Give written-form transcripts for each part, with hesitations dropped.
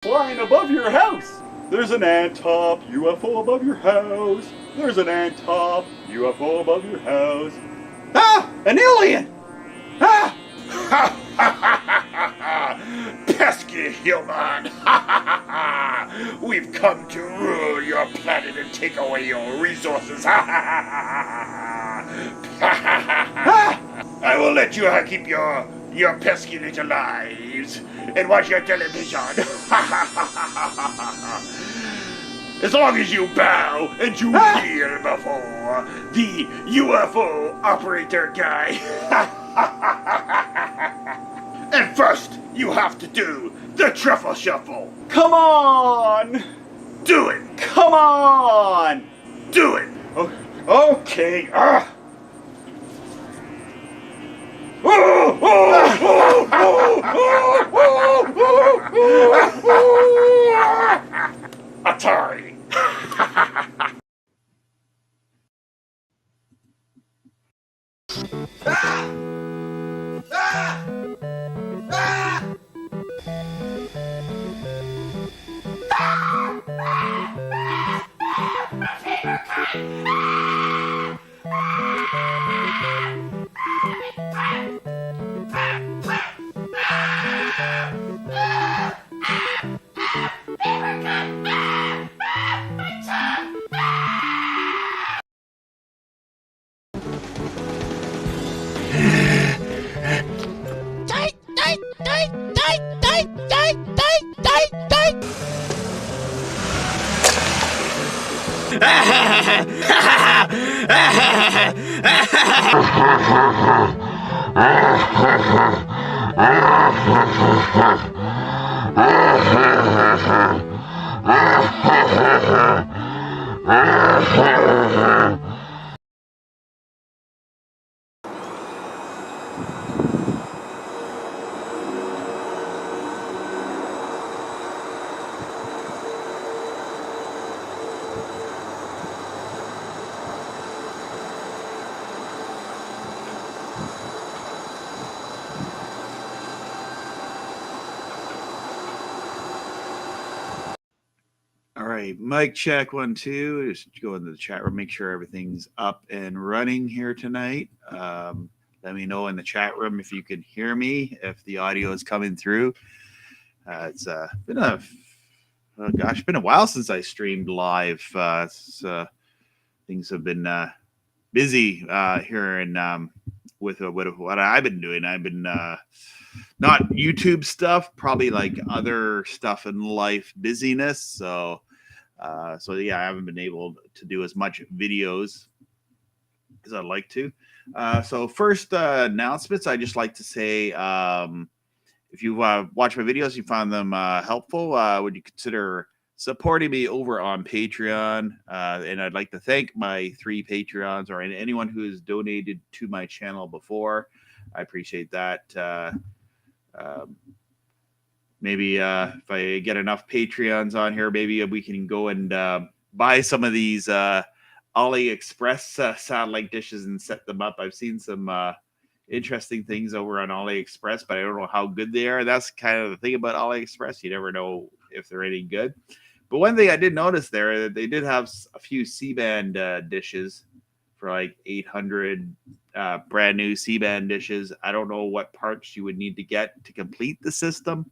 flying above your house. There's an ant-top UFO above your house. There's an ant-top UFO above your house. Ah! An alien! Ah! Pesky human! We've come to rule your planet and take away your resources. I will let you keep your pesky little lives and watch your television. As long as you bow and you kneel before the UFO operator guy. And first, you have to do the truffle shuffle. Come on! Do it! Come on! Do it! Okay. Atari. All right, mic check 1 2. Just go into the chat room, make sure everything's up and running here tonight. Let me know in the chat room if you can hear me, if the audio is coming through. It's been a while since I streamed live. Things have been busy here and with what I've been doing. I've been not YouTube stuff, probably like other stuff in life busyness. So yeah, I haven't been able to do as much videos as I'd like to. So first announcements, I just like to say, if you watch my videos, you found them helpful, would you consider supporting me over on Patreon? And I'd like to thank my 3 Patreons or anyone who has donated to my channel before. I appreciate that. Maybe if I get enough Patreons on here, maybe we can go and buy some of these AliExpress satellite dishes and set them up. I've seen some interesting things over on AliExpress, but I don't know how good they are. That's kind of the thing about AliExpress. You never know if they're any good. But one thing I did notice there, that they did have a few CBand dishes for like 800 brand new CBand dishes. I don't know what parts you would need to get to complete the system.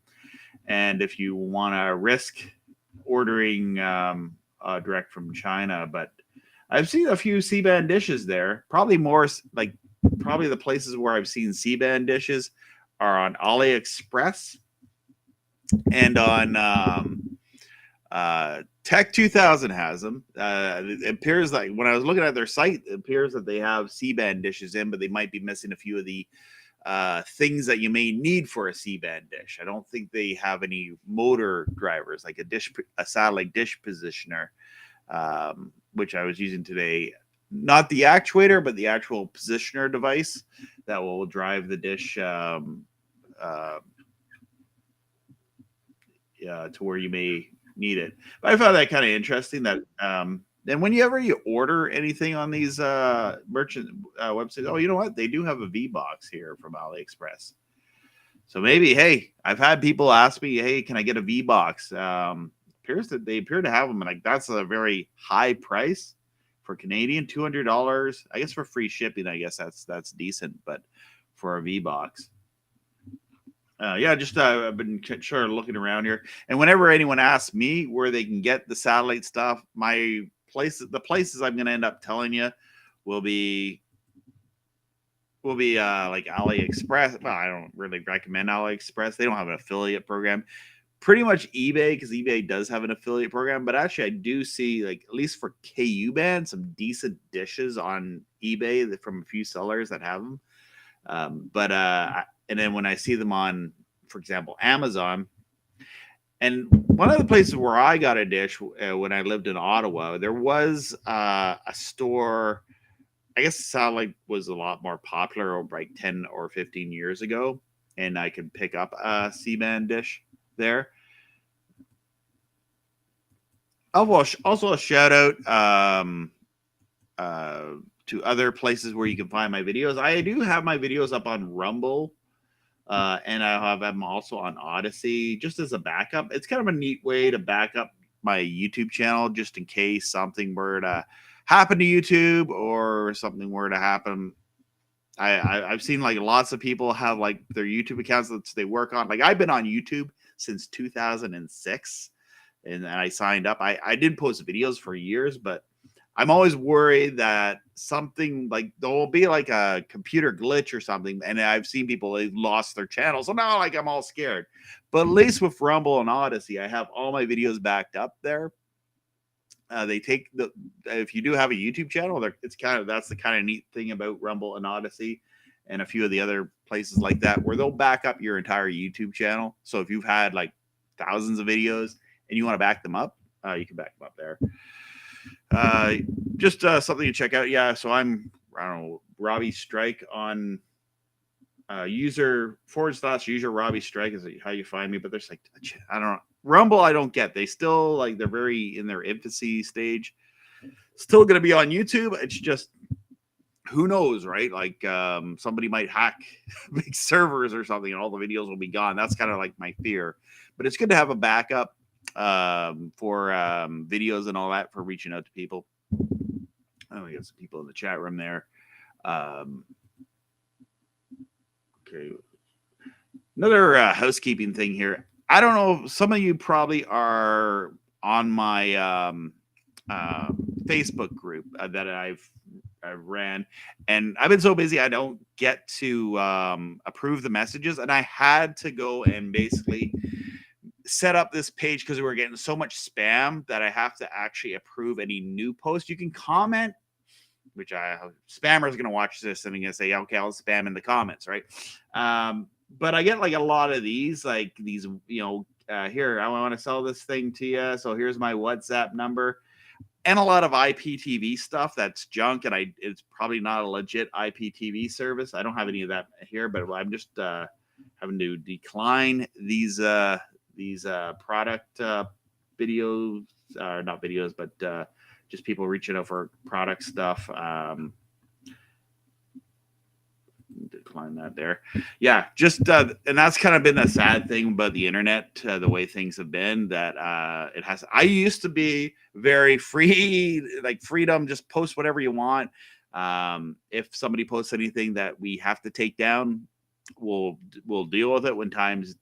And if you want to risk ordering direct from China, but I've seen a few CBand dishes there. Probably the places where I've seen CBand dishes are on AliExpress and on Tech 2000 has them. It appears like when I was looking at their site, it appears that they have CBand dishes in, but they might be missing a few of the things that you may need for a CBand dish. I don't think they have any motor drivers, like a satellite dish positioner, which I was using today. Not the actuator, but the actual positioner device that will drive the dish to where you may need it. But I found that kind of interesting that and whenever you order anything on these merchant websites, oh, you know what? They do have a V box here from AliExpress. So maybe, hey, I've had people ask me, hey, can I get a V box? Appears that they appear to have them. Like that's a very high price for Canadian, $200. I guess for free shipping, I guess that's decent, but for a V box. Yeah, just I've been sort of looking around here, and whenever anyone asks me where they can get the satellite stuff, the places I'm going to end up telling you will be like AliExpress. Well, I don't really recommend AliExpress. They don't have an affiliate program. Pretty much eBay, because eBay does have an affiliate program. But actually, I do see, like, at least for KU band, some decent dishes on eBay from a few sellers that have them. And then when I see them on, for example, Amazon, and one of the places where I got a dish when I lived in Ottawa, there was a store. I guess satellite was a lot more popular like 10 or 15 years ago, and I could pick up a CBand dish there. Also, a shout out to other places where you can find my videos. I do have my videos up on Rumble, and I have them also on Odyssey, just as a backup. It's kind of a neat way to back up my YouTube channel, just in case something were to happen to YouTube or something were to happen. I've seen like lots of people have like their YouTube accounts that they work on. Like I've been on YouTube since 2006, and I signed up. I did post videos for years, but I'm always worried that something like there will be like a computer glitch or something. And I've seen people, they've lost their channel. So now like I'm all scared. But at least with Rumble and Odyssey, I have all my videos backed up there. They take if you do have a YouTube channel, that's the kind of neat thing about Rumble and Odyssey and a few of the other places like that, where they'll back up your entire YouTube channel. So if you've had like thousands of videos and you want to back them up, you can back them up there. Just something to check out. Yeah, so I don't know, Robbie Strike on user /user Robbie Strike is how you find me. But there's like, I don't know, Rumble I don't get. They still like, they're very in their infancy stage. Still gonna be on YouTube. It's just, who knows, right? Like somebody might hack big servers or something and all the videos will be gone. That's kind of like my fear. But it's good to have a backup for videos and all that for reaching out to people. Oh, we got some people in the chat room there. Okay. Another housekeeping thing here. I don't know, some of you probably are on my Facebook group that I've ran, and I've been so busy I don't get to approve the messages, and I had to go and basically set up this page because we were getting so much spam that I have to actually approve any new posts. You can comment, which spammers going to watch this and they're going to say, okay, I'll spam in the comments, right? But I get like a lot of these, like these, here, I want to sell this thing to you. So here's my WhatsApp number, and a lot of IPTV stuff that's junk. And it's probably not a legit IPTV service. I don't have any of that here, but I'm just having to decline these product videos, not videos, but just people reaching out for product stuff. Decline that there. Yeah, just and that's kind of been the sad thing about the internet, the way things have been, that it has. I used to be very free, like freedom, just post whatever you want. If somebody posts anything that we have to take down, we'll deal with it when time's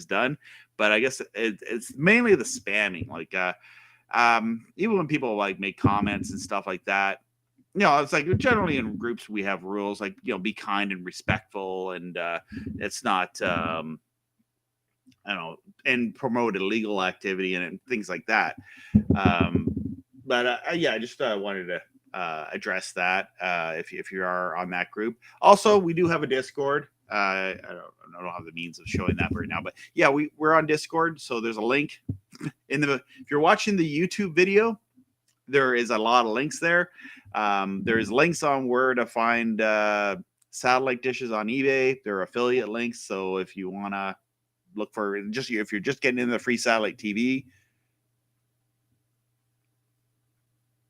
done. But I guess it's mainly the spamming. Like even when people like make comments and stuff like that, it's like generally in groups we have rules like, be kind and respectful, and it's not I don't know, and promote illegal activity and things like that. But I just wanted to address that if you are on that group. Also, we do have a Discord. I don't have the means of showing that right now, but yeah, we're on Discord. So there's a link if you're watching the YouTube video, there is a lot of links there. There's links on where to find satellite dishes on eBay. There are affiliate links. So if you want to look for if you're just getting into the free satellite TV,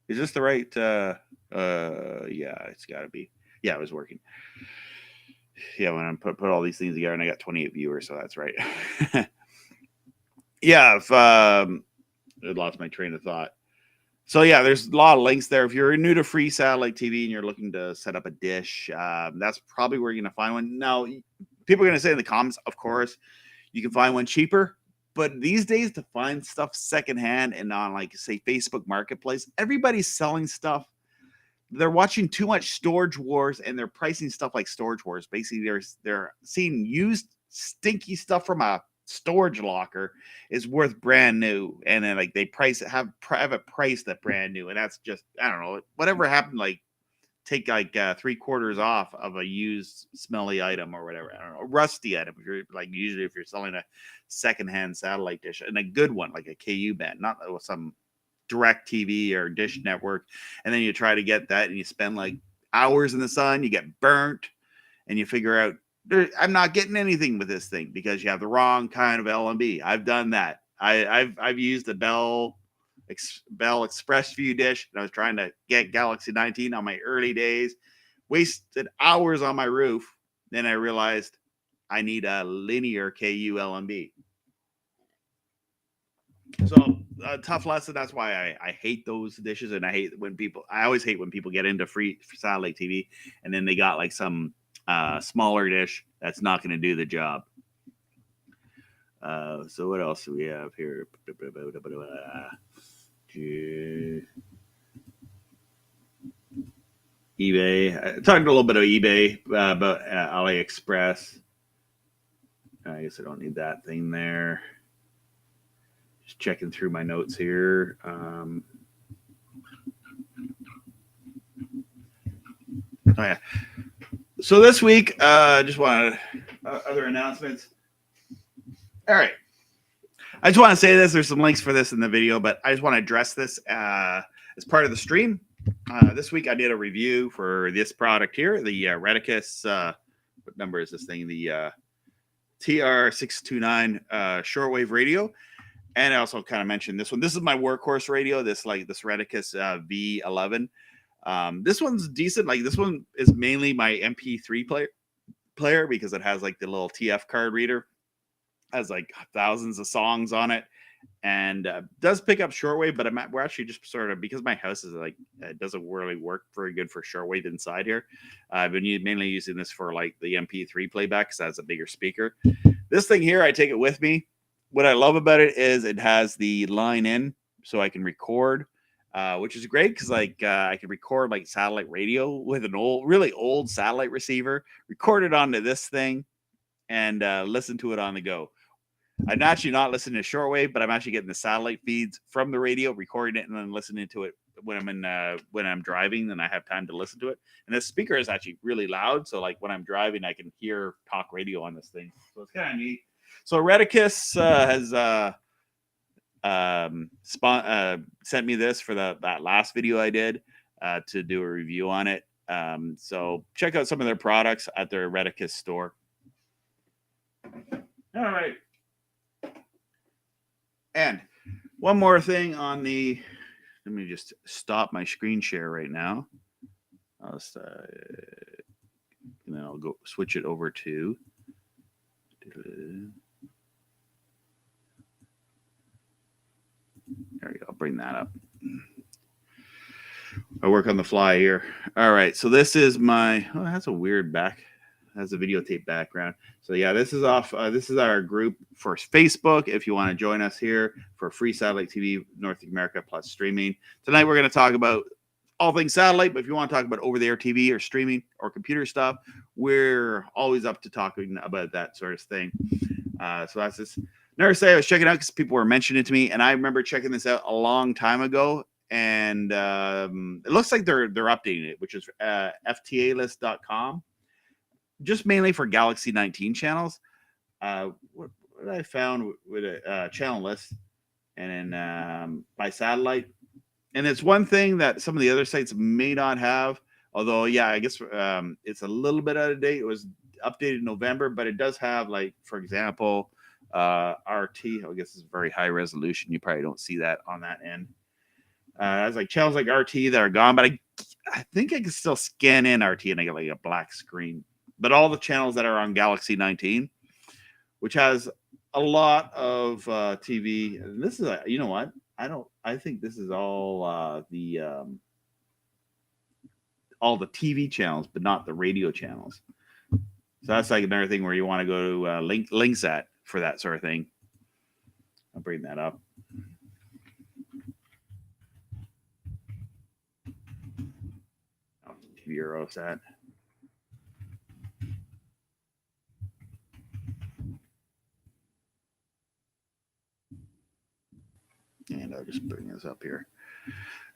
is this the right? Yeah, it's got to be. Yeah, it was working. Yeah, when I put all these things together, and I got 28 viewers, so that's right. Yeah, if I lost my train of thought. So yeah, there's a lot of links there. If you're new to free satellite TV and you're looking to set up a dish, that's probably where you're gonna find one. Now, people are gonna say in the comments, of course, you can find one cheaper. But these days, to find stuff secondhand and on, like, say, Facebook Marketplace, everybody's selling stuff. They're watching too much Storage Wars, and they're pricing stuff like Storage Wars. Basically, they're seeing used stinky stuff from a storage locker is worth brand new, and then like they price it have it priced at brand new, and that's just, I don't know, whatever happened. Like, take like 3/4 off of a used smelly item or whatever. I don't know, a rusty item. If you're like, usually if you're selling a secondhand satellite dish, and a good one like a KU band, not some Direct TV or Dish Network, and then you try to get that and you spend like hours in the sun, you get burnt, and you figure out, I'm not getting anything with this thing because you have the wrong kind of LMB. I've done that. I've used the Bell Express View dish, and I was trying to get Galaxy 19 on my early days, wasted hours on my roof. Then I realized I need a linear KU LMB. So a tough lesson. That's why I hate those dishes, and I always hate when people get into free satellite TV and then they got like some smaller dish that's not going to do the job. So what else do we have here? eBay. I talked a little bit of eBay, about AliExpress. I guess I don't need that thing there. Just checking through my notes here. Oh yeah. So this week, just wanted other announcements. All right. I just want to say this. There's some links for this in the video, but I just want to address this as part of the stream. This week I did a review for this product here, the Reticus. What number is this thing? The TR629 shortwave radio. And I also kind of mentioned this one. This is my workhorse radio. This Reticus V11. This one's decent. Like, this one is mainly my MP3 player because it has like the little TF card reader. Has like thousands of songs on it, and does pick up shortwave. But we're actually just sort of, because my house is like, it doesn't really work very good for shortwave inside here. I've been mainly using this for like the MP3 playback because it has a bigger speaker. This thing here, I take it with me. What I love about it is it has the line in, so I can record, which is great because like I can record like satellite radio with an really old satellite receiver, record it onto this thing, and listen to it on the go. I'm actually not listening to shortwave, but I'm actually getting the satellite feeds from the radio, recording it, and then listening to it when I'm driving, and I have time to listen to it. And the speaker is actually really loud, so like when I'm driving, I can hear talk radio on this thing. So it's kind of neat. So Reticus has sent me this for that last video I did to do a review on it. So check out some of their products at their Reticus store. All right. And one more thing on let me just stop my screen share right now. And then I'll go switch it over to. There we go. I'll bring that up. I work on the fly here. All right. So this is that's a weird back. Has a videotape background. So yeah, this is off. This is our group for Facebook. If you want to join us here for free satellite TV, North America plus streaming. Tonight we're going to talk about all things satellite. But if you want to talk about over-the-air TV or streaming or computer stuff, we're always up to talking about that sort of thing. So that's this. Another site I was checking out because people were mentioning it to me, and I remember checking this out a long time ago. And it looks like they're updating it, which is FTAlist.com. Just mainly for Galaxy 19 channels. What I found with a channel list and then by satellite. And it's one thing that some of the other sites may not have. Although, yeah, I guess it's a little bit out of date. It was updated in November, but it does have, like, for example, RT. I guess it's very high resolution. You probably don't see that on that end. It's like channels like RT that are gone, but I think I can still scan in RT and I get like a black screen. but all the channels that are on Galaxy 19, which has a lot of TV. And this is you know what? I think this is all the TV channels, but not the radio channels. So that's like another thing where you want to go to links at for that sort of thing. I'll bring that up. TV Eurosat. And I'll just bring this up here.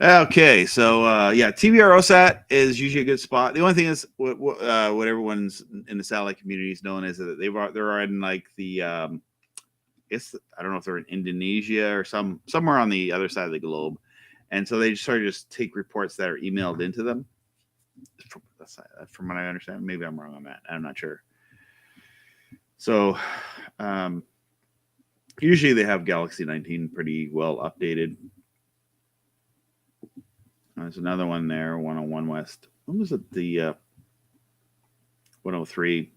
Okay, so yeah, TV Eurosat is usually a good spot. The only thing is, what everyone's in the satellite community is known is that they're in like the I don't know if they're in Indonesia or somewhere on the other side of the globe, and so they sort of just take reports that are emailed into them. From what I understand, maybe I'm wrong on that. I'm not sure. So usually they have Galaxy 19 pretty well updated. There's another one there, 101 West. What was it? The 103.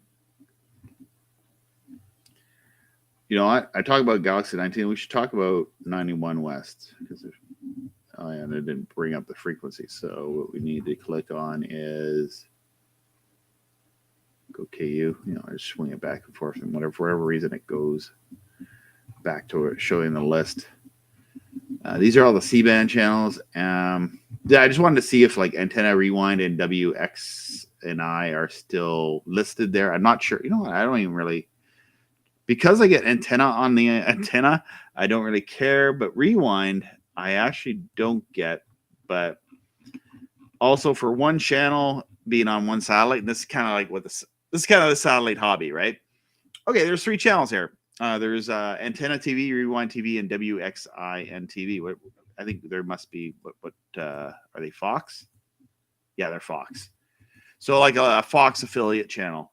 You know, I talk about Galaxy 19. We should talk about 91 West because oh yeah, they didn't bring up the frequency. So what we need to click on is go KU. You know, I just swing it back and forth, and for whatever reason it goes back to it, showing the list. These are all the C-band channels. Yeah, I just wanted to see if like Antenna Rewind and WX and I are still listed there. I'm not sure. You know what? I don't even really, because I get antenna on the antenna, I don't really care. But Rewind, I actually don't get. But also for one channel being on one satellite, and this is kind of like this is kind of the satellite hobby, right? Okay, there's 3 channels here. There's Antenna TV, Rewind TV, and WXIN TV. What I think there must be. What are they? Fox? Yeah, they're Fox. So like a Fox affiliate channel.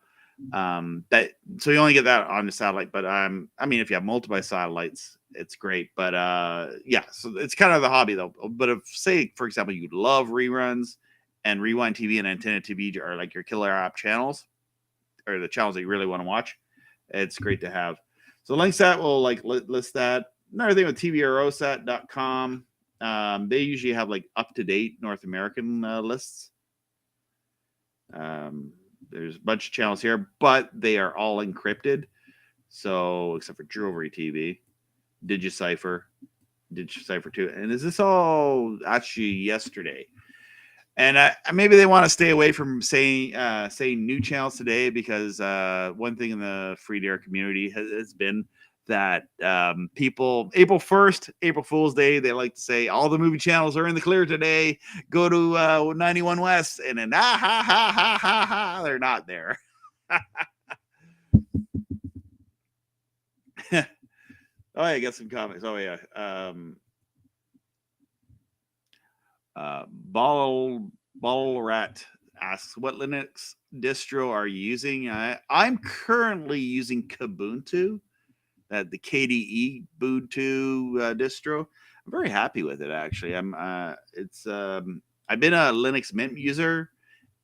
So you only get that on the satellite. But I mean, if you have multiple satellites, it's great. But yeah, so it's kind of the hobby though. But if say for example you love reruns, and Rewind TV and Antenna TV are like your killer app channels, or the channels that you really want to watch, it's great to have. So Linksat will like list that. Another thing with TVROSat.com, they usually have like up-to-date North American lists. There's a bunch of channels here, but they are all encrypted. So except for Jewelry TV, DigiCypher 2. And is this all actually yesterday? And maybe they want to stay away from saying new channels today because one thing in the free to air community has been that people, April 1st, April Fool's Day, they like to say all the movie channels are in the clear today. Go to 91 West, and then they're not there. Oh, yeah, I got some comments. Oh yeah. Ball Rat asks, what Linux distro are you using? I'm currently using Kubuntu, the KDE Ubuntu distro. I'm very happy with it actually. I've been a Linux Mint user,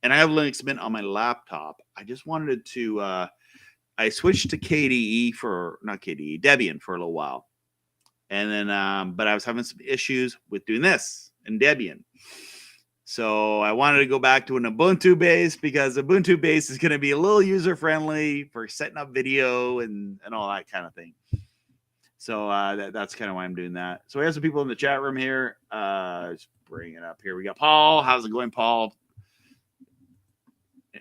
and I have Linux Mint on my laptop. I just wanted to I switched to Debian for a little while. And then but I was having some issues with doing this in Debian. So I wanted to go back to an Ubuntu base because Ubuntu base is going to be a little user friendly for setting up video and all that kind of thing. So that's kind of why I'm doing that. So we have some people in the chat room here. Let's bring it up here. We got Paul. How's it going, Paul?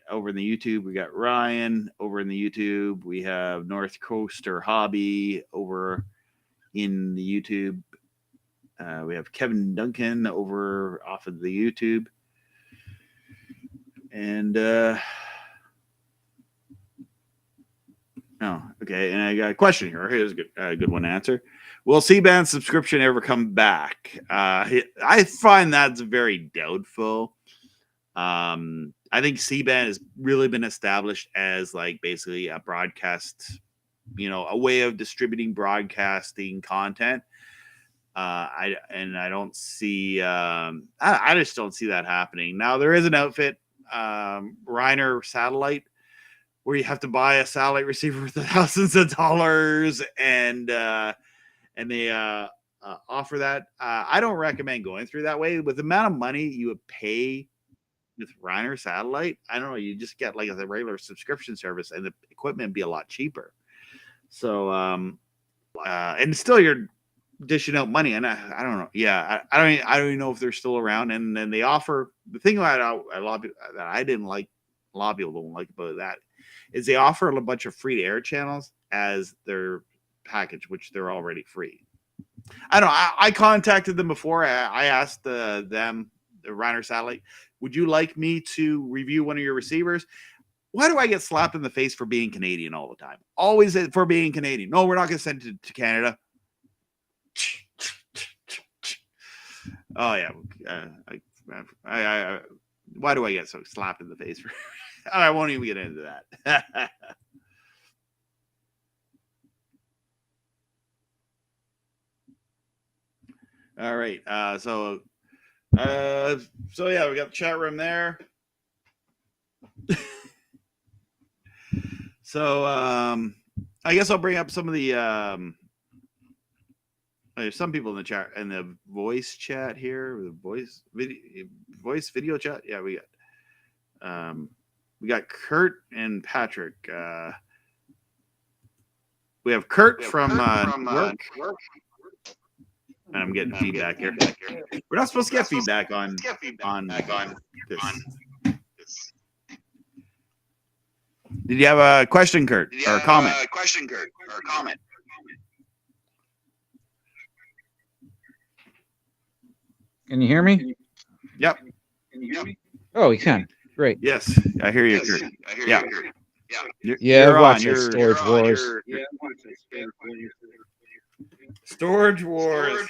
Over in the YouTube, we got Ryan over in the YouTube. We have North Coaster Hobby over in the YouTube. We have Kevin Duncan over off of the YouTube. And okay. And I got a question here. Here's a good one to answer. Will C-band subscription ever come back? I find that's very doubtful. I think C-band has really been established as like basically a broadcast, a way of distributing broadcasting content. I don't see I just don't see that happening. Now there is an outfit, Reiner Satellite, where you have to buy a satellite receiver for thousands of dollars, and they offer that. I don't recommend going through that way. With the amount of money you would pay with Reiner Satellite, I don't know. You just get like a regular subscription service, and the equipment would be a lot cheaper. So, and still you're dishing out money, and I don't know. Yeah, I don't even know if they're still around. And then they offer the thing about a lot of, that I didn't like. A lot of people don't like about that is they offer a bunch of free to air channels as their package, which they're already free. I don't know. I contacted them before. I asked them, the Reiner Satellite, would you like me to review one of your receivers? Why do I get slapped in the face for being Canadian all the time? Always for being Canadian. No, we're not going to send it to Canada. Oh yeah. Why do I get so slapped in the face for? I won't even get into that. All right. So yeah, we got the chat room there. So I guess I'll bring up some of the there's some people in the chat and the voice chat here, the voice video chat. Yeah, we got Kurt and Patrick. We have Kurt from work. And I'm getting feedback here. We're not supposed to get feedback on this. Did you have a question, Kurt, or a comment? Can you hear me? Yep. Can you hear me? Oh, you can. Great. Yes, I hear you, Kurt. Yeah. You're watching Storage Wars. Storage Wars.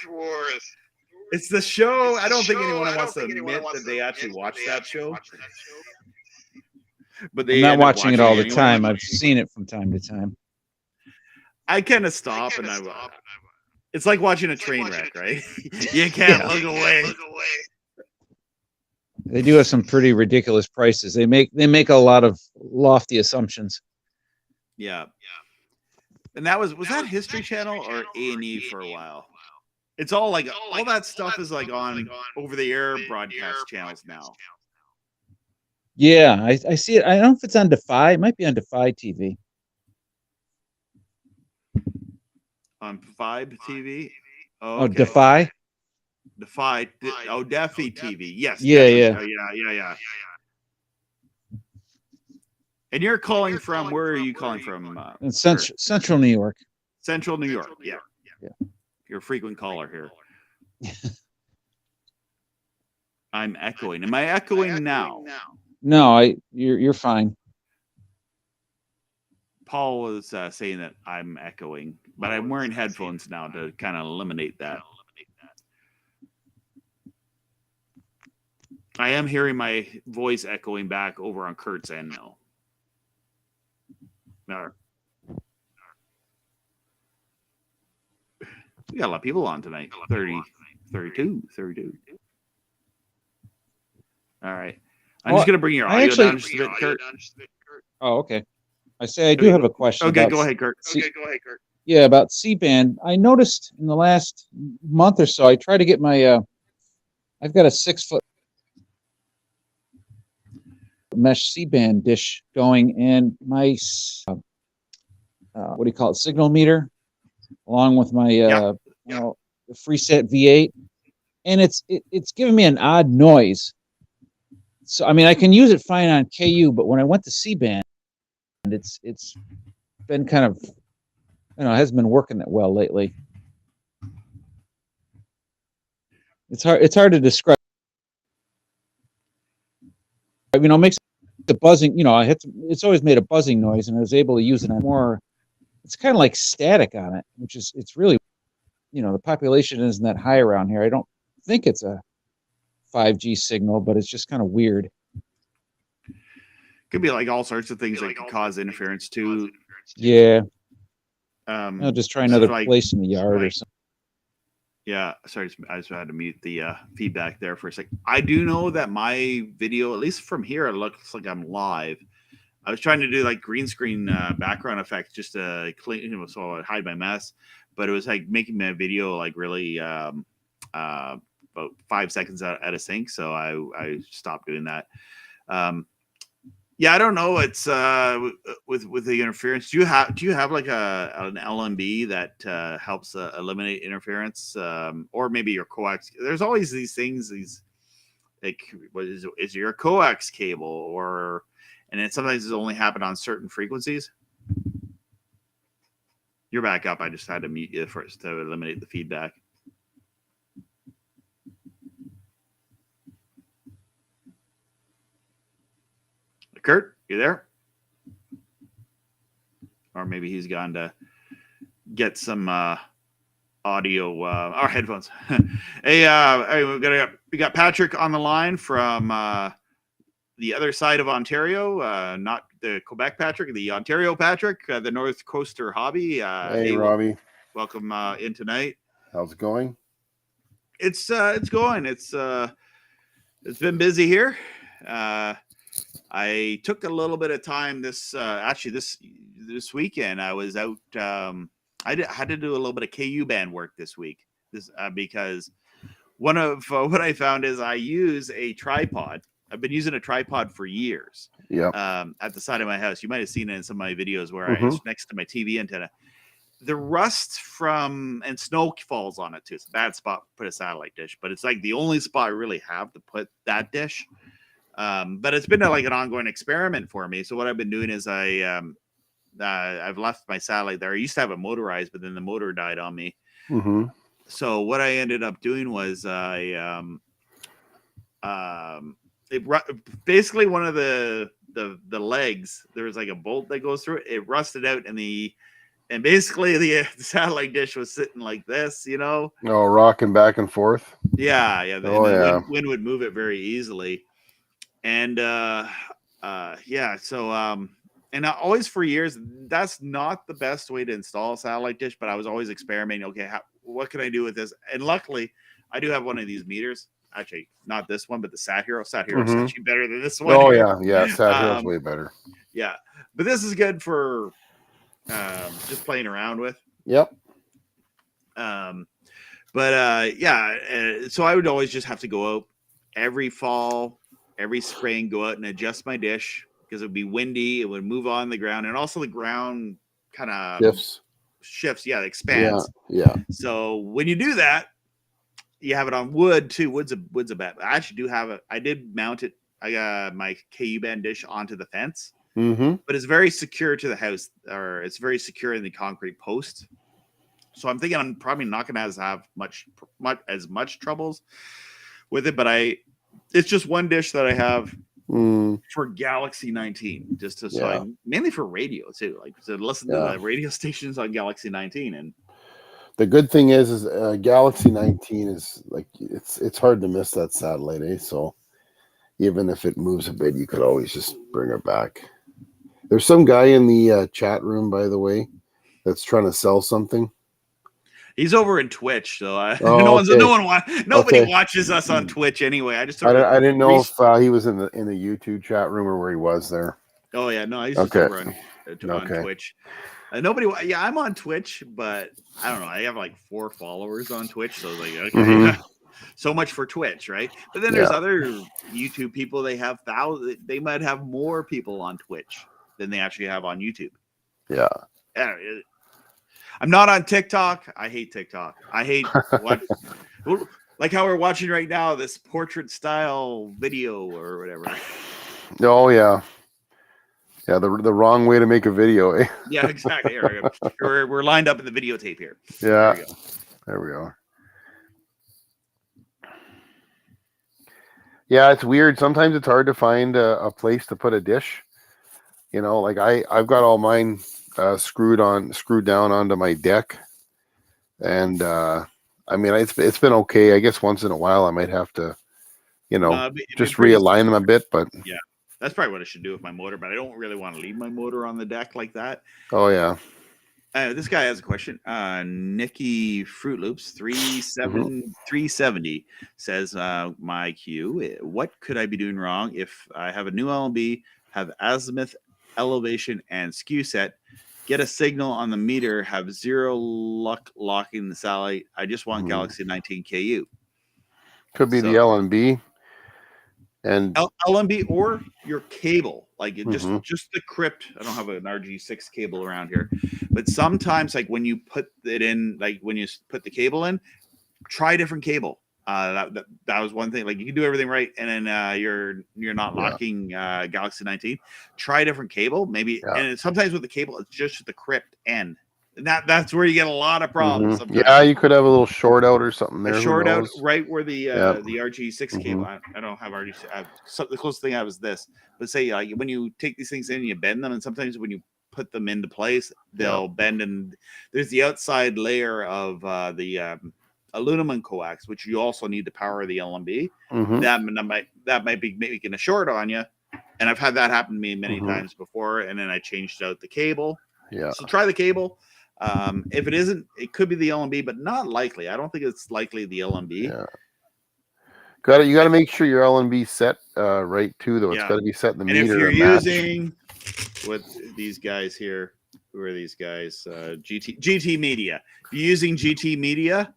It's the show. I don't think anyone wants to admit that they actually watch that show. But I'm not watching it all the time. I've seen it from time to time. I kind of stop and it's like watching a train wreck, right? You can't look away. They do have some pretty ridiculous prices. They make a lot of lofty assumptions. Yeah. And that was that History Channel or A&E for a while? It's all like all that stuff is like on over the air broadcast channels now. Yeah, I see it. I don't know if it's on Defy. It might be on Defy TV. On Vibe TV? Oh, okay. Defy? Defy. Oh, Defy TV. Yes. Yeah, Defy. Yeah. And you're calling from, where are you calling from? In Central New York. Central New York, yeah. You're a frequent caller here. I'm echoing. Am I echoing now? No, you're fine. Paul was saying that I'm echoing, but I'm wearing headphones now to kind of eliminate that. I am hearing my voice echoing back over on Kurt's end now. We got a lot of people on tonight. 32. All right. I'm just going to bring your audio down just a bit, Kurt. Oh, okay. I do have a question. Okay, go ahead, Kurt. Yeah, about CBand. I noticed in the last month or so, I tried to get my, I've got a 6-foot mesh CBand dish going, and my, what do you call it, signal meter, along with my, the FreeSat V8, and it's giving me an odd noise. So, I mean, I can use it fine on KU, but when I went to CBand, it's been kind of, it hasn't been working that well lately. It's hard to describe. It makes the buzzing, it's always made a buzzing noise, and I was able to use it on more. It's kind of like static on it, which is, it's really, the population isn't that high around here. I don't think it's a 5G signal, but it's just kind of weird. Could be like all sorts of things that could cause interference too. Yeah. I'll just try another place in the yard or something. Yeah, sorry, I just had to mute the feedback there for a second. I do know that my video, at least from here, it looks like I'm live. I was trying to do like green screen background effects just to clean, you know, so I'd hide my mess. But it was like making my video like really about 5 seconds at a sync. So I stopped doing that. Yeah, I don't know. It's with the interference. Do you have like an LMB that helps eliminate interference, or maybe your coax? There's always these things. These like, what is your coax cable, or and then sometimes it only happen on certain frequencies. You're back up. I just had to mute you first to eliminate the feedback. Kurt, you there? Or maybe he's gone to get some audio or headphones. Hey, we got Patrick on the line from the other side of Ontario, not the Quebec Patrick, the Ontario Patrick, the North Coaster Hobby. Hey, Robbie. Welcome in tonight. How's it going? It's going. It's been busy here. I took a little bit of time this weekend. I was out. I had to do a little bit of KU band work this week. Because one of what I found is I use a tripod. I've been using a tripod for years. Yeah. At the side of my house, you might have seen it in some of my videos where it's next to my TV antenna. The rust and snow falls on it too. It's a bad spot to put a satellite dish, but it's like the only spot I really have to put that dish. But it's been like an ongoing experiment for me. So what I've been doing is I've left my satellite there. I used to have it motorized, but then the motor died on me. Mm-hmm. So what I ended up doing was basically one of the legs, there was like a bolt that goes through it. It rusted out, and basically the satellite dish was sitting like this, you know. Oh, rocking back and forth. Yeah. The wind would move it very easily. And and always for years, that's not the best way to install a satellite dish, but I was always experimenting. Okay, what can I do with this? And luckily, I do have one of these meters. Actually, not this one, but the Sathero. Sathero is actually better than this one. Oh yeah, Sathero's way better. Yeah, but this is good for just playing around with. Yep. So I would always just have to go out every fall, every spring, go out and adjust my dish because it would be windy. It would move on the ground, and also the ground kind of shifts. Yeah, it expands. Yeah. So when you do that, you have it on wood too. Wood's a bet. I actually do have it. I did mount it. I got my KU band dish onto the fence, but it's very secure to the house, or it's very secure in the concrete post. So I'm thinking I'm probably not going to have as much troubles with it, but it's just one dish that I have for Galaxy 19, mainly for radio too, like to listen to the radio stations on Galaxy 19. And the good thing is Galaxy 19 is like it's hard to miss that satellite, eh? So even if it moves a bit, you could always just bring it back. There's some guy in the chat room, by the way, that's trying to sell something. He's over in Twitch, so nobody watches us on Twitch anyway. I didn't know if he was in the YouTube chat room or where he was there. Oh yeah, no, he's just over on Twitch. Nobody. Yeah, I'm on Twitch, but I don't know. I have like 4 followers on Twitch, so like okay, so much for Twitch, right? But then there's other YouTube people. They have thousands. They might have more people on Twitch than they actually have on YouTube. Yeah. I'm not on TikTok. I hate TikTok. I hate like how we're watching right now, this portrait style video or whatever. Oh yeah. Yeah, the wrong way to make a video, eh? Yeah, exactly. We're lined up in the videotape here. Yeah. There we go. Yeah, it's weird. Sometimes it's hard to find a place to put a dish. You know, like I've got all mine screwed down onto my deck, and I mean it's been okay. I guess once in a while I might have to, just realign them a bit. But yeah, that's probably what I should do with my motor. But I don't really want to leave my motor on the deck like that. Oh yeah. This guy has a question. Nikki Fruit Loops 370 says, "My Q, what could I be doing wrong if I have a new LMB, have azimuth elevation, and skew set. Get a signal on the meter. Have zero luck locking the satellite. I just want Galaxy 19 KU. Could be the LNB. And LNB or your cable, like just the crypt. I don't have an RG6 cable around here, but sometimes, like when you put it in, like when you put the cable in, try a different cable. That was one thing. Like you can do everything right, and then you're not locking Galaxy 19. Try a different cable, maybe. And sometimes with the cable, it's just the crypt end. And that's where you get a lot of problems. Yeah, you could have a little short out or something there. A short out right where the RG6 cable. I don't have RG6. The closest thing I have is this. But say like when you take these things in, and you bend them, and sometimes when you put them into place, they'll bend. And there's the outside layer of the aluminum coax, which you also need to power the LMB. That might be making a short on you. And I've had that happen to me many times before. And then I changed out the cable. Yeah. So try the cable. If it isn't, it could be the LMB, but not likely. I don't think it's likely the LMB. Yeah. You got to make sure your LMB set right too, though. It's got to be set in the meter. And if you're using what these guys here, who are these guys? GT Media. If you're using GT Media,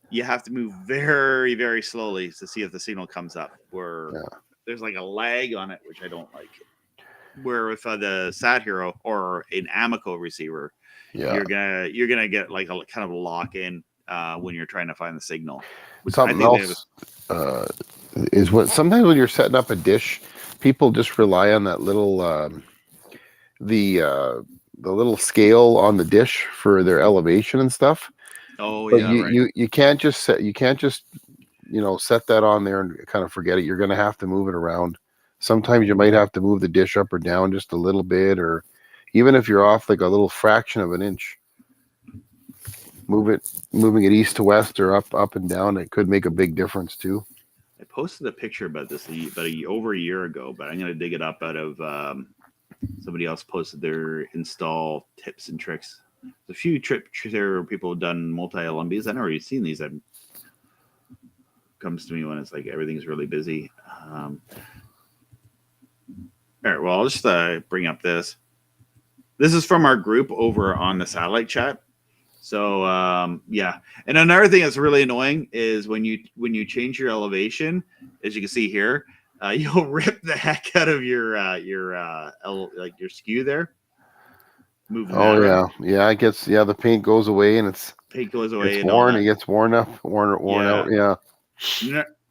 you have to move very, very slowly to see if the signal comes up. Where there's like a lag on it, which I don't like. Where with the Sathero or an Amiko receiver, you're gonna get like a kind of a lock in when you're trying to find the signal. Something else is what sometimes when you're setting up a dish, people just rely on that little the little scale on the dish for their elevation and stuff. Oh, but you can't just set that on there and kind of forget it. You're going to have to move it around. Sometimes you might have to move the dish up or down just a little bit, or even if you're off like a little fraction of an inch, moving it east to west or up and down, it could make a big difference too. I posted a picture about this over a year ago, but I'm going to dig it up out of somebody else posted their install tips and tricks. There's a few trips there where people have done multi LMBs. I've never seen these. It comes to me when it's like everything's really busy. All right, well, I'll just bring up this. This is from our group over on the satellite chat. So yeah, and another thing that's really annoying is when you change your elevation, as you can see here, you'll rip the heck out of your skew there. Yeah. It gets the paint goes away and paint goes away. It's worn. It gets worn out. Yeah.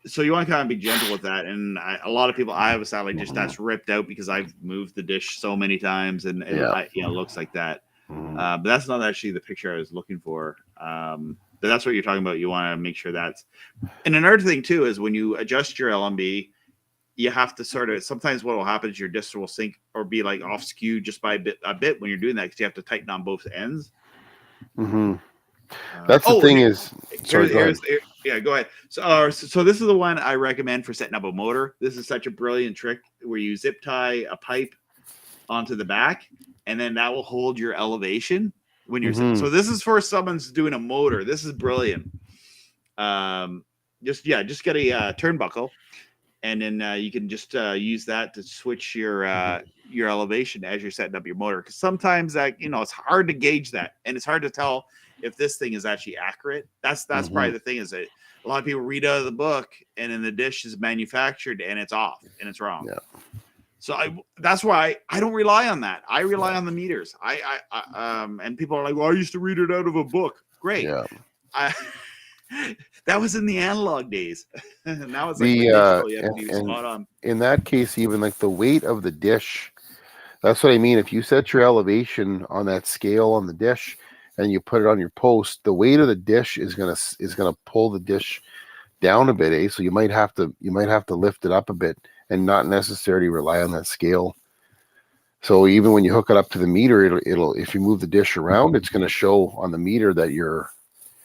So you want to kind of be gentle with that. And a lot of people, I have a satellite dish that's ripped out because I've moved the dish so many times, and it looks like that. But that's not actually the picture I was looking for. But that's what you're talking about. You want to make sure that's. And another thing too is when you adjust your LMB, you have to sometimes what will happen is your dish will sink or be like off skew just by a bit when you're doing that, because you have to tighten on both ends. That's the thing is. Sorry, go ahead. Go ahead. So this is the one I recommend for setting up a motor. This is such a brilliant trick where you zip tie a pipe onto the back, and then that will hold your elevation when you're. So this is for someone's doing a motor. This is brilliant. Just get a turnbuckle, and then you can just use that to switch your elevation as you're setting up your motor. Because sometimes that it's hard to gauge that, and it's hard to tell if this thing is actually accurate. That's probably the thing, is that a lot of people read out of the book, and then the dish is manufactured and it's off and it's wrong. Yeah. So that's why I don't rely on that. I rely on the meters. And people are like, well, I used to read it out of a book. Great. Yeah. That was in the analog days. Now it's like digital. You have to be spot on. In that case, even like the weight of the dish, that's what I mean. If you set your elevation on that scale on the dish and you put it on your post, the weight of the dish is gonna pull the dish down a bit, So you might have to lift it up a bit and not necessarily rely on that scale. So even when you hook it up to the meter, it'll if you move the dish around, it's gonna show on the meter that you're.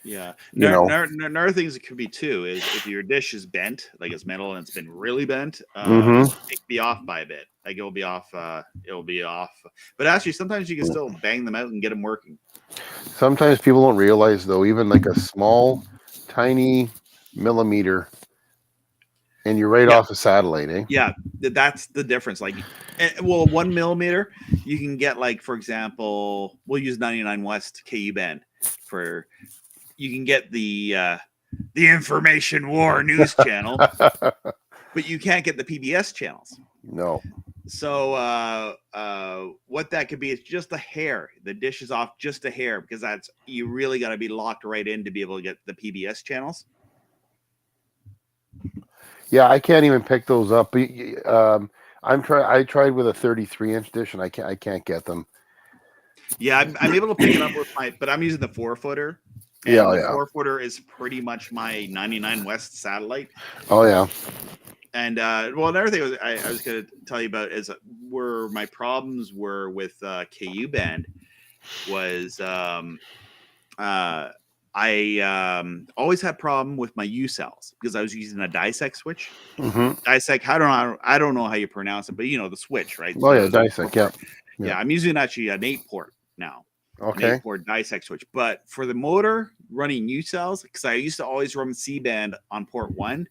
Yeah. Another things it could be too is if your dish is bent, like it's metal and it's been really bent, it can be off by a bit. Like it'll be off. But actually, sometimes you can still bang them out and get them working. Sometimes people don't realize though, even like a small, tiny millimeter And you're right off the satellite, eh? Yeah, that's the difference. Like, well, 1 millimeter, you can get, like, for example, we'll use 99 West KU band for. You can get the information war news channel, but you can't get the PBS channels. No. So what that could be is just a hair. The dish is off just a hair, because you really got to be locked right in to be able to get the PBS channels. Yeah, I can't even pick those up. I tried with a 33-inch dish, and I can't get them. Yeah, I'm able to pick it up with but I'm using the 4-footer. And Yeah, the yeah. 4-footer is pretty much my 99 West satellite. Oh yeah. And well, another thing I was going to tell you about is where my problems were with KU band was I always had problem with my U cells because I was using a dissect switch. Mm-hmm. Dissect, I don't know how you pronounce it, but you know the switch, right? Oh yeah, dissect. Yeah. Yeah, I'm using actually an 8-port now. Okay. 8-port dissect switch. But for the motor running U cells, because I used to always run CBand on port 1.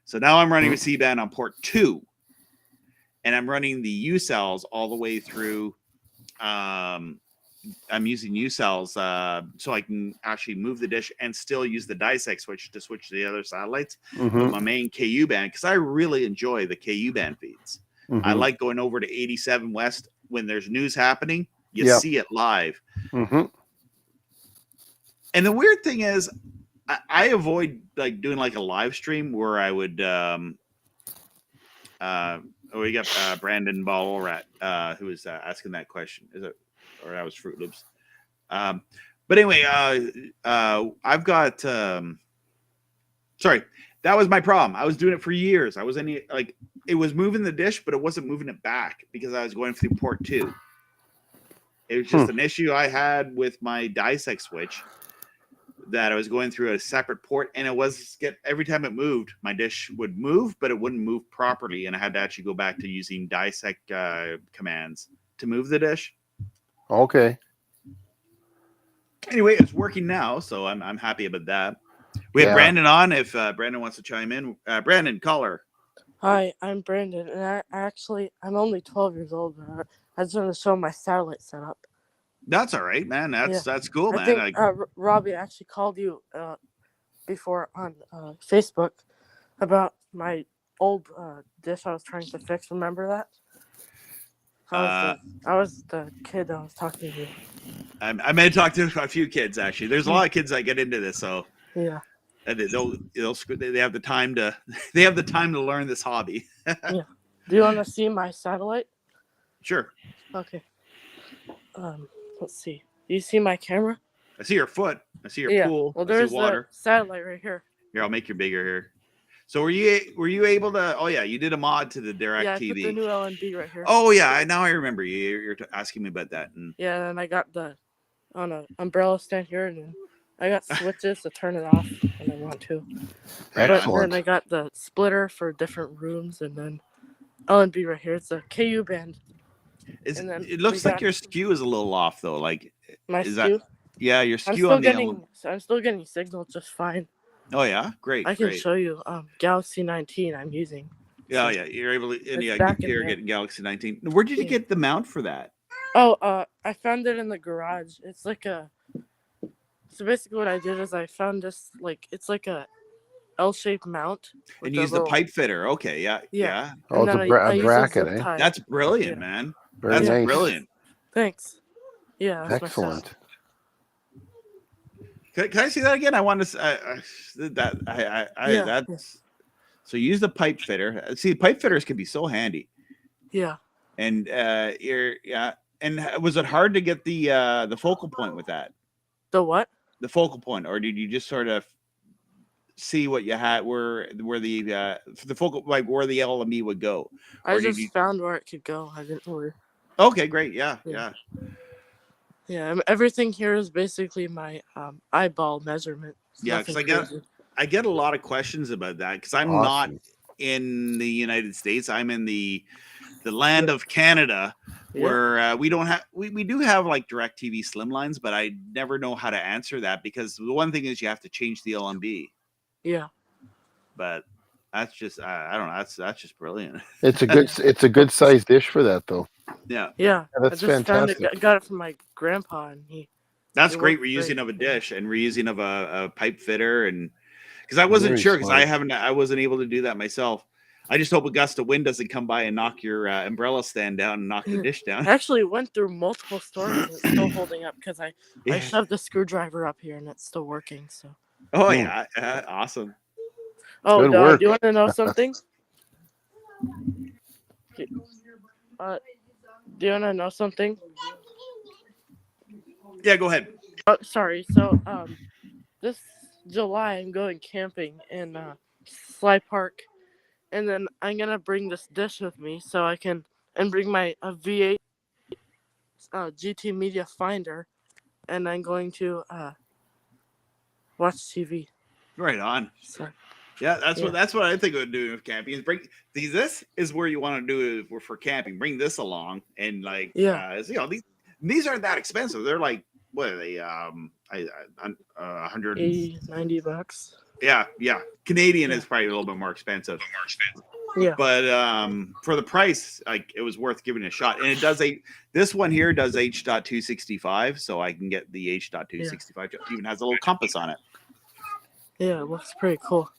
So now I'm running with CBand on port 2. And I'm running the U cells all the way through. I'm using U cells so I can actually move the dish and still use the dissect switch to switch to the other satellites with my main KU band, because I really enjoy the KU band feeds. I like going over to 87 West when there's news happening. You see it live. And the weird thing is, I avoid like doing like a live stream where I would. We got Brandon Ballrat who was asking that question. Is it, or that was Fruit Loops? But anyway, I've got. Sorry, that was my problem. I was doing it for years. I was it was moving the dish, but it wasn't moving it back because I was going through port 2. It was just an issue I had with my dissect switch, that I was going through a separate port, and it was every time it moved, my dish would move, but it wouldn't move properly, and I had to actually go back to using dissect commands to move the dish. Okay. Anyway, it's working now, so I'm happy about that. We have Brandon on. If Brandon wants to chime in, Brandon, caller. Hi, I'm Brandon, and I'm only 12 years old. But I just want to show my satellite setup. That's all right, man. That's cool, man. I think Robbie actually called you before on Facebook about my old dish I was trying to fix. Remember that? I was the kid that was talking to you. I may talk to a few kids actually. There's a lot of kids that get into this, so yeah. And they have the time to learn this hobby. Yeah. Do you want to see my satellite? Sure. Okay. Let's see. Do you see my camera? I see your foot. I see your pool. Well, I there's see water. the satellite right here. Here, I'll make you bigger here. So were you able to? Oh yeah, you did a mod to the Direct TV. TV. I put the new LNB right here. Oh yeah, now I remember you. You're asking me about that. And yeah, and I got on an umbrella stand here, and then I got switches to turn it off when I want to. Excellent. But then I got the splitter for different rooms, and then LNB right here. It's a KU band. It looks like your skew is a little off though. Like my skew? Yeah, your skew on the I'm still getting signal just fine. Oh yeah, great. I can show you Galaxy 19 I'm using. Yeah, yeah, you're able to. And yeah, you're getting Galaxy 19. Where did you get the mount for that? Oh, I found it in the garage. It's like So basically, what I did is I found this it's like a L-shaped mount. And you use the pipe fitter. Okay, yeah. Oh, it's a bracket, eh? That's brilliant, man. Very That's nice. brilliant. Thanks. Yeah. That's excellent. Can I see that again? I want to. That's. So use the pipe fitter. See, pipe fitters can be so handy. Yeah. And And was it hard to get the focal point with that? The what? The focal point, or did you just sort of see what you had where the focal, like where the LME would go? I just found where it could go. I didn't worry. Okay, great. Yeah. Everything here is basically my eyeball measurement. Yeah, because I get a lot of questions about that because I'm not in the United States. I'm in the land of Canada, where we don't have we do have like Direct TV slimlines, but I never know how to answer that because the one thing is you have to change the LMB. Yeah. But That's just I don't know. That's just brilliant. It's a good sized dish for that though. Yeah. Yeah, That's I just found fantastic. it. Got it from my grandpa, and That's it great worked reusing great. of a dish and reusing of a pipe fitter, and because I wasn't Very sure because smart. I wasn't able to do that myself. I just hope a gust of wind doesn't come by and knock your umbrella stand down and knock the dish I down. actually went through multiple stores, and it's still holding up because I Yeah. shoved the screwdriver up here, and it's still working. So. Oh yeah, awesome. Oh, Good do work. you want to know something? Do you want to know something? Yeah, go ahead. Oh, sorry. So, this July I'm going camping in Sly Park, and then I'm gonna bring this dish with me so I can bring my V8 GT Media Finder, and I'm going to watch TV. Right on. So, Yeah, that's what I think of doing with camping. Is bring this is where you want to do it for camping. Bring this along and like yeah, these aren't that expensive. They're like what are they 100 $80-$90. Yeah. Canadian is probably a little bit more expensive. Yeah. But for the price, like it was worth giving it a shot. And it does this one here does H.265, so I can get the H.265. It even has a little compass on it. Yeah, it looks pretty cool.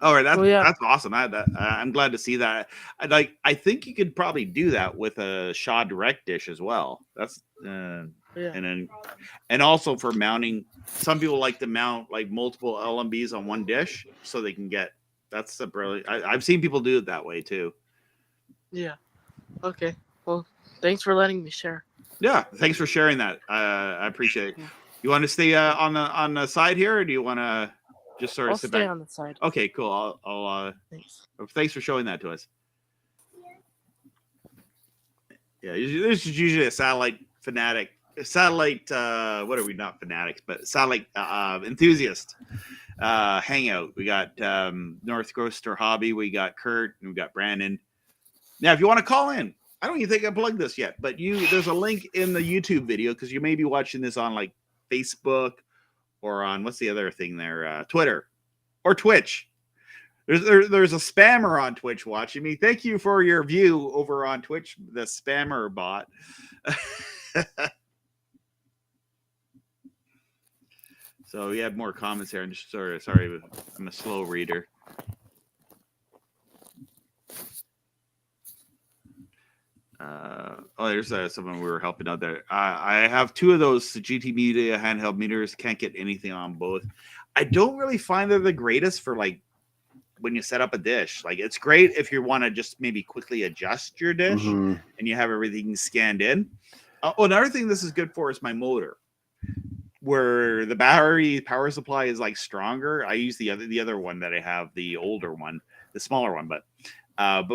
All right, that's awesome. I'm glad to see that. I think you could probably do that with a Shaw Direct dish as well. That's and also for mounting. Some people like to mount like multiple LMBs on one dish so they can get. That's a brilliant. I've seen people do it that way too. Yeah. Okay. Well, thanks for letting me share. Yeah, thanks for sharing that. I appreciate it. You want to stay on the side here, or do you want to just sort of sit back? I'll stay on the side. Okay, cool. I'll thanks for showing that to us. Yeah, this is usually a satellite fanatic. Satellite, what are we? Not fanatics, but satellite enthusiast hangout. We got North Coaster Hobby. We got Kurt, and we got Brandon. Now, if you want to call in, I don't even think I plugged this yet, but there's a link in the YouTube video because you may be watching this on like Facebook or on what's the other thing there, Twitter or Twitch. There's a spammer on Twitch watching me. Thank you for your view over on Twitch, the spammer bot. So we have more comments here. I'm just sorry, I'm a slow reader. There's someone we were helping out there. I have two of those GT Media handheld meters. Can't get anything on both. I don't really find they're the greatest for like when you set up a dish. Like it's great if you want to just maybe quickly adjust your dish and you have everything scanned in. Another thing this is good for is my motor, where the battery power supply is like stronger. I use the other one that I have, the older one, the smaller one, but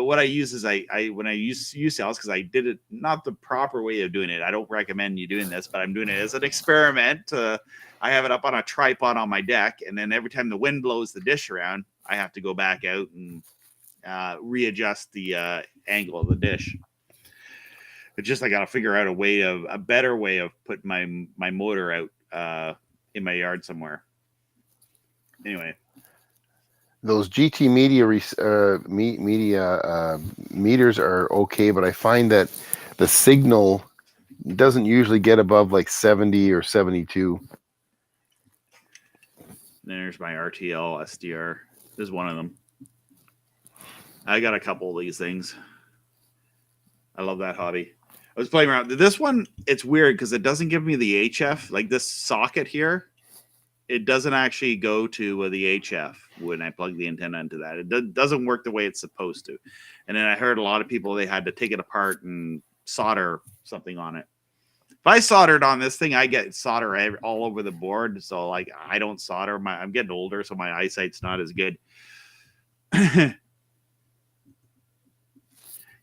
what I use is when I use cells, because I did it not the proper way of doing it. I don't recommend you doing this, but I'm doing it as an experiment. I have it up on a tripod on my deck, and then every time the wind blows the dish around, I have to go back out and readjust the angle of the dish. It's just I got to figure out a better way of putting my motor out in my yard somewhere. Anyway. Those GT media meters are okay, but I find that the signal doesn't usually get above like 70 or 72. There's my RTL SDR. There's one of them. I got a couple of these things. I love that hobby. I was playing around. This one, it's weird because it doesn't give me the HF. Like this socket here, it doesn't actually go to the HF when I plug the antenna into that. It doesn't work the way it's supposed to. And then I heard a lot of people, they had to take it apart and solder something on it. If I soldered on this thing, I get solder all over the board. So like I don't solder. I'm getting older, so my eyesight's not as good.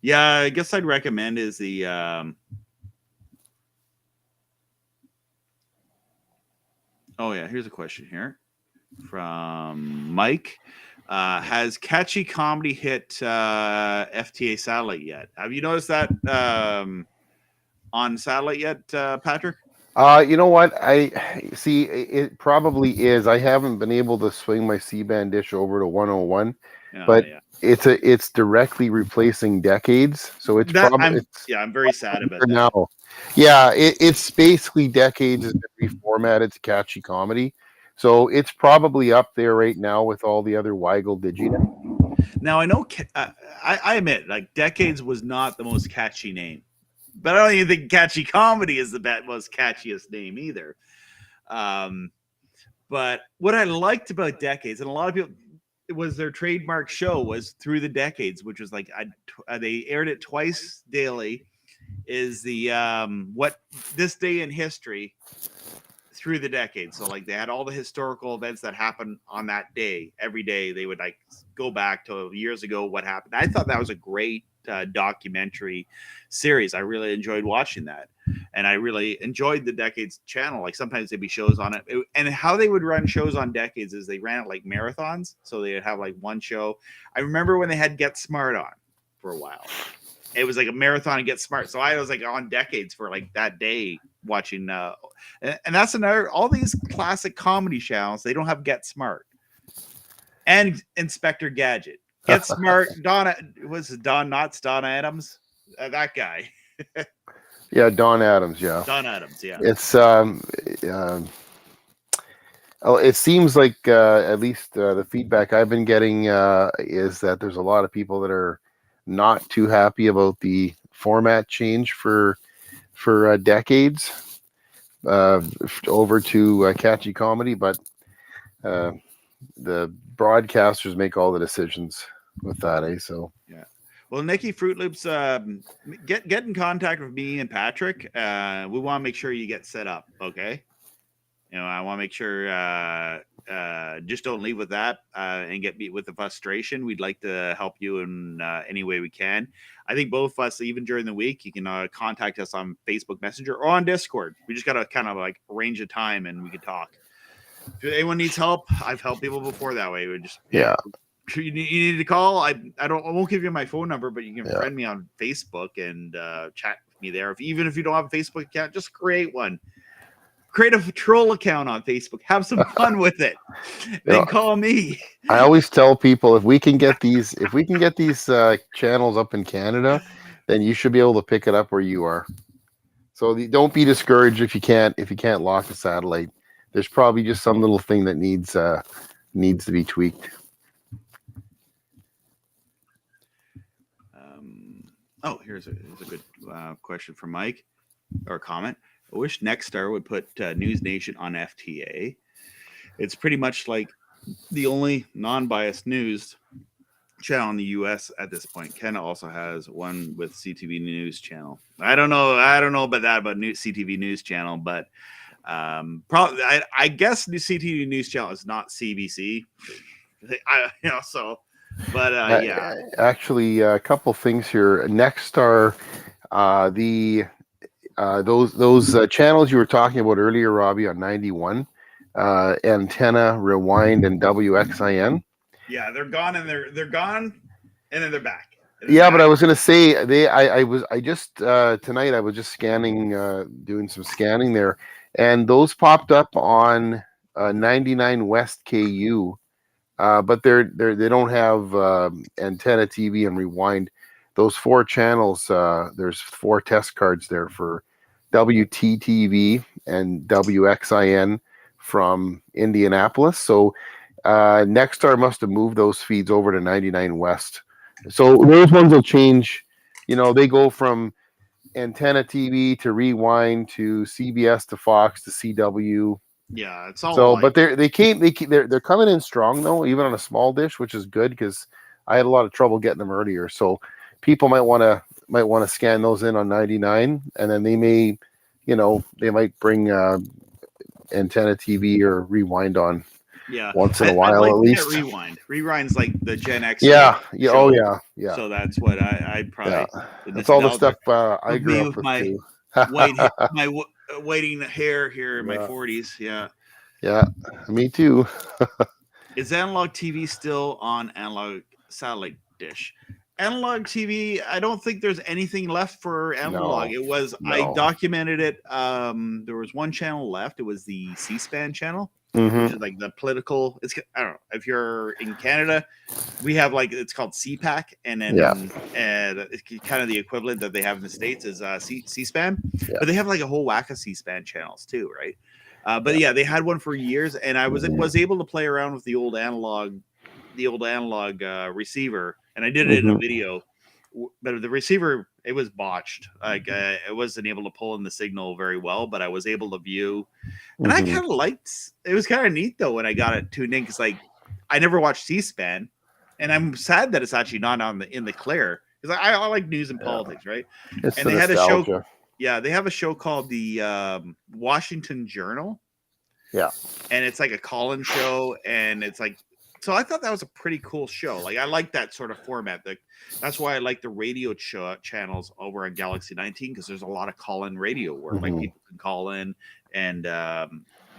Yeah, I guess I'd recommend is the oh yeah, here's a question here from Mike. Has Catchy Comedy hit FTA satellite yet? Have you noticed that on satellite yet, Patrick? You know what? I see. It probably is. I haven't been able to swing my C-band dish over to 101, but Yeah. it's directly replacing decades. So it's That probably it's I'm very sad about for that. now. Yeah, it's basically decades has been reformatted to catchy comedy. So it's probably up there right now with all the other Weigel digi. Now I know I admit like Decades was not the most catchy name, but I don't even think Catchy Comedy is the most catchiest name either. Um, but what I liked about Decades, and a lot of people, it was their trademark show was Through the Decades, which was like they aired it twice daily. Is the what this day in history through the decades. So like they had all the historical events that happened on that day. Every day they would like go back to years ago what happened. I thought that was a great documentary series. I really enjoyed watching that, and I really enjoyed the Decades channel. Like sometimes there'd be shows on it, and how they would run shows on Decades is they ran it like marathons. So they'd have like one show. I remember when they had Get Smart on for a while. It was like a marathon and Get Smart. So I was like on Decades for like that day watching and that's another all these classic comedy channels, they don't have Get Smart and Inspector Gadget. Get Smart, Donna was Don Knotts, Don Adams, that guy. Yeah, Don Adams. Yeah, Don Adams, yeah. it's it seems like at least the feedback I've been getting is that there's a lot of people that are not too happy about the format change for decades over to catchy comedy, but the broadcasters make all the decisions with that, eh? So yeah. Well, Nikki Fruit Loops, get in contact with me and Patrick. We want to make sure you get set up, okay? You know, I want to make sure just don't leave with that and get beat with the frustration. We'd like to help you in any way we can. I think both of us, even during the week, you can contact us on Facebook Messenger or on Discord. We just got to kind of like arrange a time and we can talk. If anyone needs help, I've helped people before that way. We just you need to call. I won't give you my phone number, but you can friend me on Facebook and chat with me there. Even if you don't have a Facebook account, just create one. Create a troll account on Facebook. Have some fun with it. Then call me. I always tell people if we can get these channels up in Canada, then you should be able to pick it up where you are. So don't be discouraged if you can't lock a satellite. There's probably just some little thing that needs to be tweaked. Here's a good question from Mike or comment. I wish Nexstar would put News Nation on FTA. It's pretty much like the only non-biased news channel in the U.S. at this point. Canada also has one with CTV News Channel. I don't know about that about CTV News Channel, but probably I guess the CTV News Channel is not CBC. Yeah. Actually, a couple things here. Nexstar, those channels you were talking about earlier, Robbie, on 91, Antenna, Rewind, and WXIN. Yeah, they're gone and they're gone, and then they're back. But I was gonna say tonight I was just scanning, doing some scanning there, and those popped up on 99 West KU, but they don't have Antenna TV and Rewind. Those 4 channels, there's 4 test cards there for WTTV and WXIN from Indianapolis. So Nexstar must have moved those feeds over to 99 West. So those ones will change. You know, they go from Antenna TV to Rewind to CBS to Fox to CW. Yeah, it's all. So, but they're coming in strong though, even on a small dish, which is good because I had a lot of trouble getting them earlier. So people might want to scan those in on 99, and then they may, they might bring Antenna TV or Rewind on. Yeah, once in a while like at least. Rewind. Rewind's like the Gen X. Yeah. Show. Oh yeah. So that's what I'd probably. Yeah. That's all the stuff I grew up with my too. waiting hair here in my 40s. Yeah. Yeah, me too. Is analog TV still on analog satellite dish? analog TV, I don't think there's anything left for analog. No, It was I no. documented it. There was one channel left. It was the C-SPAN channel, Mhm. which is like the political. It's I don't know if you're in Canada, we have like it's called CPAC, and then Yeah. it's kind of the equivalent that they have in the States is C-SPAN, Yeah. but they have like a whole whack of C-SPAN channels too, right? But yeah, they had one for years, and I was able to play around with the old analog receiver, and I did it in a video. But the receiver, it was botched. Like I wasn't able to pull in the signal very well, but I was able to view, and I kind of liked. It was kind of neat though when I got it tuned in because like I never watched C-SPAN, and I'm sad that it's actually not in the clear because I like news and politics, right? It's And the they had a show. nostalgia. Yeah, they have a show called the Washington Journal. Yeah. And it's like a call-in show, and it's like, so I thought that was a pretty cool show. Like I like that sort of format. That's why I like the radio channels over on Galaxy 19 because there's a lot of call-in radio work. Like people can call in, and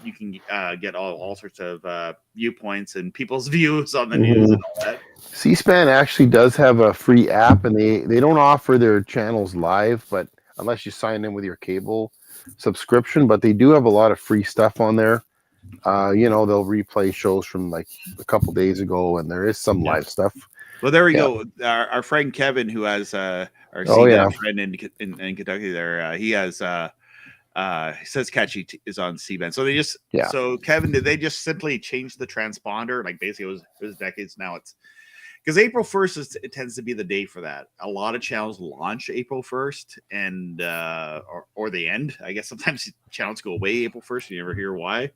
you can get all sorts of viewpoints and people's views on the news and all that. C-SPAN actually does have a free app, and they don't offer their channels live, but unless you sign in with your cable subscription, but they do have a lot of free stuff on there. They'll replay shows from like a couple days ago, and there is some live stuff. Well, there we go. Our friend Kevin, who has our CBand friend in Kentucky, there he has he says Catchy is on CBand. So they just so Kevin, did they just simply change the transponder? Like basically, it was decades now. It's because April 1st it tends to be the day for that. A lot of channels launch April 1st, and or the end. I guess sometimes channels go away April 1st. You never hear why.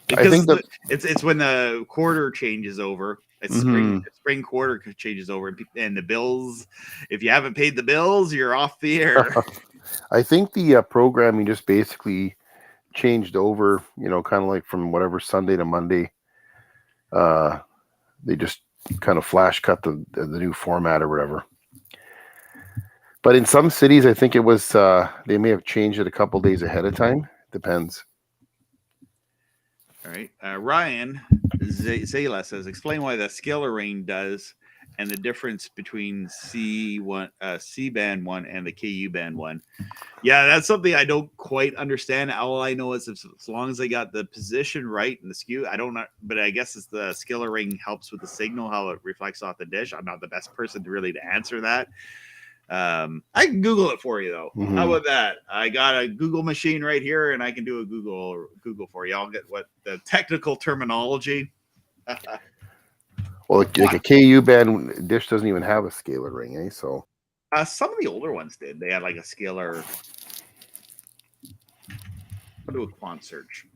Because I think it's when the quarter changes over. It's spring quarter changes over, and the bills. If you haven't paid the bills, you're off the air. I think the programming just basically changed over. Kind of like from whatever Sunday to Monday. They just kind of flash cut the new format or whatever. But in some cities, I think it was they may have changed it a couple days ahead of time. Depends. All right. Ryan Zayla says, explain why the scalar ring does and the difference between C-band 1 and the Ku-band 1. Yeah, that's something I don't quite understand. All I know is as long as I got the position right and the skew, I don't know, but I guess it's the scalar ring helps with the signal, how it reflects off the dish. I'm not the best person to answer that. I can Google it for you though. How about that? I got a Google machine right here, and I can do a Google for you. I'll get what the technical terminology. Well, like a Ku-band dish doesn't even have a scalar ring, eh? So some of the older ones did. They had like a scalar. I'll do a quant search.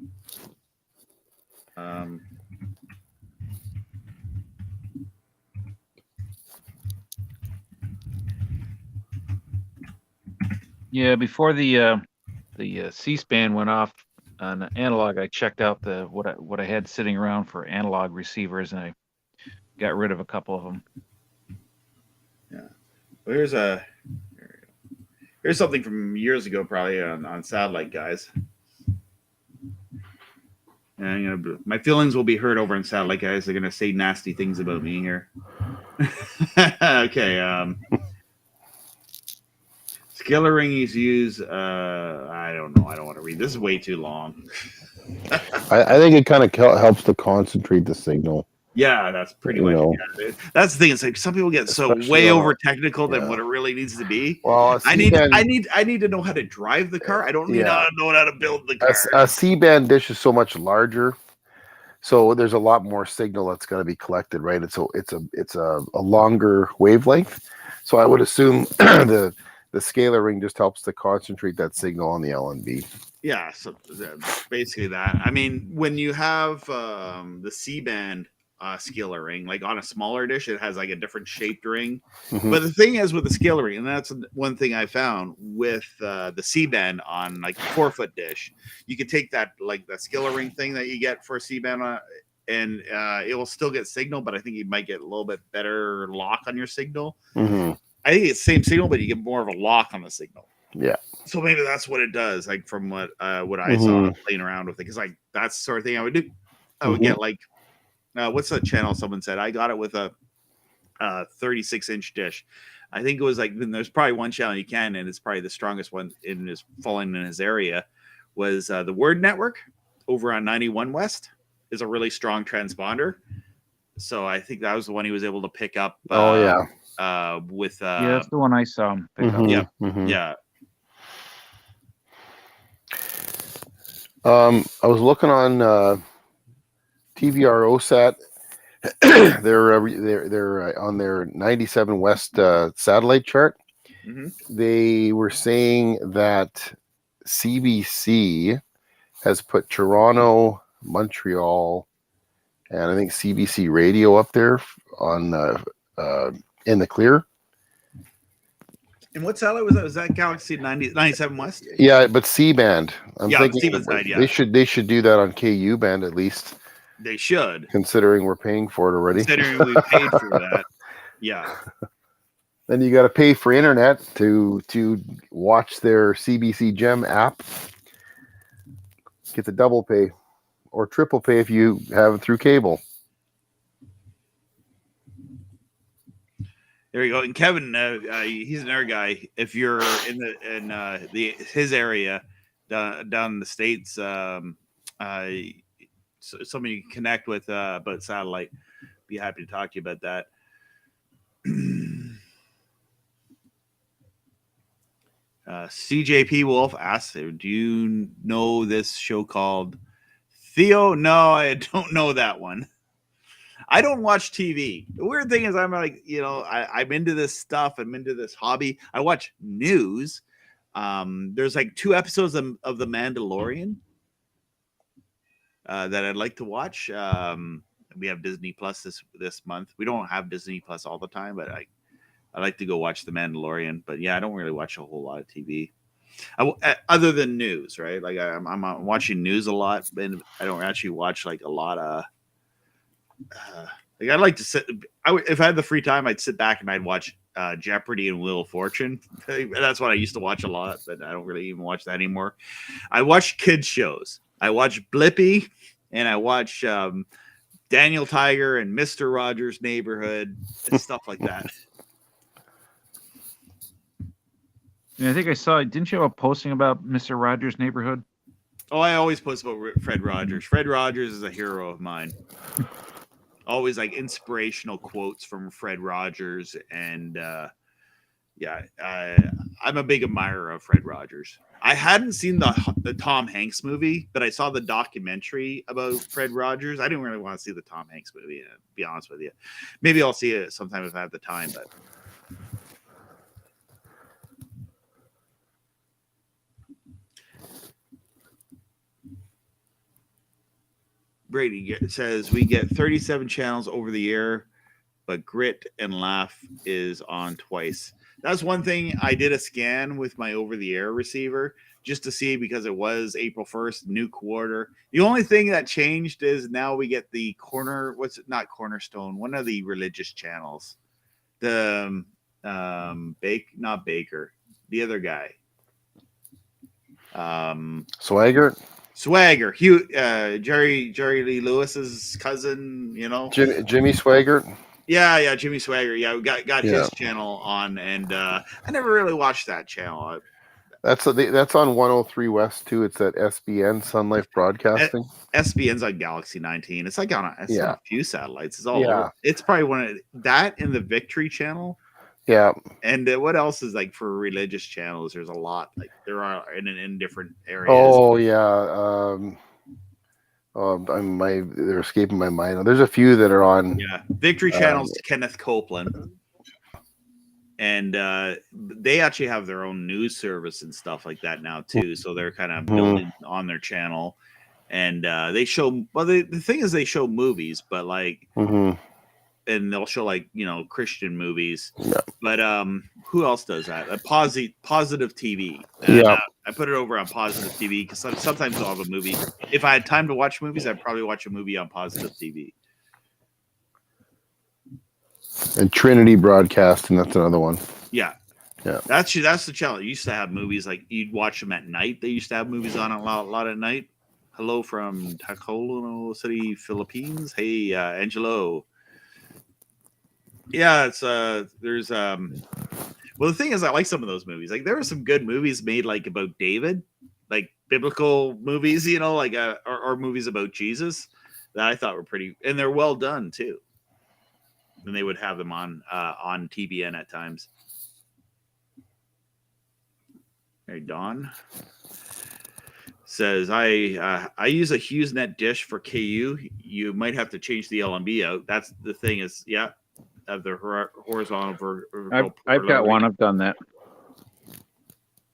Yeah, before the C-SPAN went off on analog, I checked out what I had sitting around for analog receivers, and I got rid of a couple of them. Yeah, well, here's something from years ago, probably on satellite, guys. And my feelings will be hurt over in satellite, guys. They're gonna say nasty things about me here. Okay. Scalar ring is used. I don't know. I don't want to read. This is way too long. I think it kind of helps to concentrate the signal. Yeah, that's pretty much it. That's the thing. It's like some people get way over technical than what it really needs to be. Well, I need to know how to drive the car. I don't need to know how to build the car. A C-band dish is so much larger, so there's a lot more signal that's going to be collected, right? It's a longer wavelength. So I would assume the scalar ring just helps to concentrate that signal on the LNB. Yeah, so basically that. I mean, when you have the C-band scalar ring, like on a smaller dish, it has like a different shaped ring. But the thing is with the scalar ring, and that's one thing I found with the C-band on like a 4-foot dish, you could take that like the scalar ring thing that you get for C-band and it will still get signal, but I think you might get a little bit better lock on your signal. I think it's the same signal, but you get more of a lock on the signal. Yeah. So maybe that's what it does. Like from what I saw playing around with it, because like that's the sort of thing I would do. I would get like, what's that channel? Someone said I got it with a 36-inch dish. I think it was like, there's probably one channel you can, and it's probably the strongest one in his falling in his area, was the Word Network over on 91 West is a really strong transponder. So I think that was the one he was able to pick up. With Yeah, that's the one I saw him pick up. Yeah, Mhm. yeah. I was looking on TVROSat. they're on their 97 West satellite chart. Mhm. They were saying that CBC has put Toronto, Montreal, and I think CBC Radio up there on in the clear. And what satellite was that? Was that Galaxy 97 West? Yeah, but C-band. I'm thinking C-band side, yeah. they should do that on KU band at least. They should, considering we're paying for it already. Considering we paid for that, yeah. Then you got to pay for internet to watch their CBC Gem app. Get the double pay or triple pay if you have it through cable. There you go. And Kevin, he's another guy. If you're in his area down in the States, somebody you can connect with about satellite, be happy to talk to you about that. CJP Wolf asks, do you know this show called Theo? No, I don't know that one. I don't watch TV. The weird thing is I'm like, I'm into this stuff. I'm into this hobby. I watch news. There's like 2 episodes of The Mandalorian that I'd like to watch. We have Disney Plus this month. We don't have Disney Plus all the time, but I like to go watch The Mandalorian. But yeah, I don't really watch a whole lot of TV. Other than news, right? Like I'm watching news a lot, and I don't actually watch like a lot of. Like I'd like to sit. If I had the free time, I'd sit back and I'd watch Jeopardy and Wheel of Fortune. That's what I used to watch a lot, but I don't really even watch that anymore. I watch kids shows. I watch Blippi, and I watch Daniel Tiger and Mr. Rogers' Neighborhood and stuff like that. Yeah, I think I saw. Didn't you have a posting about Mr. Rogers' Neighborhood? Oh, I always post about Fred Rogers. Fred Rogers is a hero of mine. Always like inspirational quotes from Fred Rogers, and I'm a big admirer of Fred Rogers. I hadn't seen the Tom Hanks movie, but I saw the documentary about Fred Rogers. I didn't really want to see the Tom Hanks movie, to be honest with you. Maybe I'll see it sometime if I have the time, but. Brady says we get 37 channels over the air, but Grit and Laugh is on twice. That's one thing. I did a scan with my over-the-air receiver just to see, because it was April 1st, new quarter. The only thing that changed is now we get the not Cornerstone, one of the religious channels. The not Baker, the other guy. Swagger, Hugh, Jerry Lee Lewis's cousin, Jimmy Swaggart. Yeah, Jimmy Swagger. Yeah, we got his channel on, and I never really watched that channel. That's on 103 West too. It's at SBN Sun Life Broadcasting. SBN's on Galaxy 19. It's like on a few satellites. It's all over. It's probably one of that and the Victory channel. Yeah. And what else is like for religious channels? There's a lot. Like there are in different areas. Oh yeah. They're escaping my mind. There's a few that are on. Yeah. Victory channels. Kenneth Copeland. And they actually have their own news service and stuff like that now too. So they're kind of building on their channel, and they show. Well, the thing is, they show movies, but like. And they'll show like Christian movies, but who else does that? Positive TV. I put it over on Positive TV because sometimes I'll have a movie. If I had time to watch movies, I'd probably watch a movie on Positive TV. And Trinity Broadcasting, that's another one. Yeah. That's the challenge. You used to have movies like you'd watch them at night. They used to have movies on a lot at night. Hello from Tacloban City, Philippines. Hey, Angelo. Yeah, it's there's well, the thing is, I like some of those movies. Like there were some good movies made like about David, like biblical movies, you know, like or movies about Jesus that I thought were pretty, and they're well done too. And they would have them on TBN at times. Hey, Don says I use a HughesNet dish for KU. You might have to change the LMB out. That's the thing is, yeah, of the horizontal vertical. I've got one. I've done that.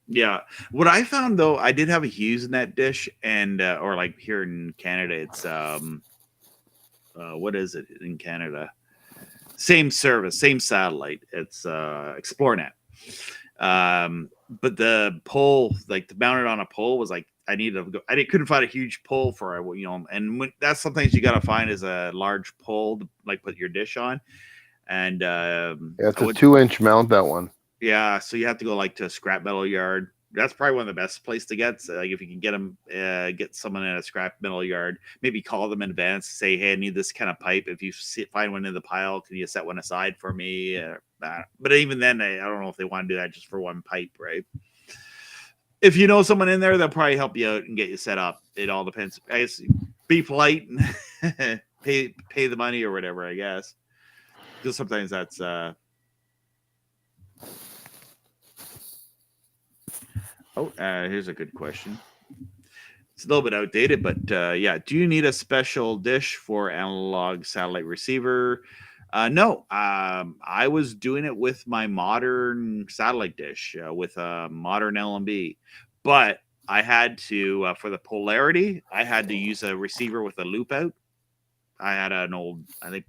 Yeah. What I found though, I did have a HughesNet dish, and or like here in Canada, it's what is it in Canada? Same service, same satellite. It's ExploreNet. But the pole, like to mount it on a pole, was like I couldn't find a huge pole for it, you know. And that's sometimes you got to find is a large pole to like put your dish on. And yeah, it's a 2-inch mount, that one. Yeah, so you have to go like to a scrap metal yard. That's probably one of the best place to get. So, like if you can get them, get someone in a scrap metal yard, maybe call them in advance, say, "Hey, I need this kind of pipe. If you find one in the pile, can you set one aside for me?" But even then, I don't know if they want to do that just for one pipe, right? If you know someone in there, they'll probably help you out and get you set up. It all depends. I guess be polite and pay the money or whatever. I guess because sometimes that's. Here's a good question. It's a little bit outdated, but yeah. Do you need a special dish for analog satellite receiver? No. I was doing it with my modern satellite dish with a modern LMB, but I had to for the polarity. I had to use a receiver with a loop out. I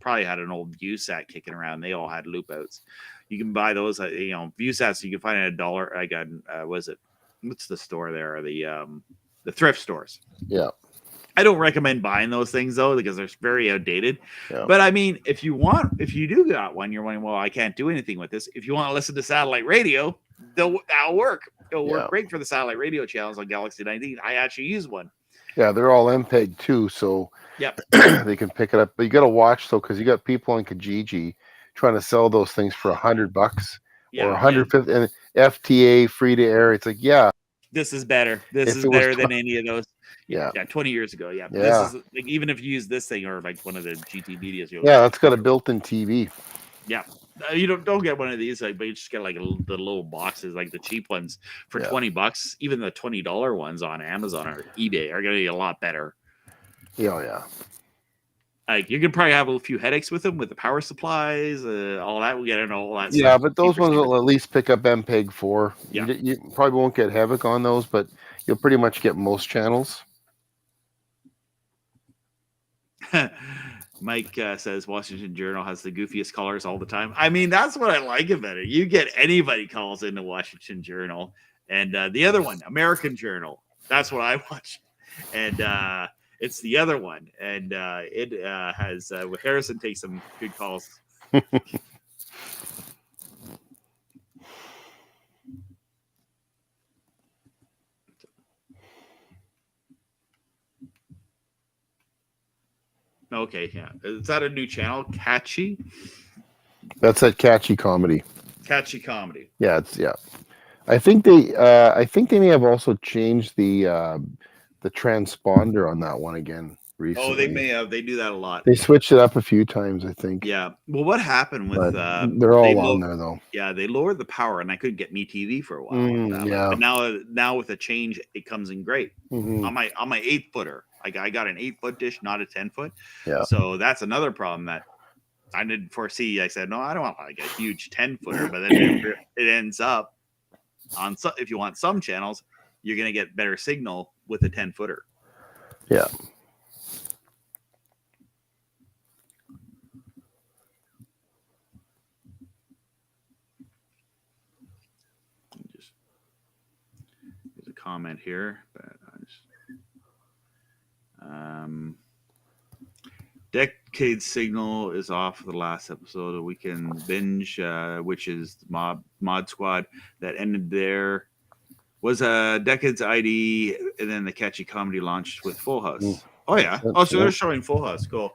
probably had an old ViewSat kicking around. They all had loop outs. You can buy those, you know, ViewSats. You can find at $1. I got was it? What's the store there? The thrift stores. Yeah. I don't recommend buying those things though because they're very outdated. Yeah. But I mean, if you do got one, you're wondering, well, I can't do anything with this. If you want to listen to satellite radio, that'll work. It'll work great for the satellite radio channels on Galaxy 19. I actually use one. Yeah, they're all MPEG too, so yep. They can pick it up. But you got to watch though, because you got people on Kijiji trying to sell those things for $100 or 150, and FTA free to air. It's like, yeah, this is better. This is better than any of those. Yeah, 20 years ago. Yeah. This is like, even if you use this thing or like one of the GT medias, that's got a built-in TV. Yeah. You don't get one of these, like, but you just get like the little boxes, like the cheap ones for $20. Even the $20 ones on Amazon or eBay are going to be a lot better. Yeah. Like you could probably have a few headaches with them with the power supplies, all that. We get into all that. Yeah, but those ones will at least pick up MPEG 4. Yeah. You probably won't get Havoc on those, but you'll pretty much get most channels. Mike says Washington Journal has the goofiest colors all the time. I mean, that's what I like about it. You get anybody calls into Washington Journal, and the other one, American Journal. That's what I watch, and it's the other one, and it has Harrison takes some good calls. Okay, yeah. Is that a new channel? Catchy? That's that Catchy Comedy. Catchy Comedy. Yeah, I think they may have also changed the transponder on that one again recently. Oh, they may have. They do that a lot. They switched it up a few times, I think. Yeah. Well, what happened with they're all on there though. Yeah, they lowered the power, and I couldn't get Me TV for a while. Yeah. But now with a change, it comes in great. Mm-hmm. On my 8-footer. I got an 8-foot dish, not a 10-foot. Yeah. So that's another problem that I didn't foresee. I said, no, I don't want like a huge 10-footer, but then it ends up on if you want some channels, you're gonna get better signal with a 10-footer. Yeah. There's a comment here, but Decade Signal is off the last episode of Weekend Binge, which is the mod squad that ended there. Was a Decade's ID, and then the Catchy Comedy launched with Full House. Oh yeah. Oh, so they're showing Full House. Cool.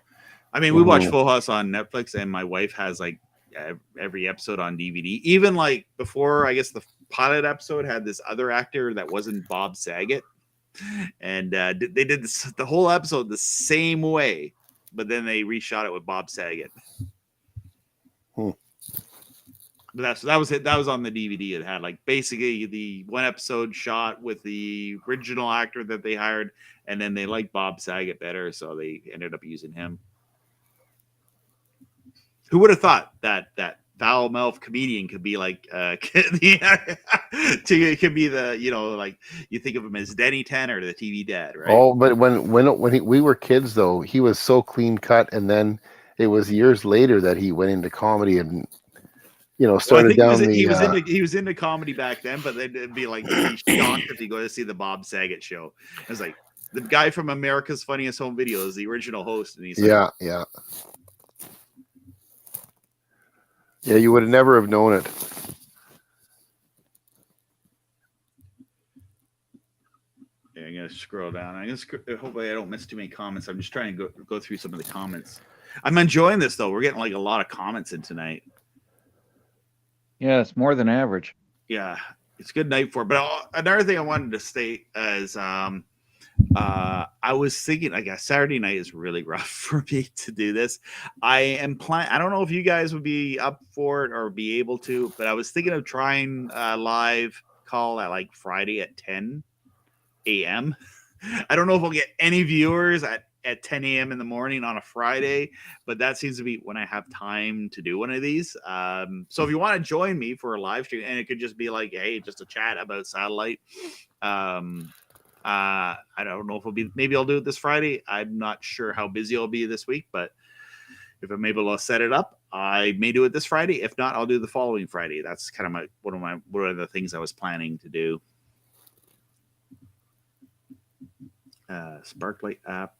I mean, we watch Full House on Netflix, and my wife has like every episode on DVD. Even like before, I guess the pilot episode had this other actor that wasn't Bob Saget, and they did the whole episode the same way, but then they reshot it with Bob Saget. But that was it. That was on the DVD. It had like basically the one episode shot with the original actor that they hired, and then they liked Bob Saget better, so they ended up using him. Who would have thought that foul mouth comedian could be like could be the, you know, like you think of him as Denny Tanner, the TV dad, right? Oh, but when we were kids though, he was so clean cut, and then it was years later that he went into comedy and, you know, started down the. He was into comedy back then, but then it'd be like you'd be shocked if you go to see the Bob Saget show. It was like the guy from America's Funniest Home Videos, the original host, and he's like, yeah. You would have never have known it. Yeah, I'm gonna scroll down. Hopefully I don't miss too many comments. I'm just trying to go through some of the comments. I'm enjoying this though. We're getting like a lot of comments in tonight. Yeah, it's more than average. Yeah, it's a good night for it. But another thing I wanted to state is I was thinking, like, a Saturday night is really rough for me to do this. I don't know if you guys would be up for it or be able to, but I was thinking of trying a live call at like Friday at 10 a.m. I don't know if I'll get any viewers at 10 a.m. in the morning on a Friday, but that seems to be when I have time to do one of these. So if you want to join me for a live stream, and it could just be like, hey, just a chat about satellite. I don't know if maybe I'll do it this Friday. I'm not sure how busy I'll be this week, but if I'm able to set it up, I may do it this Friday. If not, I'll do the following Friday. That's kind of one of the things I was planning to do. Sparklight app.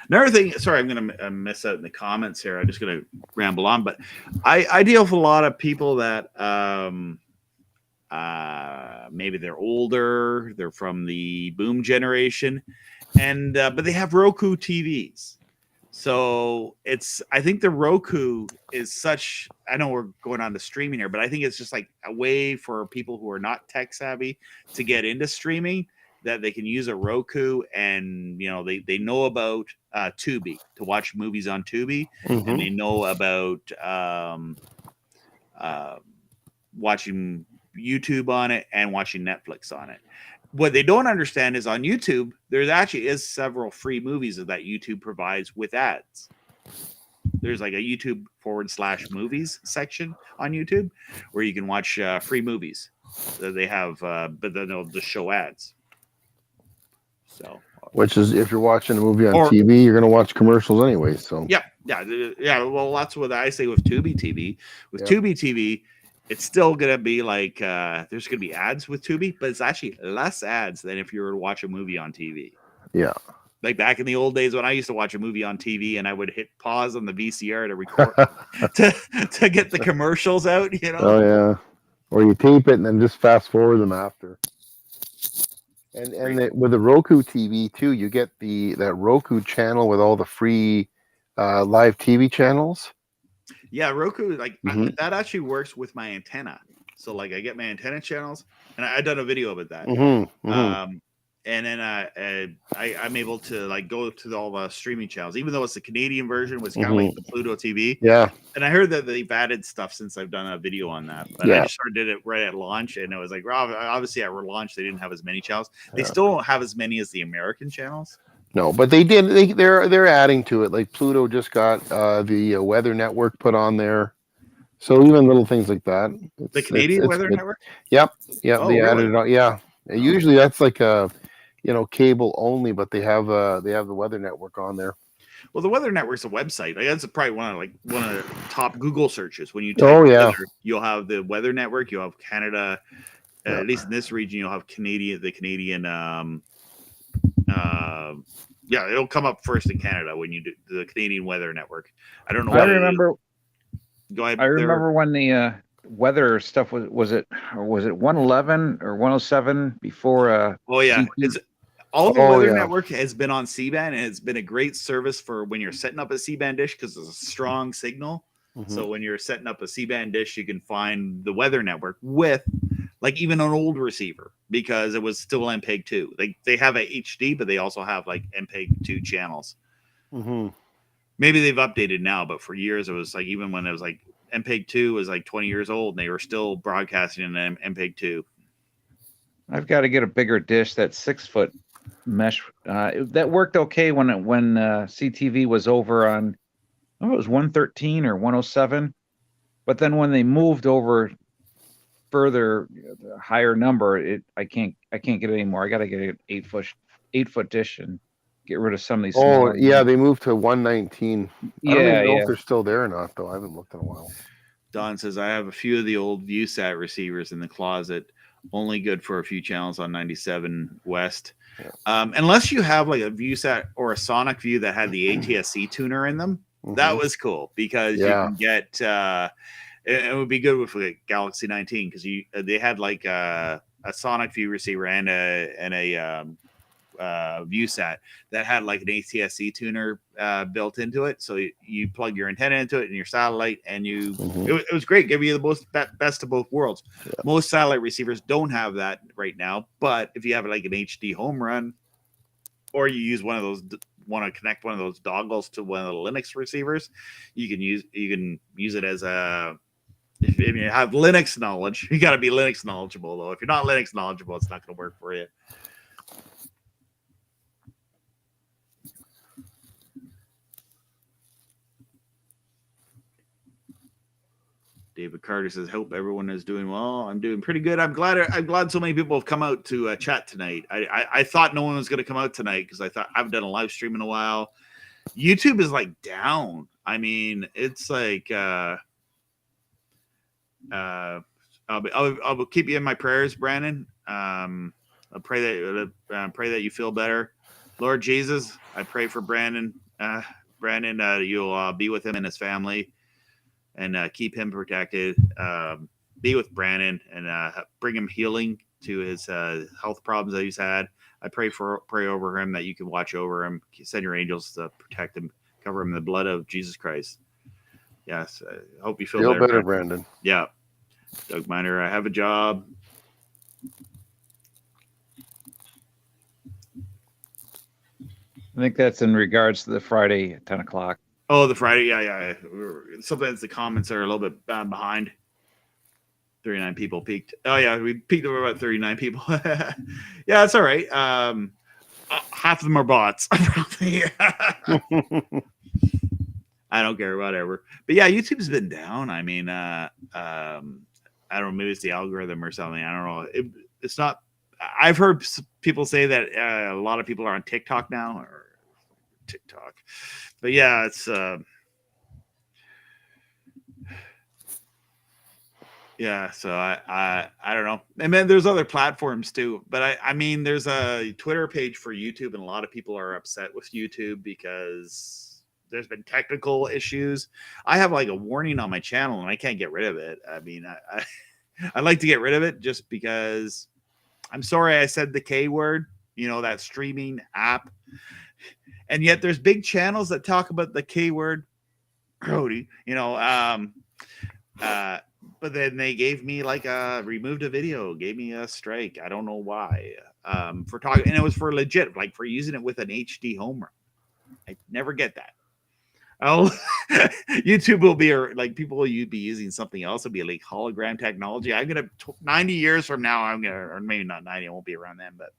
Another thing, sorry, I'm going to miss out in the comments here. I'm just going to ramble on, but I deal with a lot of people that maybe they're older, they're from the boom generation, and but they have Roku TVs. So I think the Roku is such, I know we're going on to streaming here, but I think it's just like a way for people who are not tech savvy to get into streaming, that they can use a Roku, and, you know, they know about Tubi, to watch movies on Tubi, and they know about watching YouTube on it and watching Netflix on it. What they don't understand is on YouTube, there actually is several free movies that YouTube provides with ads. There's like a YouTube /movies section on YouTube where you can watch free movies that they have, but then they'll just show ads. So, which is, if you're watching a movie on TV, you're going to watch commercials anyway. So yeah. Well, that's what I say with Tubi TV. With Tubi TV, it's still going to be like there's going to be ads with Tubi, but it's actually less ads than if you were to watch a movie on TV. Yeah. Like back in the old days when I used to watch a movie on TV, and I would hit pause on the VCR to record to get the commercials out, you know? Oh yeah. Or you tape it and then just fast forward them after. And with the Roku TV too, you get that Roku channel with all the free live TV channels. Yeah, Roku, like that actually works with my antenna. So like I get my antenna channels, and I've done a video about that. And then I'm able to like go to all the streaming channels, even though it's the Canadian version, was kind of like the Pluto TV. Yeah. And I heard that they've added stuff since I've done a video on that. But I just did it right at launch, and it was like, obviously at launch they didn't have as many channels. They still don't have as many as the American channels. No, but they did. They're adding to it. Like Pluto just got the Weather Network put on there. So even little things like that. The Canadian Weather Network. Yep. Oh, they really? added it on. Yeah. Usually that's like a, cable only, but they have the Weather Network on there. Well, the Weather Network's a website. Like, that's probably one of the top Google searches. When you type weather, you'll have the Weather Network. You'll have Canada. At least in this region, you'll have the Canadian. It'll come up first in Canada when you do the Canadian Weather Network. I don't know. I remember. Go ahead. I remember when the weather stuff was it 111 or 107 before? Oh yeah, it's all the Weather Network has been on CBand, and it's been a great service for when you're setting up a CBand dish because it's a strong signal. So when you're setting up a C-band dish, you can find the weather network with like even an old receiver because it was still MPEG 2. They have a HD, but they also have like MPEG 2 channels. Maybe they've updated now, but for years it was like even when it was like MPEG 2 was like 20 years old and they were still broadcasting in MPEG 2. I've got to get a bigger dish. That 6-foot mesh that worked okay when CTV was over on, it was 113 or 107, but then when they moved over further, the higher number, I can't get it anymore. I got to get an 8-foot dish and get rid of some of these. Oh yeah, they moved to 119. I don't even know if they're still there or not, though. I haven't looked in a while. Don says I have a few of the old ViewSat receivers in the closet, only good for a few channels on 97 West. Unless you have like a ViewSat or a Sonic View that had the ATSC tuner in them, that was cool because you can get. It would be good with like Galaxy 19 because they had like a Sonic View receiver and a ViewSat that had like an ATSC tuner built into it. So you plug your antenna into it and your satellite, and it was great. Give you the best of both worlds. Most satellite receivers don't have that right now, but if you have like an HD home run, or you use one of those, want to connect one of those dongles to one of the Linux receivers, you can use it as a. If you have Linux knowledge, you got to be Linux knowledgeable though. If you're not Linux knowledgeable, it's not going to work for you. David Carter says, "Hope everyone is doing well. I'm doing pretty good. I'm glad so many people have come out to chat tonight. I thought no one was going to come out tonight because I thought I haven't done a live stream in a while. YouTube is like down. I mean, it's like I'll keep you in my prayers, Brandon. I pray that you feel better. Lord Jesus, I pray for Brandon. You'll be with him and his family, and keep him protected. Be with Brandon and bring him healing to his health problems that he's had. I pray over him that you can watch over him. Send your angels to protect him, cover him in the blood of Jesus Christ. Yes, I hope you feel better, Brandon. Yeah. Doug Miner, I have a job. I think that's in regards to the Friday at 10 o'clock. Oh, the Friday. Yeah. Sometimes the comments are a little bit behind. 39 people peaked. Oh, yeah. We peaked over about 39 people. Yeah, that's all right. Half of them are bots. I don't care, whatever. But yeah, YouTube's been down. I mean, I don't know, maybe it's the algorithm or something. I don't know. It's not. I've heard people say that a lot of people are on TikTok now, or TikTok. But yeah, it's yeah. So I don't know. And then there's other platforms too. But I mean, there's a Twitter page for YouTube, and a lot of people are upset with YouTube because there's been technical issues. I have like a warning on my channel, and I can't get rid of it. I mean, I'd like to get rid of it just because I'm sorry I said the K word, that streaming app. And yet there's big channels that talk about the K word, Cody, but then they gave me removed a video, gave me a strike. I don't know why, for talking. And it was for legit, like for using it with an HD home run. I never get that. Oh, YouTube will be people will be using something else. It'll be like hologram technology. I'm gonna 90 years from now. Or maybe not 90. I won't be around then, but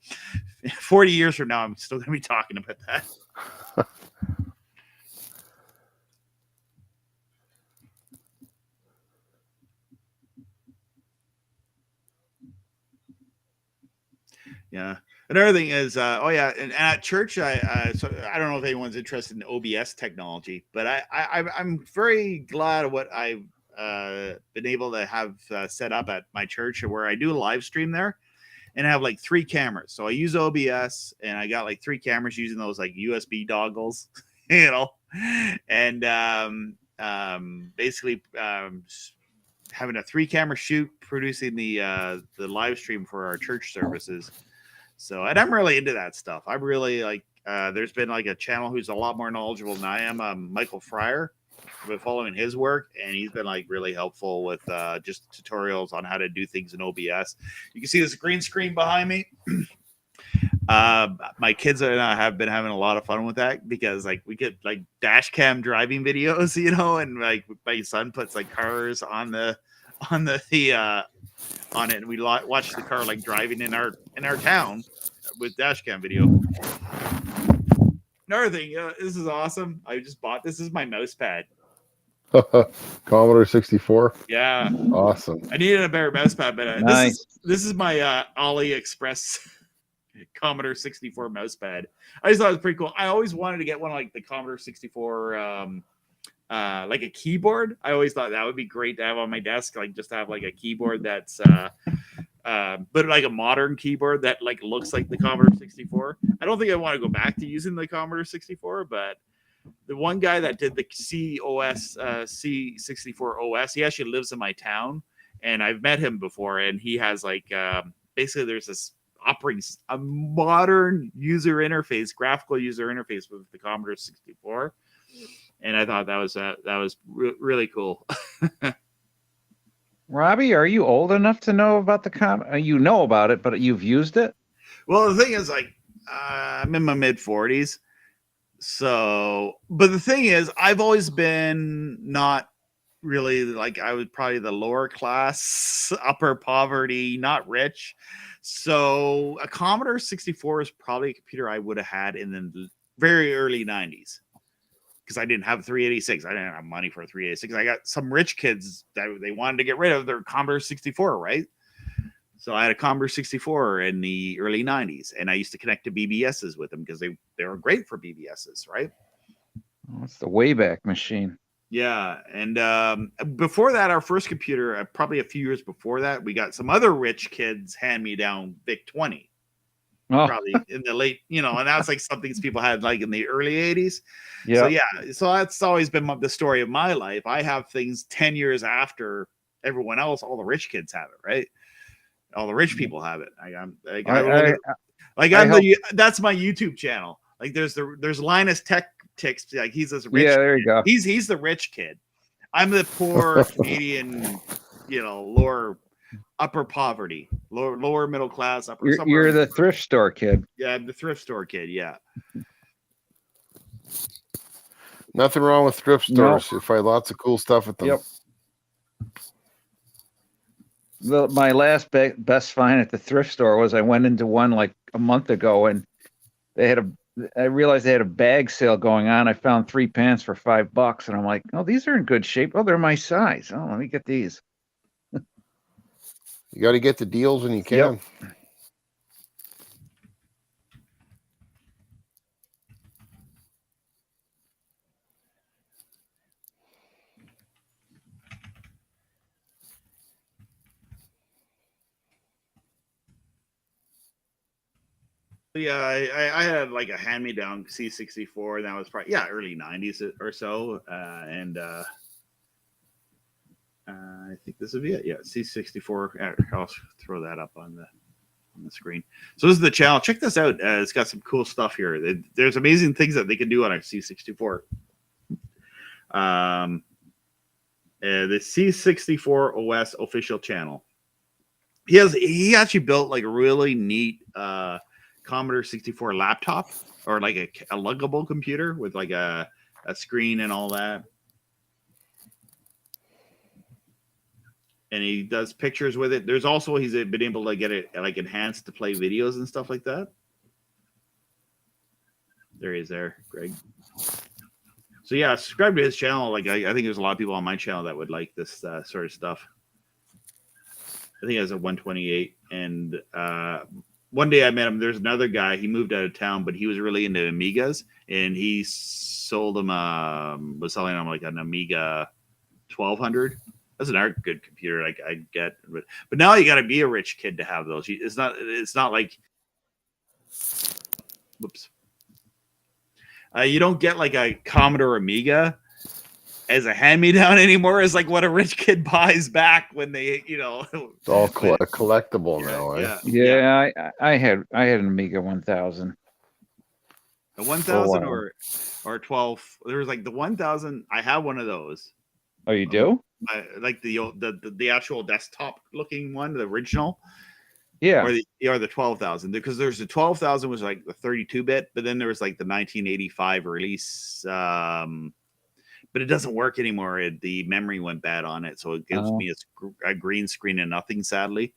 40 years from now, I'm still gonna be talking about that. Yeah. Another thing is, and at church, so I don't know if anyone's interested in OBS technology, but I'm very glad of what I've been able to have set up at my church, where I do a live stream there, and I have like 3 cameras. So I use OBS, and I got like 3 cameras using those like USB dongles, and basically having a 3-camera shoot, producing the live stream for our church services. So, and I'm really into that stuff. I'm really like, there's been like a channel who's a lot more knowledgeable than I am, Michael Fryer. with following his work, and he's been like really helpful with just tutorials on how to do things in OBS. You can see this green screen behind me. My kids and I have been having a lot of fun with that because like we get like dash cam driving videos, you know, and like my son puts like cars on it, and we watch the car like driving in our town with dash cam video. Another thing, this is awesome. I just bought this. Is my mouse pad. Commodore 64. Yeah, awesome. I needed a better mouse pad, but nice. this is my AliExpress Commodore 64 mouse pad. I just thought it was pretty cool. I always wanted to get one like the Commodore 64, like a keyboard. I always thought that would be great to have on my desk, like just to have like a keyboard that's but like a modern keyboard that like looks like the Commodore 64. I don't think I want to go back to using the Commodore 64, but the one guy that did the C64 OS, he actually lives in my town, and I've met him before, and he has like basically there's this a modern user interface, graphical user interface with the Commodore 64, and I thought that was really cool. Robbie, are you old enough to know about the you know about it, but you've used it? Well, the thing is, like, I'm in my mid-40s, so, but the thing is, I've always been not really, like, I was probably the lower class, upper poverty, not rich, so a Commodore 64 is probably a computer I would have had in the very early 90s. Because I didn't have a 386. I didn't have money for a 386. I got some rich kids that they wanted to get rid of their Commodore 64, right? So I had a Commodore 64 in the early 90s, and I used to connect to BBSs with them because they were great for BBSs, right? Oh, it's the Wayback Machine. Yeah, and before that, our first computer, probably a few years before that, we got some other rich kids hand-me-down VIC-20. Oh. Probably in the late, you know, and that's like something people had like in the early 80s. Yeah. So yeah, so that's always been the story of my life. I have things 10 years after everyone else. All the rich kids have it, right? All the rich people have it. That's my YouTube channel. Like there's Linus Tech Ticks. Like he's this rich. Yeah, there you go. He's the rich kid. I'm the poor Canadian, you know, upper poverty, lower middle class, upper. You're the thrift store kid. Yeah, I'm the thrift store kid. Yeah. Nothing wrong with thrift stores. You find lots of cool stuff at them. Yep. My last best find at the thrift store was I went into one like a month ago, and I realized they had a bag sale going on. I found 3 pants for $5, and I'm like, oh, these are in good shape. Oh, they're my size. Oh, let me get these. You got to get the deals when you can. Yep. Yeah, I had like a hand-me-down C64, and that was probably early 90s or so, and I think this would be it. Yeah, C64. I'll throw that up on the screen. So this is the channel. Check this out. It's got some cool stuff here. There's amazing things that they can do on a C64. The C64 OS official channel. He actually built like a really neat Commodore 64 laptop, or like a luggable computer with like a screen and all that. And he does pictures with it. There's also, he's been able to get it like enhanced to play videos and stuff like that. There he is there, Greg. So yeah, subscribe to his channel. Like I think there's a lot of people on my channel that would like this sort of stuff. I think he has a 128. And one day I met him. There's another guy. He moved out of town, but he was really into Amigas, and he sold him was selling him like an Amiga 1200. That's an good computer. Like I get, but now you got to be a rich kid to have those. It's not like, whoops. You don't get like a Commodore Amiga as a hand-me-down anymore. It's like what a rich kid buys back when they, you know. It's all collectible now. Yeah, I had an Amiga 1000. The for a 1000 while. or 12. There was like the 1000. I have one of those. Oh, you do? Like the actual desktop looking one, the original. Yeah. Or the 12,000, because there's the 12,000 was like the 32-bit, but then there was like the 1985 release, but it doesn't work anymore. The memory went bad on it, so it gives me a green screen and nothing, sadly.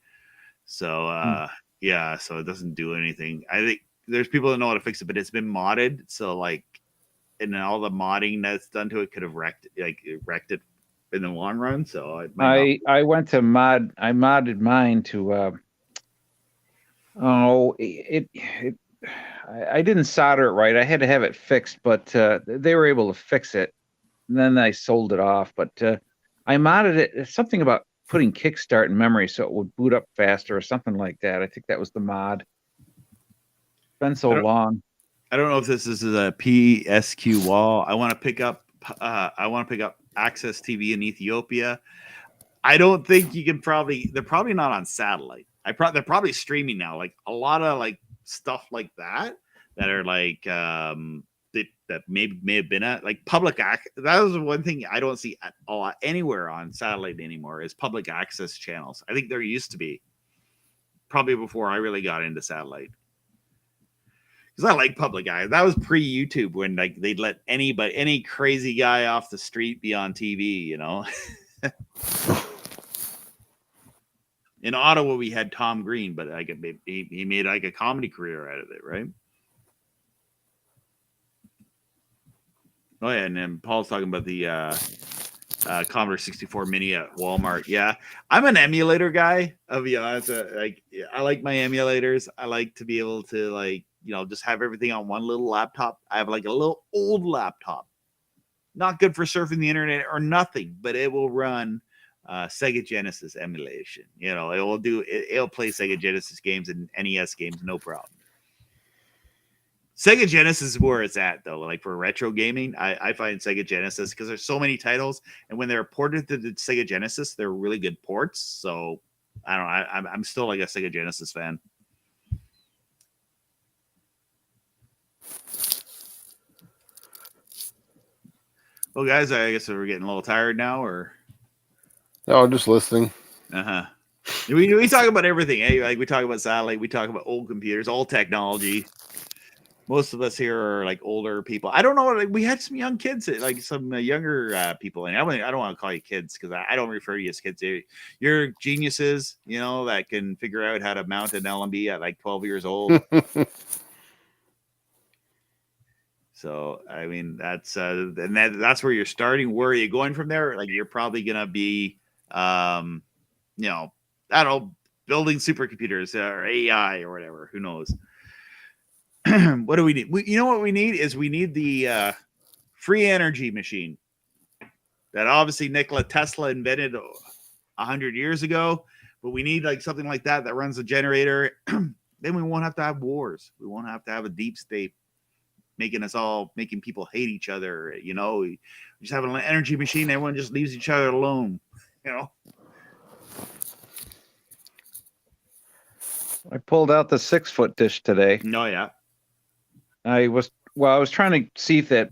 So yeah, so it doesn't do anything. I think there's people that know how to fix it, but it's been modded, so like, and then all the modding that's done to it could have wrecked it in the long run. So I went to I modded mine to I didn't solder it right. I had to have it fixed, but they were able to fix it. And then I sold it off. But I modded it. It's something about putting kickstart in memory so it would boot up faster or something like that. I think that was the mod. It's been so long. I don't know if this is a PSQ wall. I want to pick up Access TV in Ethiopia. I don't think you can they're probably not on satellite. They're probably streaming now. Like a lot of like stuff like that are like that may have been at like public access. That was one thing I don't see at all anywhere on satellite anymore is public access channels. I think there used to be, probably before I really got into satellite. Because I like public access. That was pre-YouTube when like they'd let any crazy guy off the street be on TV, you know. In Ottawa, we had Tom Green, but like he made like a comedy career out of it, right? Oh yeah, and then Paul's talking about the Commodore 64 Mini at Walmart. Yeah, I'm an emulator guy. I'll be honest. I like my emulators. I like to be able to like just have everything on one little laptop. I have like a little old laptop, not good for surfing the internet or nothing, but it will run Sega Genesis emulation. It'll play Sega Genesis games and NES games, no problem. Sega Genesis is where it's at, though. Like for retro gaming, I find Sega Genesis, because there's so many titles, and when they're ported to the Sega Genesis, they're really good ports. So I don't know. I'm still like a Sega Genesis fan. Well, guys, I guess we're getting a little tired now, or no, just listening. We talk about everything. Eh? Like we talk about satellite, we talk about old computers, old technology. Most of us here are like older people. I don't know. Like we had some young kids, like some younger people. And I don't want to call you kids because I don't refer to you as kids. You're geniuses, that can figure out how to mount an LMB at like 12 years old. So I mean, that's that's where you're starting. Where are you going from there? Like you're probably gonna be, I don't know, building supercomputers or AI or whatever. Who knows? What do we need? What we need is we need the free energy machine that obviously Nikola Tesla invented 100 years ago. But we need like something like that runs a generator. Then we won't have to have wars. We won't have to have a deep state making people hate each other. We just have an energy machine. Everyone just leaves each other alone. I pulled out the 6-foot dish today. No, yeah. I was trying to see if that,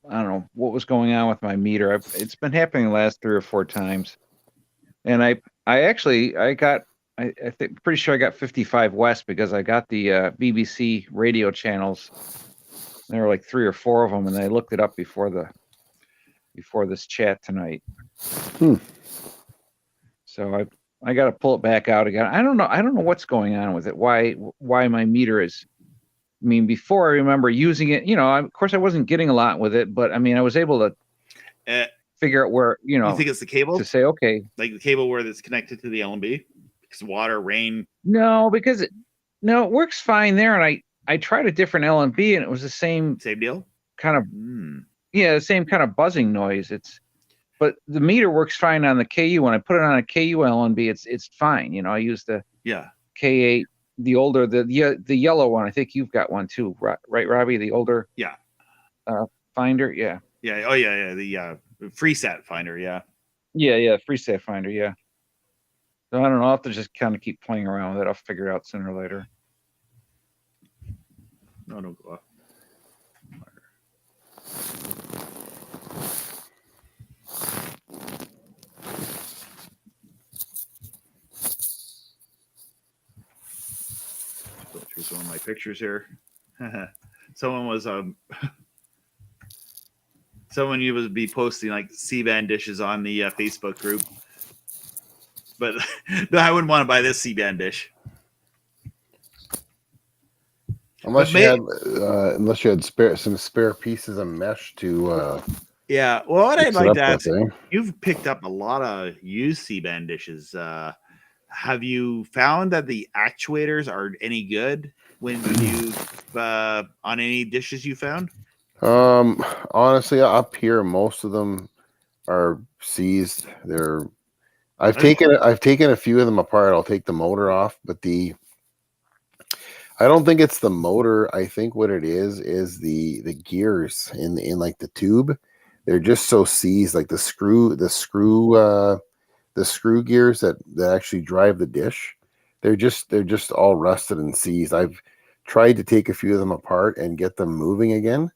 I don't know what was going on with my meter. It's been happening the last 3 or 4 times. And I got, I think pretty sure I got 55 West because I got the BBC radio channels. There were like 3 or 4 of them, and I looked it up before this chat tonight. So I got to pull it back out again. I don't know what's going on with it. Why my meter is. I mean, before I remember using it, of course I wasn't getting a lot with it, but I mean, I was able to figure out where, You think it's the cable? to say, okay. Like the cable where it's connected to the LMB? Because water, rain. No, it works fine there. And I tried a different LMB and it was the same deal? Kind of, the same kind of buzzing noise. But the meter works fine on the KU. When I put it on a KU LMB, it's fine. I use the K8. The older, the yellow one. I think you've got one too, right, Robbie? The older, finder, yeah. Oh yeah. The FreeSat finder, yeah. Yeah, FreeSat finder, yeah. So I don't know. I'll have to just kind of keep playing around with it. I'll figure it out sooner or later. No, don't go off. Here's one of my pictures here. Someone was someone you would be posting like CBand dishes on the Facebook group, but no, I wouldn't want to buy this CBand dish. Unless you had some spare pieces of mesh to. Yeah, well, what I'd Mix it like up to ask, with, eh? you've picked up a lot of used CBand dishes. Have you found that the actuators are any good when you on any dishes you found? Honestly, up here, most of them are seized. I've taken a few of them apart. I'll take the motor off, but I don't think it's the motor. I think what it is the gears in like the tube. They're just so seized, like the screw gears that actually drive the dish. They're just all rusted and seized. I've tried to take a few of them apart and get them moving again,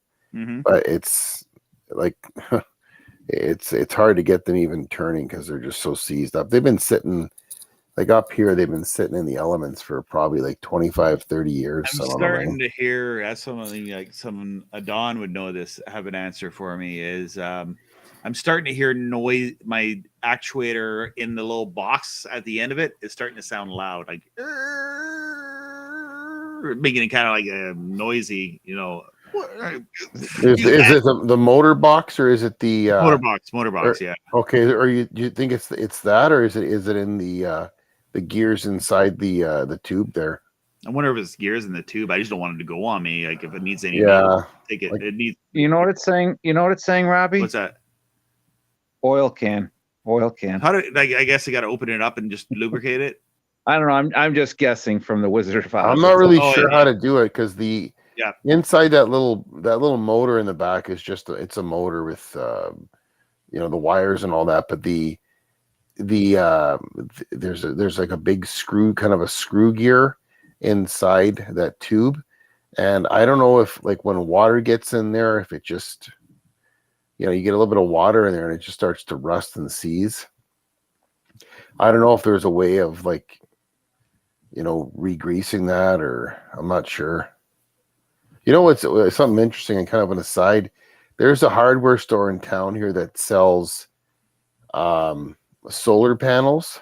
but it's like it's hard to get them even turning because they're just so seized up. They've been sitting like up here. They've been sitting in the elements for probably like 25, 30 years. I'm starting to hear as something like someone Adon would know this, have an answer for me is I'm starting to hear noise. My actuator in the little box at the end of it is starting to sound loud, like making it kind of like a noisy, you know. Is it the motor box or is it the motor box? Yeah. Okay. Or do you think it's that, or is it in the gears inside the tube there? I wonder if it's gears in the tube. I just don't want it to go on me. Like if it needs any, yeah, take it. Like, it needs. You know what it's saying? You know what it's saying, Robbie? What's that? Oil can. How do I guess I got to open it up and just lubricate it? I don't know. I'm just guessing from the Wizard of Oz. I'm not really sure how to do it because the inside that little motor in the back is just it's a motor with the wires and all that, but there's like a big screw, kind of a screw gear inside that tube, and I don't know if like when water gets in there, if it just you get a little bit of water in there and it just starts to rust and seize. I don't know if there's a way of like re-greasing that, or I'm not sure. What's something interesting and kind of an aside, there's a hardware store in town here that sells solar panels,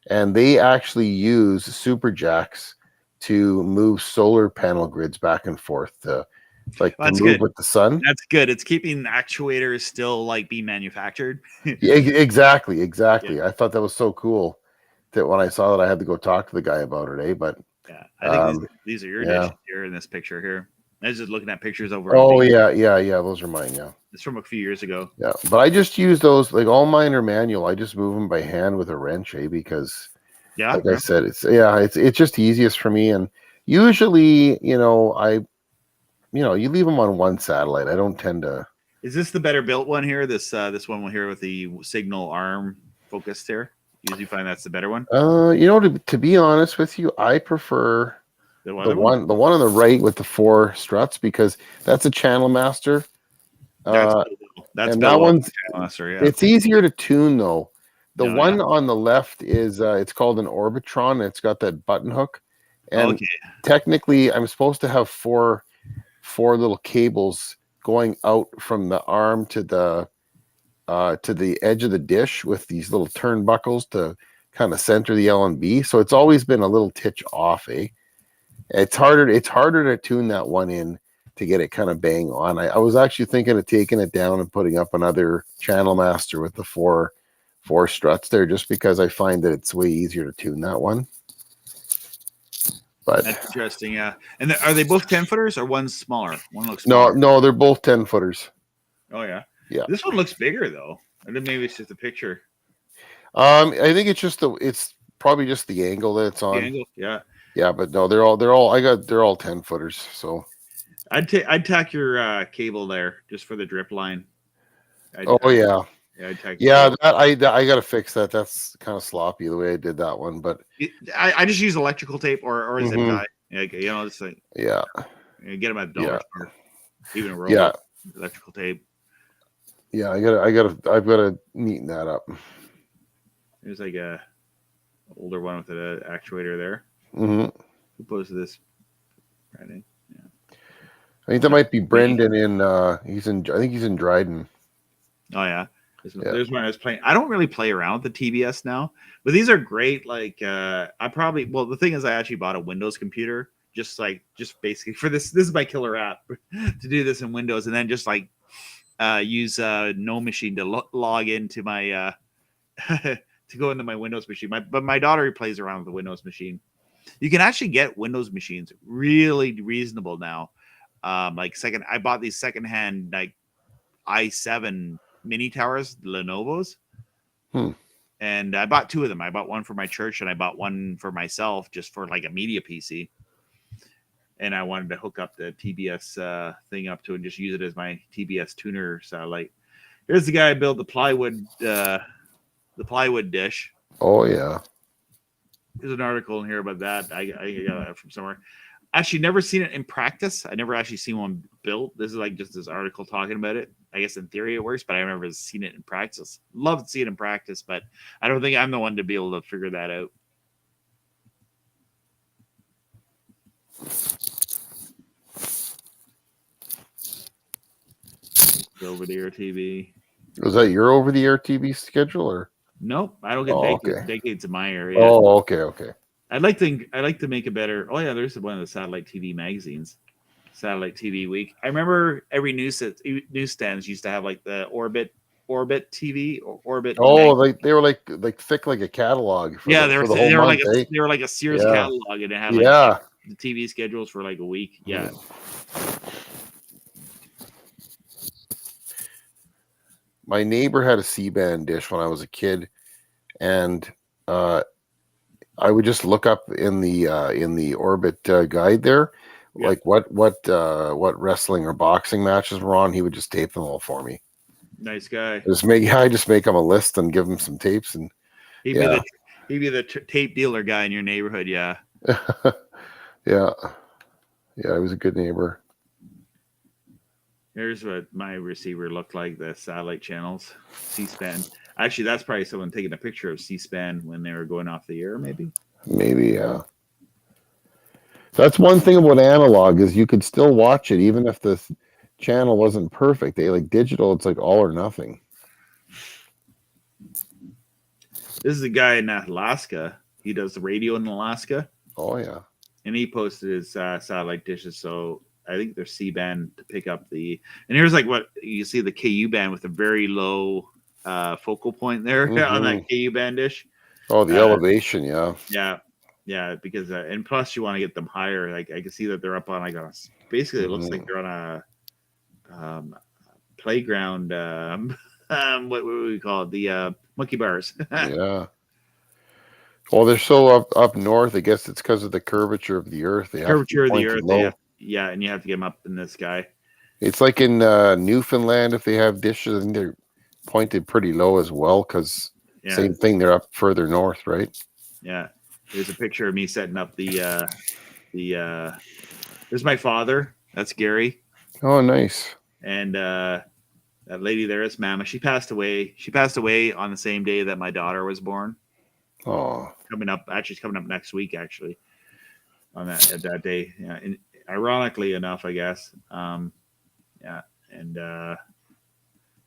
and they actually use super jacks to move solar panel grids back and forth to move good with the sun. That's good. It's keeping actuators still like being manufactured. Yeah, exactly. Yeah. I thought that was so cool that when I saw that, I had to go talk to the guy about it, but yeah, I think these are your dishes here in this picture here. I was just looking at pictures over. Oh yeah, those are mine. Yeah, it's from a few years ago. Yeah, but I just use those, like all mine are manual. I just move them by hand with a wrench, because I said, it's just easiest for me. And usually, you leave them on one satellite. I don't tend to. Is this the better built one here? This one here with the signal arm focused here. Usually find that's the better one. To be honest with you, I prefer the one on the right with the 4 struts, because that's a channel master. That's that one's channel master. Yeah, it's easier to tune though. The one on the left is it's called an Orbitron. It's got that button hook, and technically, I'm supposed to have four little cables going out from the arm to the edge of the dish with these little turnbuckles to kind of center the L and B. So it's always been a little titch off, eh? It's harder to tune that one in to get it kind of bang on. I was actually thinking of taking it down and putting up another channel master with the four struts there, just because I find that it's way easier to tune that one. But that's interesting, yeah. And are they both 10-footers or one's smaller? One looks smaller. No, they're both 10-footers. Oh yeah. Yeah. This one looks bigger though. Or maybe it's just a picture. I think it's probably just the angle that it's on. The angle, yeah. Yeah, but no, they're all 10-footers. So I'd tack your cable there just for the drip line. Yeah, I'd tack. Yeah, I got to fix that. That's kind of sloppy the way I did that one, but I just use electrical tape or a zip tie. It's like get them at the dollar store, even a roll. Yeah, electrical tape. Yeah, I've got to neaten that up. There's like a older one with an actuator there. Mm-hmm. Who posted this Friday? I think that might be Brendan I think he's in Dryden. Oh yeah. There's one I was playing. I don't really play around with the TBS now, but these are great. Like the thing is I actually bought a Windows computer just basically for this. This is my killer app to do this in Windows, and then just like use No Machine to log into my to go into my Windows machine. But my daughter plays around with the Windows machine. You can actually get Windows machines really reasonable now. I bought these secondhand like i7 mini towers, Lenovo's. And I bought 2 of them. I bought one for my church and I bought one for myself just for like a media PC. And I wanted to hook up the TBS thing up to it and just use it as my TBS tuner satellite. Here's the guy who built the plywood dish. Oh yeah. There's an article in here about that. I got that from somewhere. Actually, never seen it in practice. I never actually seen one built. This is like just this article talking about it. I guess in theory it works, but I've never seen it in practice. Love to see it in practice, but I don't think I'm the one to be able to figure that out. Over-the-air TV. Was that your over-the-air TV schedule or? Nope, I don't get decades in my area. Oh, okay. I'd like to make a better. Oh yeah, there's one of the satellite TV magazines, Satellite TV Week. I remember every newsstands used to have like the Orbit TV or Orbit. Oh, like they were like thick like a catalog. They were like a Sears catalog, and it had like the TV schedules for like a week. Yeah. My neighbor had a C-band dish when I was a kid, and I would just look up in the Orbit guide there, like what wrestling or boxing matches were on. He would just tape them all for me. Nice guy. I just make him a list and give him some tapes, and he'd be the tape dealer guy in your neighborhood. Yeah. yeah. He was a good neighbor. Here's what my receiver looked like, the satellite channels, C-SPAN. Actually, that's probably someone taking a picture of C-SPAN when they were going off the air, maybe. Maybe, yeah. That's one thing about analog is you could still watch it even if the channel wasn't perfect. They like digital, it's like all or nothing. This is a guy in Alaska. He does the radio in Alaska. Oh, yeah. And he posted his satellite dishes, so I think they're C-band to pick up the. And here's like what you see the KU band with a very low focal point there on that KU band dish. Oh, the elevation, yeah. Because and plus you want to get them higher. Like I can see that they're up on like basically it looks like they're on a playground. What would we call it? The monkey bars. Yeah. Well, they're so up north. I guess it's because of the curvature of the Earth. And you have to get them up in the sky. It's like in Newfoundland, if they have dishes, and they're pointed pretty low as well, because same thing, they're up further north, right? Yeah. There's a picture of me setting up the there's my father. That's Gary. Oh, nice. And that lady there is Mama. She passed away. She passed away on the same day that my daughter was born. Oh. Coming up next week, actually. On that day. Yeah. And ironically enough, I guess. And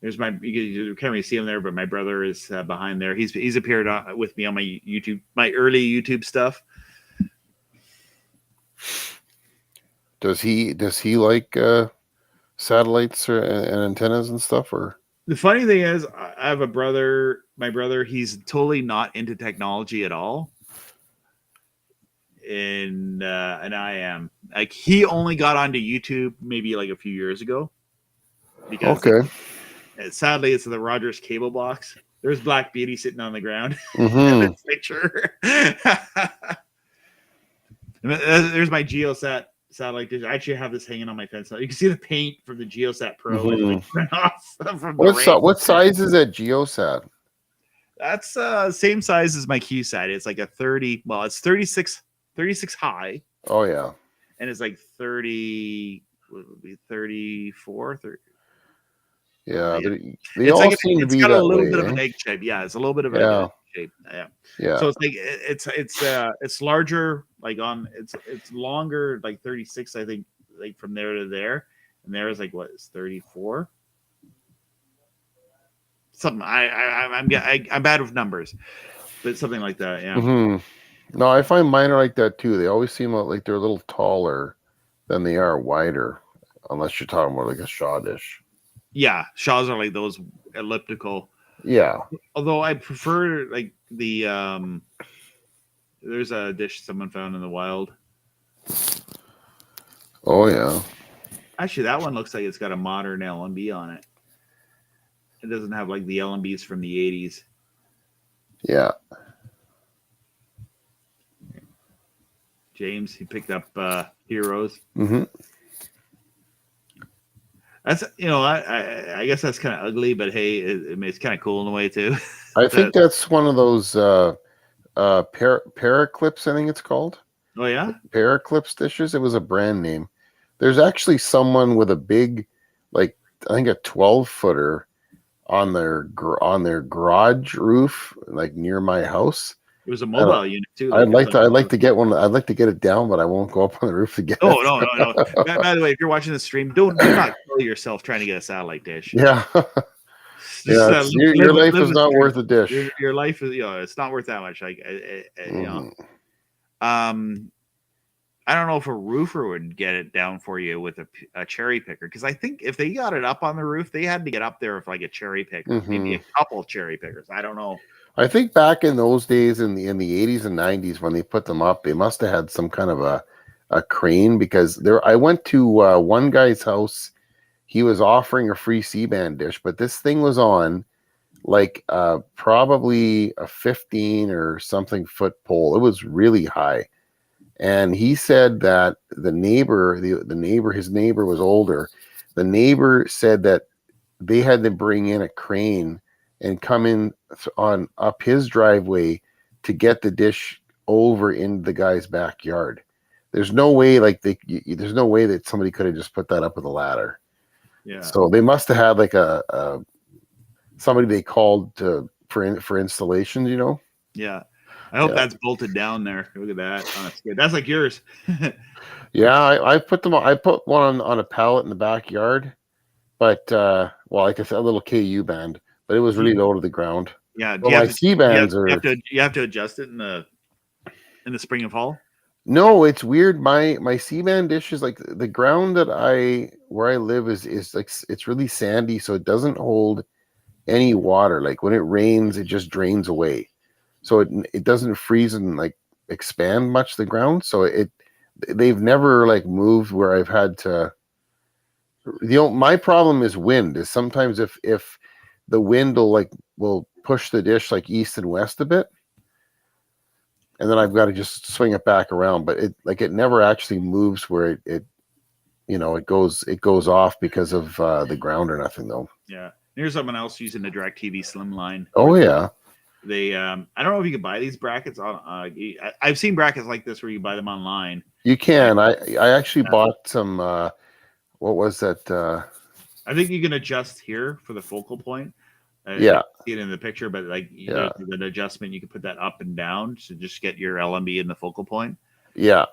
there's you can't really see him there, but my brother is behind there. He's appeared with me on my YouTube, my early YouTube stuff. Does he like satellites and antennas and stuff? Or the funny thing is, I have a brother. My brother, he's totally not into technology at all. And I am. Like, he only got onto YouTube maybe like a few years ago. Because sadly, it's the Rogers cable box. There's Black Beauty sitting on the ground in this picture. There's my GeoSat satellite dish. I actually have this hanging on my fence. You can see the paint from the GeoSat Pro. What size is that GeoSat? That's same size as my QSat. It's like a 30. Well, it's 36 high. Oh yeah. And it's like 30. What would be 34? 30. Yeah, they all seem to be got that a little way, bit of an egg shape. Yeah, it's a little bit of an shape. Yeah. Yeah. So it's like it's larger, like it's longer, like 36, I think, like from there to there, and there is like what is 34. Something I'm bad with numbers, but something like that. Yeah. No, I find mine are like that too. They always seem like they're a little taller than they are wider, unless you're talking about like a Shaw dish. Yeah, Shaws are like those elliptical. Yeah. Although I prefer like the there's a dish someone found in the wild. Oh yeah. Actually, that one looks like it's got a modern LMB on it. It doesn't have like the LMBs from the 80s. Yeah. James, he picked up Heroes. Mm-hmm. That's I guess that's kind of ugly, but hey, it's kind of cool in a way too. I think that's one of those Paraclips, I think it's called. Oh yeah, Paraclips dishes. It was a brand name. There's actually someone with a big, like I think a 12-footer on their garage roof, like near my house. it was a mobile unit too. I'd like to get one. I'd like to get it down, but I won't go up on the roof to get it. No. By the way, if you're watching the stream, do not kill yourself trying to get a satellite dish. Yeah. Just, your life is not worth a dish. Your life is, it's not worth that much. Like, I don't know if a roofer would get it down for you with a cherry picker, because I think if they got it up on the roof, they had to get up there with like a cherry picker, maybe a couple cherry pickers. I don't know. I think back in those days, in the 80s and 90s, when they put them up, they must have had some kind of a crane, because I went to one guy's house. He was offering a free CBand dish, but this thing was on like probably a 15 or something foot pole. It was really high. And he said that his neighbor was older. The neighbor said that they had to bring in a crane and come in up his driveway to get the dish over in the guy's backyard. There's no way there's no way that somebody could have just put that up with a ladder. Yeah. So they must have had like a somebody they called for installations, Yeah. I hope that's bolted down there. Look at that. That's like yours. Yeah, I put them. I put one on a pallet in the backyard, but like I said, a little KU band, but it was really low to the ground. Yeah. Well, my C bands are. You have to adjust it in the spring and fall. No, it's weird. My C-band dish is like the ground where I live is like it's really sandy, so it doesn't hold any water. Like when it rains, it just drains away. So it doesn't freeze and like expand much the ground. So they've never like moved where I've had to. My problem is wind. Is sometimes if the wind will push the dish like east and west a bit, and then I've got to just swing it back around. But it never actually moves where it goes off because of the ground or nothing though. Yeah. Here's someone else using the DirecTV Slimline. Oh yeah. They I don't know if you can buy these brackets on. I've seen brackets like this where you buy them online. You can. I actually bought some. What was that? I think you can adjust here for the focal point. Yeah. See it in the picture, but there's an adjustment. You can put that up and down to just get your LMB in the focal point. Yeah.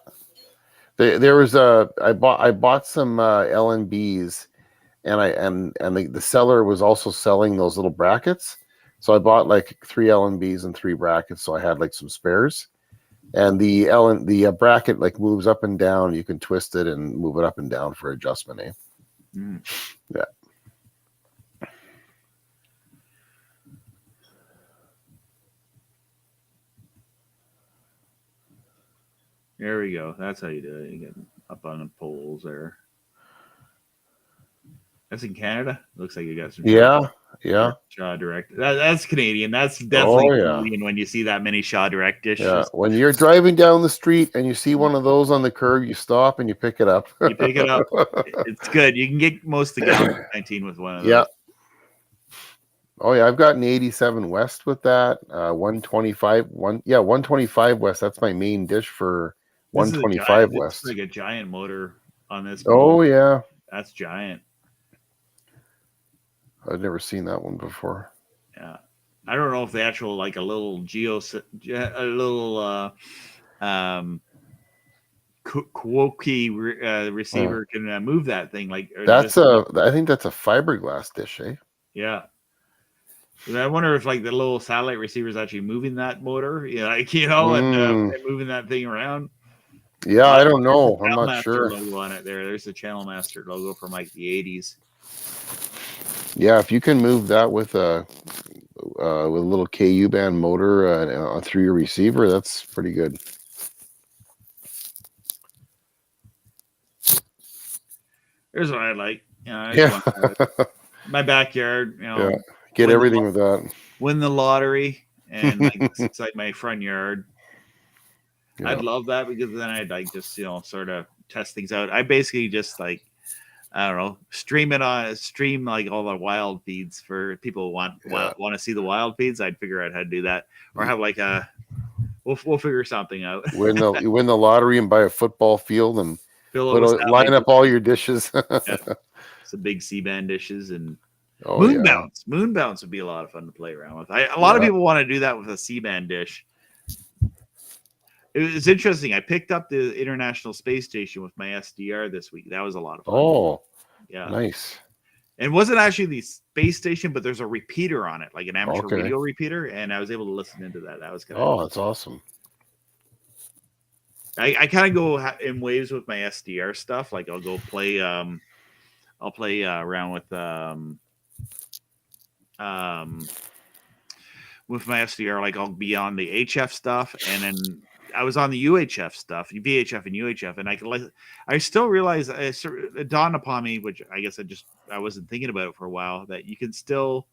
There was I bought some LNBs, and the seller was also selling those little brackets. So I bought like 3 LNBs and 3 brackets, so I had like some spares. And the bracket like moves up and down. You can twist it and move it up and down for adjustment. Yeah. There we go. That's how you do it. You get up on the poles there. That's in Canada. Looks like you got some. Shaw Direct. That's Canadian. That's definitely Canadian when you see that many Shaw Direct dishes. Yeah. When you're driving down the street and you see one of those on the curb, you stop and you pick it up. You pick it up. It's good. You can get most of the gallon 19 with one of those. Yeah. Oh yeah, I've got an 87 West with that. 125 West. That's my main dish for 125 West. It's like a giant motor on this. Oh yeah. That's giant. I've never seen that one before. Yeah. I don't know if the actual like a little Kuoki receiver can move that thing. Like That's I think that's a fiberglass dish, eh? Yeah. I wonder if like the little satellite receiver is actually moving that motor, and moving that thing around. Yeah, I don't know. I'm not sure. Logo on it there. There's the Channel Master logo from like the 80s. Yeah, if you can move that with a little KU band motor through your receiver, that's pretty good. Here's what I like. Yeah. My backyard, yeah. Get everything with that. Win the lottery and like inside my front yard. Yeah. I'd love that because then I'd like just sort of test things out. I basically just like I don't know, stream like all the wild feeds for people who want to see the wild feeds. I'd figure out how to do that, or have like we'll figure something out. You win the lottery and buy a football field and line up all your dishes. Some big CBand dishes and moon bounce. Moon bounce would be a lot of fun to play around with. A lot of people want to do that with a CBand dish. It was interesting. I picked up the International Space Station with my SDR this week. That was a lot of fun. Oh, yeah, nice. And it wasn't actually the space station, but there's a repeater on it, like an amateur radio repeater, and I was able to listen into that. That was kind of that's awesome. I kind of go in waves with my SDR stuff. Like I'll go play. I'll play around with my SDR. Like I'll be on the HF stuff, and then I was on the UHF stuff, VHF and UHF, and I still realize it dawned upon me, which I guess I wasn't thinking about it for a while, that you can still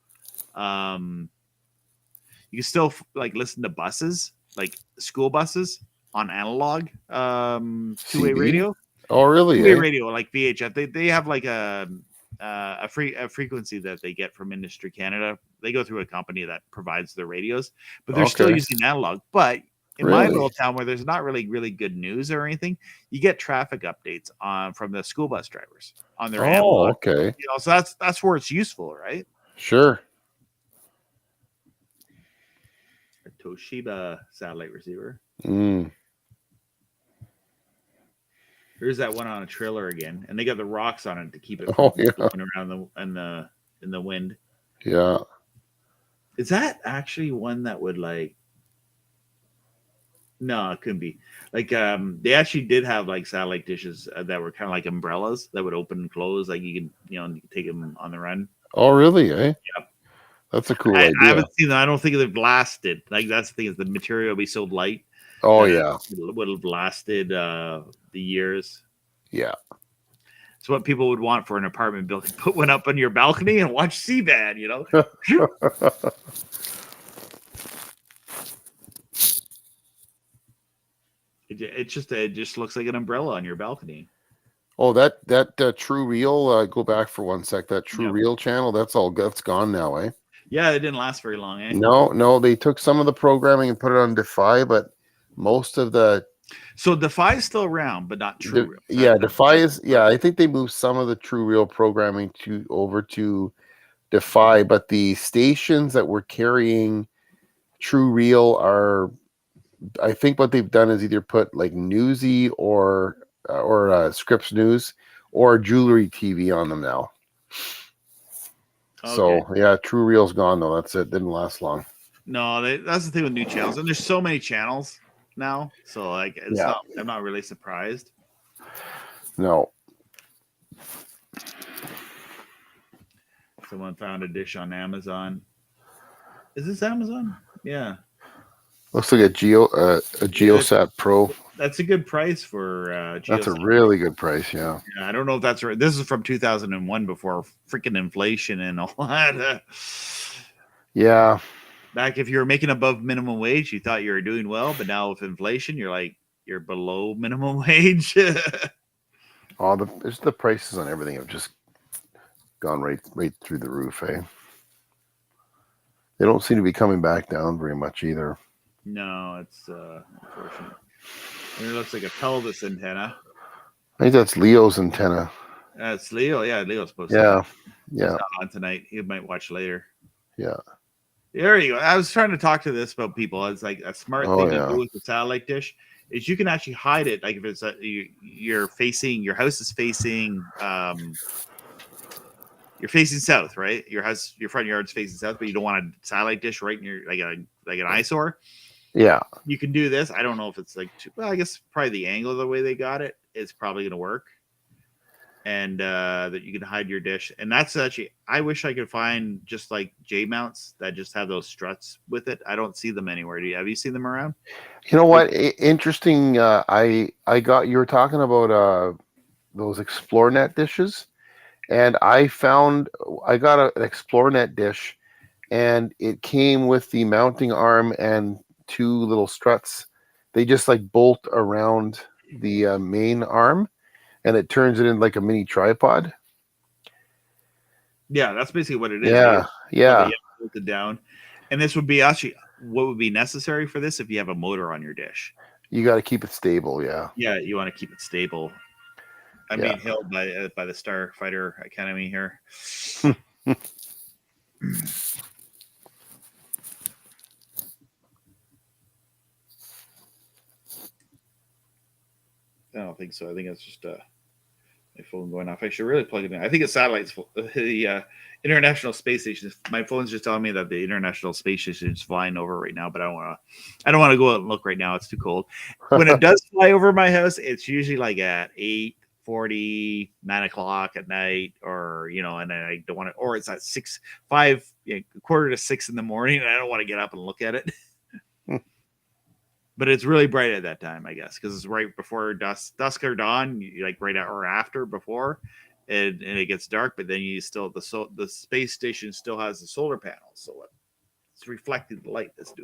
like listen to buses, like school buses on analog two-way radio. Oh, really? Two-way radio, like VHF. They have like a frequency that they get from Industry Canada. They go through a company that provides the radios, but they're still using analog. But in my little town where there's not really good news or anything, you get traffic updates from the school bus drivers on their analog. Okay. So that's where it's useful, right? Sure. A Toshiba satellite receiver. Here's that one on a trailer again, and they got the rocks on it to keep it from going around in the wind. Yeah. Is that actually one that would like? No, it couldn't be. Like they actually did have like satellite dishes that were kind of like umbrellas that would open and close. Like you can take them on the run. Oh, really? Eh? Yeah. That's a cool idea. I haven't seen them. I don't think they've lasted. Like that's the thing, is the material will be so light. Oh yeah. It would have lasted the years. Yeah. It's what people would want for an apartment building. Put one up on your balcony and watch CBand, It just looks like an umbrella on your balcony. Oh, that True Real. Go back for 1 sec. That True Real channel. That's gone now, eh? Yeah, it didn't last very long, eh? No. They took some of the programming and put it on Defy, but most of the. So Defy is still around, but not True Real. Yeah, Defy is. Yeah, I think they moved some of the True Real programming over to Defy, but the stations that were carrying True Real are. I think what they've done is either put like Newsy or Scripps News or Jewelry TV on them now. Okay. So yeah, True Real's gone though. That's it. Didn't last long. No, that's the thing with new channels, and there's so many channels now. So like, I'm not really surprised. No. Someone found a dish on Amazon. Is this Amazon? Yeah. Looks like a GeoSat Pro. That's a good price for GeoSat. That's a really good price, yeah. I don't know if that's right. This is from 2001 before freaking inflation and all that. Yeah. Back if you were making above minimum wage, you thought you were doing well, but now with inflation, you're below minimum wage. The prices on everything have just gone right through the roof, eh? They don't seem to be coming back down very much either. No, it's unfortunate. And it looks like a pelvis antenna. I think that's Leo's antenna. That's Leo. Yeah, Leo's supposed to. Yeah. He's not on tonight. He might watch later. Yeah. There you go. I was trying to talk to this about people. It's like a smart thing to do with the satellite dish is you can actually hide it. Like if it's you're facing, your house is facing, you're facing south, right? Your house, your front yard's facing south, but you don't want a satellite dish right in your like an eyesore. Yeah. You can do this. I don't know if it's like well, I guess probably the angle of the way they got it is probably going to work. And that you can hide your dish. And that's actually, I wish I could find just like J mounts that just have those struts with it. I don't see them anywhere. Have you seen them around? You know what? Interesting. I got, you were talking about those ExploreNet dishes, and I got an ExploreNet dish, and it came with the mounting arm and 2 little struts. They just like bolt around the main arm, and it turns it into like a mini tripod. Yeah, that's basically what it is. Yeah, yeah. Bolt it down, and this would be actually what would be necessary for this if you have a motor on your dish. You got to keep it stable. Yeah. Yeah, you want to keep it stable. I'm being held by the Starfighter Academy here. I don't think so. I think it's just my phone going off. I should really plug it in. I think it's satellites. The International Space Station. My phone's just telling me that the International Space Station is flying over right now, but I don't want to go out and look right now. It's too cold. When it does fly over my house, it's usually like at 8:40, 9 o'clock at night, or and I don't want to, or it's at 5:45 in the morning, and I don't want to get up and look at it. But it's really bright at that time, I guess, because it's right before dusk or dawn, like right or after, before, and it gets dark. But then you still the space station still has the solar panels, so it's reflecting the light. That's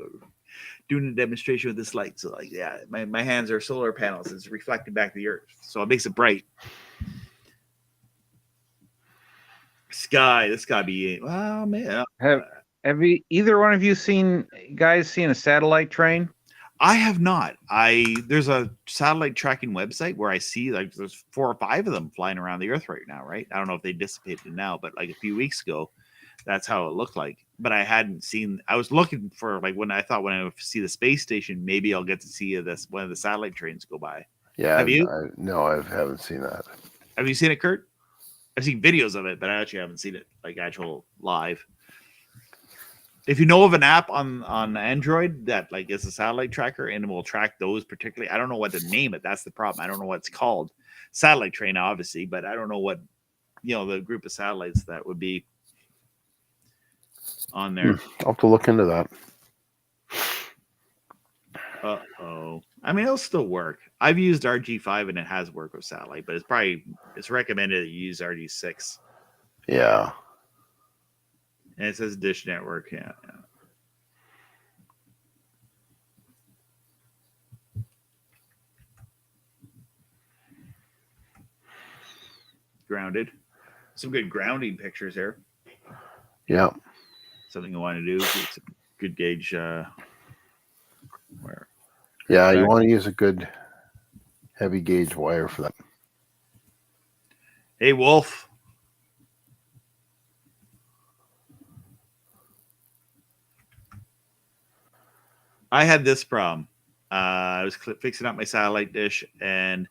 doing a demonstration with this light. So like, yeah, my hands are solar panels. It's reflecting back to the earth, so it makes it bright. Sky, this gotta be well, man. Have either one of you seen a satellite train? I have not. There's a satellite tracking website where I see like there's 4 or 5 of them flying around the earth right now, right? I don't know if they dissipated now, but like a few weeks ago, that's how it looked like. But I hadn't seen. I was looking for like when I see the space station, maybe I'll get to see one of the satellite trains go by. Yeah. Have you? No, I haven't seen that. Have you seen it, Kurt? I've seen videos of it, but I actually haven't seen it like actual live. If you know of an app on Android that like is a satellite tracker and will track those particularly, I don't know what to name it. That's the problem. I don't know what it's called. Satellite train, obviously, but I don't know what the group of satellites that would be on there. I'll have to look into that. Uh-oh. I mean, it'll still work. I've used RG5 and it has worked with satellite, but it's recommended that you use RG6. Yeah. And it says Dish Network. Yeah. Grounded. Some good grounding pictures there. Yeah. Something you want to do. It's a good gauge. Where? Yeah, you want to use a good heavy gauge wire for that. Hey, Wolf. I had this problem. I was fixing up my satellite dish, and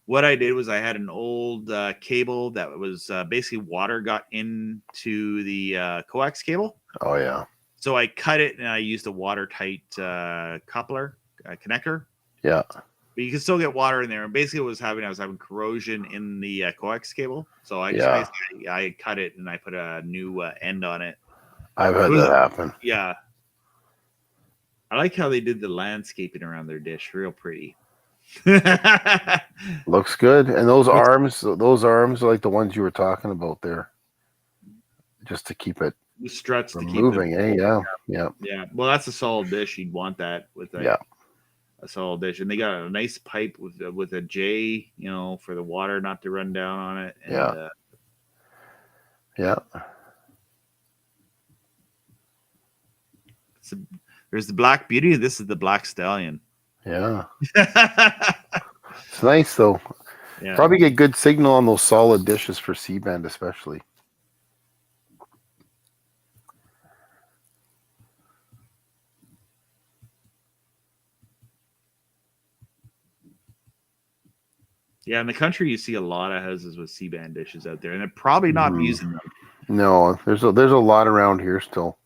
what I did was I had an old cable that was basically water got into the coax cable. Oh, yeah. So I cut it, and I used a watertight coupler connector. Yeah. But you can still get water in there. And basically what I was having corrosion in the coax cable. So I cut it, and I put a new end on it. I've had that happen. Yeah. I like how they did the landscaping around their dish. Real pretty. Looks good. And those arms are like the ones you were talking about there. Just to keep it the struts from to keep moving, them. Yeah. Yeah. Well, that's a solid dish. You'd want that with a solid dish. And they got a nice pipe with a J, for the water not to run down on it. And, yeah. There's the Black Beauty. This is the Black Stallion. Yeah. It's nice, though. Yeah. Probably get good signal on those solid dishes for C-band, especially. Yeah, in the country, you see a lot of houses with C-band dishes out there, and they're probably not using them. No, there's a lot around here still.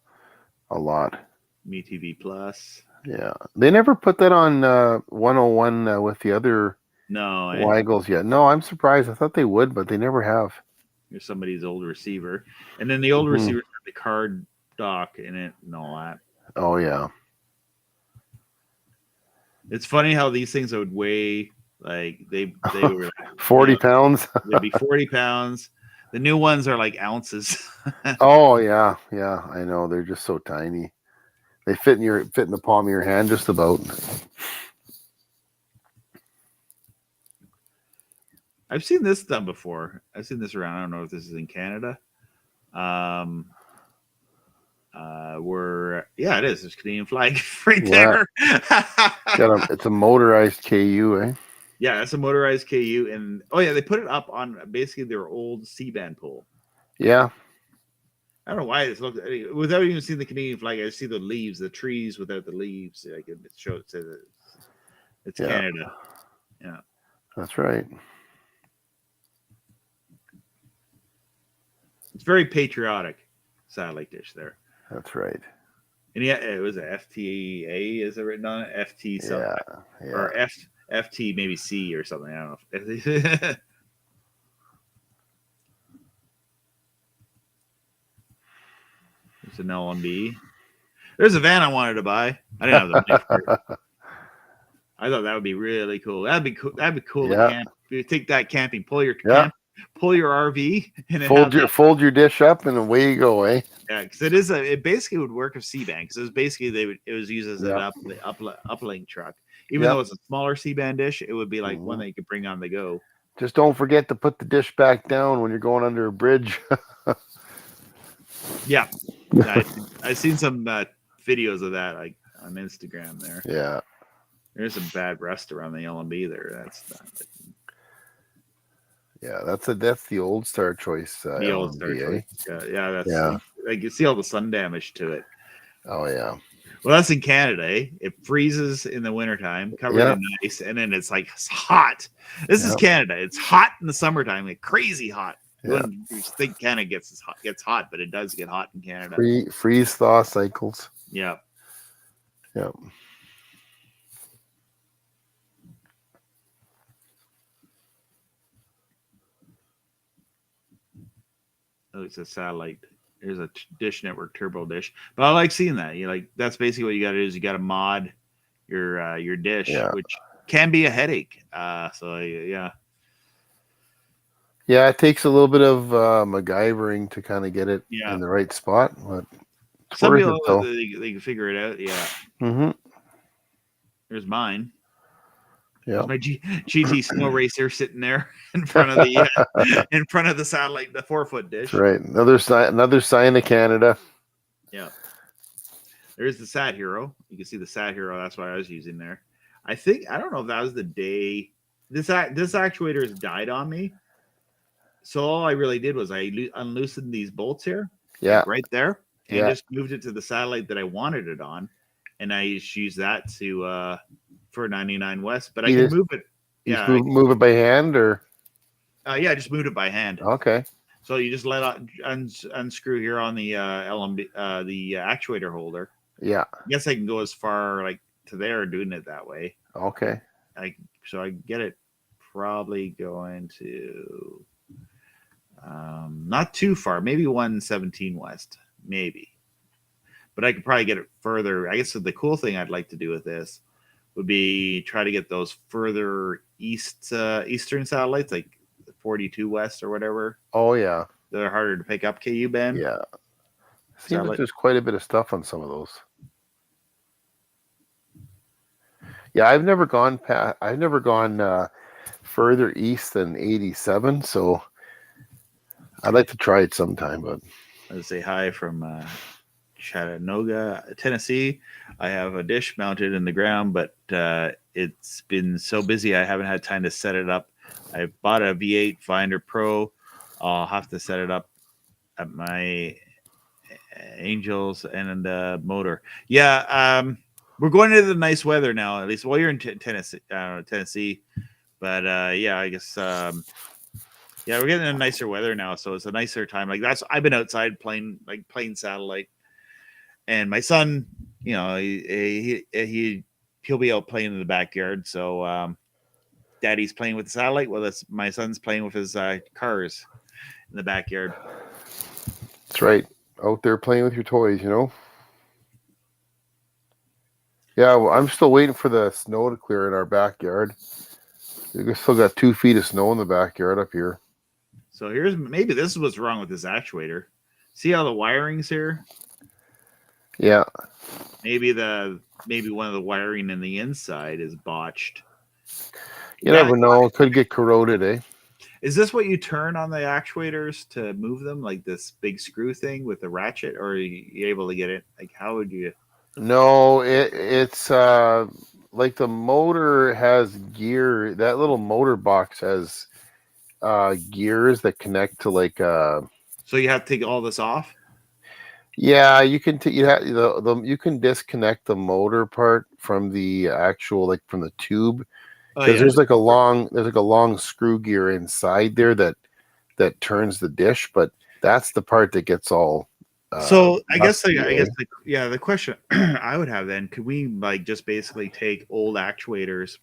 A lot. MeTV Plus. Yeah. They never put that on 101 with the other No, Weigels yet. No, I'm surprised. I thought they would, but they never have. There's somebody's old receiver, and then the old Mhm. receiver had the card dock in it and all that. Oh yeah. It's funny how these things would weigh like they were 40 pounds. They'd be 40 pounds. The new ones are like ounces. Oh yeah, yeah. I know. They're just so tiny. They fit in the palm of your hand just about. I've seen this done before. I've seen this around. I don't know if this is in Canada. Yeah, it is. There's Canadian flag right there. It's a motorized KU, eh? Yeah, that's a motorized KU, and they put it up on basically their old C-band pole. Yeah. I don't know why this looks without even seeing the Canadian flag. I see the leaves, the trees without the leaves. Like it shows it's Canada. Yeah, that's right. It's very patriotic satellite dish there. That's right. And yeah, it was a FTA. Is it written on it? FT something or FT maybe C or something. I don't know. There's an LMB. There's a van I wanted to buy. I didn't have the money for it. I thought that would be really cool. That'd be cool. That'd be cool to camp. You take that camping, pull your RV, and fold your dish up, and away you go, eh? Yeah, because it basically would work with C-band. Because it was basically it was used as an uplink truck. Even though it's a smaller C-band dish, it would be like one that you could bring on the go. Just don't forget to put the dish back down when you're going under a bridge. Yeah, I've seen some videos of that like on Instagram there. Yeah, there's some bad rust around the LMB there. That's not. Yeah, that's the old Star Choice. The old Star Choice. That's like you see all the sun damage to it. Oh yeah. Well, that's in Canada. Eh? It freezes in the wintertime, covered in ice, and then it's like hot. This is Canada. It's hot in the summertime, like crazy hot. You wouldn't think Canada gets hot, but it does get hot in Canada. Freeze thaw cycles. Yeah. Yeah. Oh, it's a satellite. There's a Dish Network turbo dish, but I like seeing that. That's basically what you got to do is you got to mod your dish, which can be a headache. Yeah, it takes a little bit of MacGyvering to kind of get it in the right spot. But some people they can figure it out. Yeah. Mm-hmm. There's mine. Yeah, my GT Snow Racer sitting there in front of the satellite, the 4-foot dish. That's right, another sign of Canada. Yeah, there's the Sathero. You can see the Sathero. That's what I was using there. I don't know if that was the day this actuator has died on me. So all I really did was I unloosened these bolts here, right there, and just moved it to the satellite that I wanted it on, and I just used that to. For 99 West, but I can move it. Yeah, move it by hand or. I just moved it by hand. Okay. So you just unscrew here on the LMB, the actuator holder. Yeah. I guess I can go as far like to there doing it that way. Okay. So I get it probably going to not too far, maybe 117 West, maybe. But I could probably get it further. I guess the cool thing I'd like to do with this would be try to get those further eastern satellites, like 42 West or whatever. Oh yeah, they're harder to pick up KU band. Yeah, seems like there's quite a bit of stuff on some of those. Yeah, I've never gone further east than 87, so I'd like to try it sometime. But I'll say hi from Chattanooga, Tennessee. I have a dish mounted in the ground, but it's been so busy I haven't had time to set it up. I bought a V8 Finder Pro. I'll have to set it up at my Angels and motor. Yeah, we're going into the nice weather now. At least while you're in Tennessee, But yeah, I guess yeah, we're getting a nicer weather now, so it's a nicer time. Like I've been outside playing satellite, and my son, you know, he'll be out playing in the backyard. So Daddy's playing with the satellite. Well, that's my son's playing with his cars in the backyard. That's right. Out there playing with your toys, you know. Yeah, well, I'm still waiting for the snow to clear in our backyard. We still got 2 feet of snow in the backyard up here. So maybe this is what's wrong with this actuator. See how the wiring's here? Yeah. Maybe one of the wiring in the inside is botched. You never know. It could get corroded, eh? Is this what you turn on the actuators to move them, like this big screw thing with the ratchet, or are you able to get it? Like, how would you? No, it's like the motor has gear. That little motor box has gears that connect to like. So you have to take all this off. Yeah, you can. You can disconnect the motor part from the actual, like from the tube. Because there's like a long screw gear inside there that turns the dish, but that's the part that gets all. So I guess the question I would have then, could we like just basically take old actuators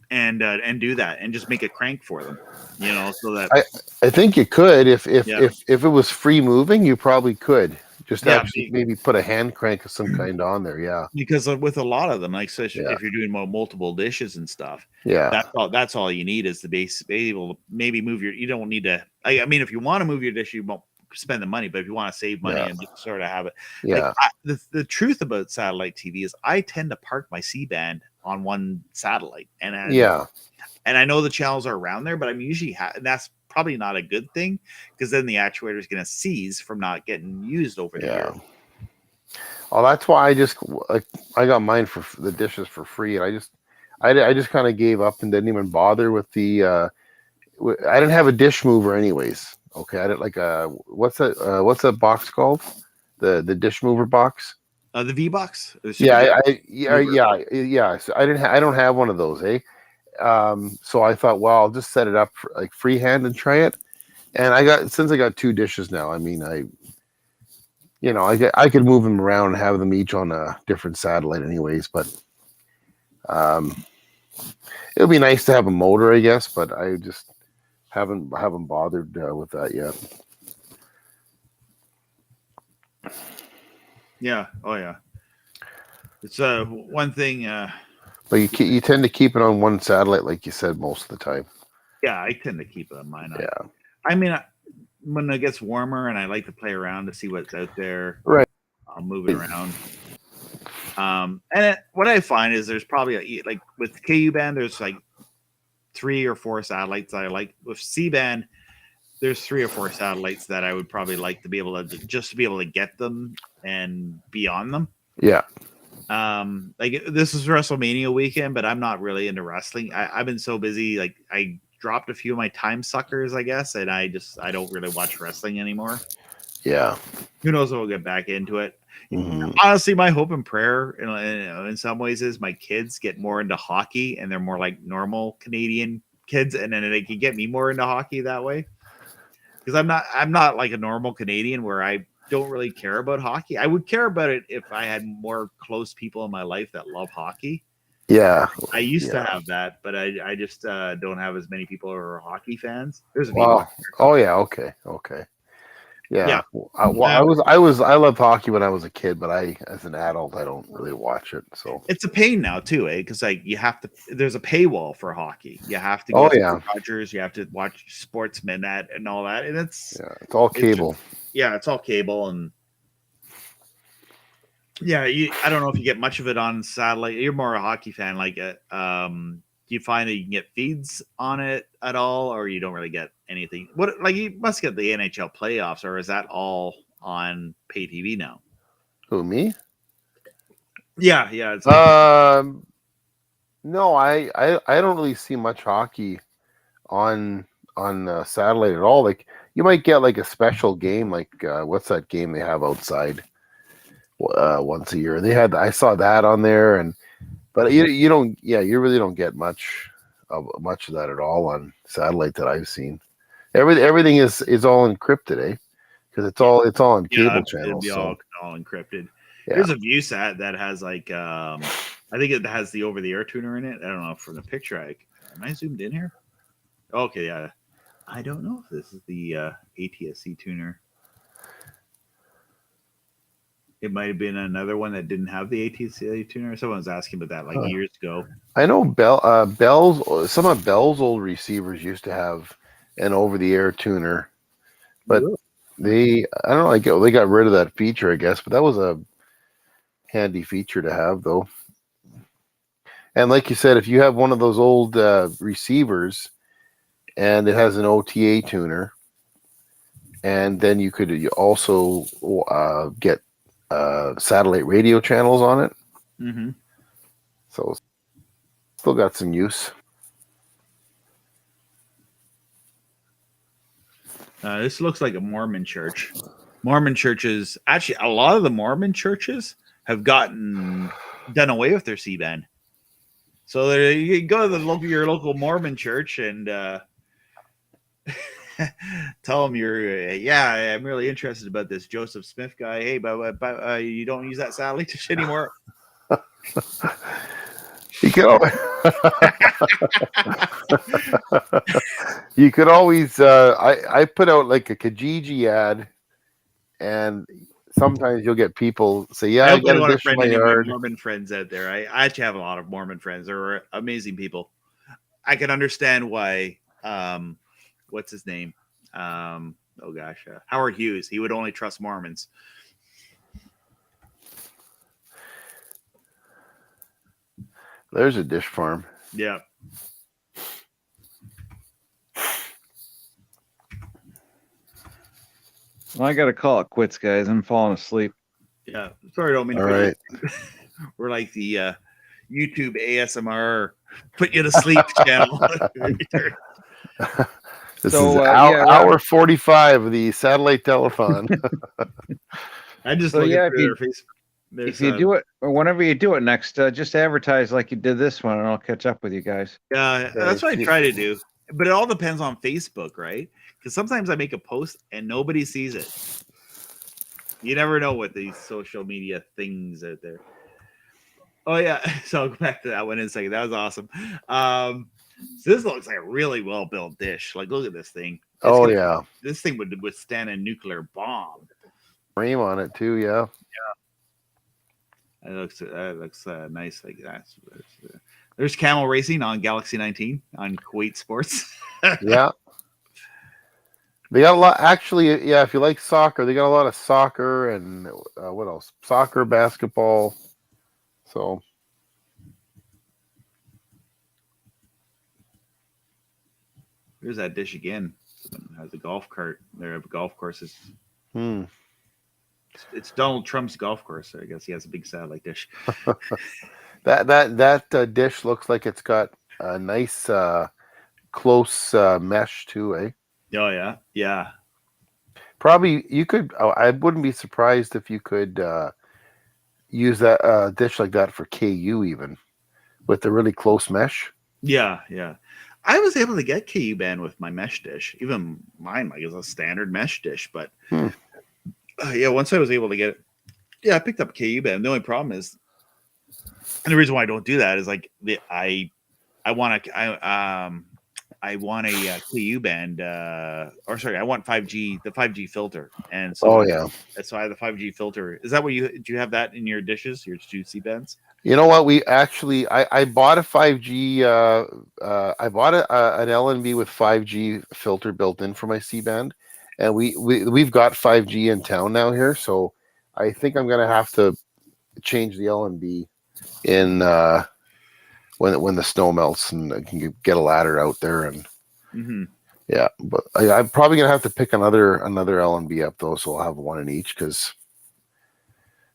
and do that and just make a crank for them, you know, so that I think you could if it was free moving, you probably could. Just maybe put a hand crank of some kind on there, yeah. Because with a lot of them, like especially if you're doing multiple dishes and stuff, yeah, that's all you need is to be able to maybe move your. You don't need to. I mean, if you want to move your dish, you won't spend the money. But if you want to save money and just sort of have it, yeah. Like, the truth about satellite TV is I tend to park my C-band on one satellite, and I know the channels are around there, but I'm usually that's probably not a good thing because then the actuator is going to seize from not getting used over there. Oh, that's why I got mine for the dishes for free, and I just kind of gave up and didn't even bother with the. I didn't have a dish mover anyways. Okay, I didn't like what's that box called? The dish mover box. The V box. Yeah. So I don't have one of those, eh? So I thought, well, I'll just set it up for, like freehand and try it. And since I got 2 dishes now, I mean, I could move them around and have them each on a different satellite anyways, but it would be nice to have a motor, I guess, but I just haven't bothered with that yet. Yeah. Oh yeah. It's one thing. But you tend to keep it on one satellite, like you said, most of the time. Yeah, I tend to keep it on mine. Yeah. I mean, when it gets warmer and I like to play around to see what's out there, right? I'll move it around. And what I find is there's probably like with KU band, there's like 3 or 4 satellites that I like. With C-band, there's 3 or 4 satellites that I would probably like to be able to get them and be on them. Yeah. Like this is WrestleMania weekend, but I'm not really into wrestling. I've been so busy. Like I dropped a few of my time suckers, I guess, and I don't really watch wrestling anymore. Yeah. Who knows if we'll get back into it. Mm-hmm. Honestly, my hope and prayer in some ways is my kids get more into hockey and they're more like normal Canadian kids, and then they can get me more into hockey that way. Because I'm not like a normal Canadian where I don't really care about hockey. I would care about it if I had more close people in my life that love hockey. Yeah. I used to have that, but I just don't have as many people who are hockey fans. There's oh yeah, okay. Yeah. I loved hockey when I was a kid, but as an adult I don't really watch it. So it's a pain now too, because like you have to. There's a paywall for hockey. You have to go to Rogers. You have to watch Sportsnet and all that, and it's all cable. It's all cable, and I don't know if you get much of it on satellite. You're more a hockey fan, like do you find that you can get feeds on it at all, or you don't really get anything? What, like, you must get the NHL playoffs, or is that all on pay TV now? Who, me? Yeah. It's no, I don't really see much hockey on satellite at all. Like, you might get like a special game, like what's that game they have outside once a year? I saw that on there, but you really don't get much much of that at all on satellite that I've seen. Everything is all encrypted, eh? Because it's all on cable it'd channels. be So all encrypted. yeah. There's a ViewSat that has like I think it has the over-the-air tuner in it. I don't know from the picture. Am I zoomed in here? Okay, yeah. I don't know if this is the ATSC tuner. It might have been another one that didn't have the ATSC tuner. Someone was asking about that like years ago. I know Bell's some of Bell's old receivers used to have an over-the-air tuner, but I don't know, they got rid of that feature, I guess. But that was a handy feature to have, though. And like you said, if you have one of those old receivers and it has an OTA tuner, and then you could also get satellite radio channels on it. Mm-hmm. So still got some use. This looks like a Mormon church. Mormon churches, actually, a lot of the Mormon churches have done away with their CBand. So you can go to your local Mormon church and tell them I'm really interested about this Joseph Smith guy. Hey, but you don't use that satellite dish anymore. You could always, you could always I put out like a Kijiji ad, and sometimes you'll get people say, I got a dish in my yard. Mormon friends out there. I actually have a lot of Mormon friends. They're amazing people. I can understand why what's his name? Howard Hughes. He would only trust Mormons. There's a dish farm. Yeah. Well, I got to call it quits, guys. I'm falling asleep. Yeah. Sorry, I don't mean to. All right. We're like the YouTube ASMR put you to sleep channel. This is hour 45 of the satellite telethon. I just so, look at their Facebook. If you do it, or whenever you do it next, just advertise like you did this one, and I'll catch up with you guys. Yeah, that's what I try to do. But it all depends on Facebook, right? Because sometimes I make a post and nobody sees it. You never know with these social media things out there. Oh, yeah. So I'll go back to that one in a second. That was awesome. So this looks like a really well-built dish. Like, look at this thing. This thing would withstand a nuclear bomb. Frame on it, too, yeah. That looks nice. Like that. There's camel racing on Galaxy 19 on Kuwait Sports. Yeah. They got a lot. Actually, yeah, if you like soccer, they got a lot of soccer and what else? Soccer, basketball. So. There's that dish again. Someone has a golf cart. There have golf courses. It's Donald Trump's golf course. I guess he has a big satellite dish. that dish looks like it's got a nice close mesh too, eh? Oh yeah. Probably you could. I wouldn't be surprised if you could use that dish like that for KU even with the really close mesh. Yeah. I was able to get KU band with my mesh dish. Even mine is a standard mesh dish, but. Once I was able to get it, I picked up KU band. The only problem is, and the reason why I don't do that is like I want a KU band, I want 5G, the 5G filter, and so so I have the 5G filter. Is that what do you have that in your dishes, your two C-bands? You know what? We actually, I bought a 5G. I bought an LNB with 5G filter built in for my C-band. And we've got 5G in town now here, so I think I'm gonna have to change the LNB in when the snow melts and I can get a ladder out there and but I'm probably gonna have to pick another LNB up though, so I'll have one in each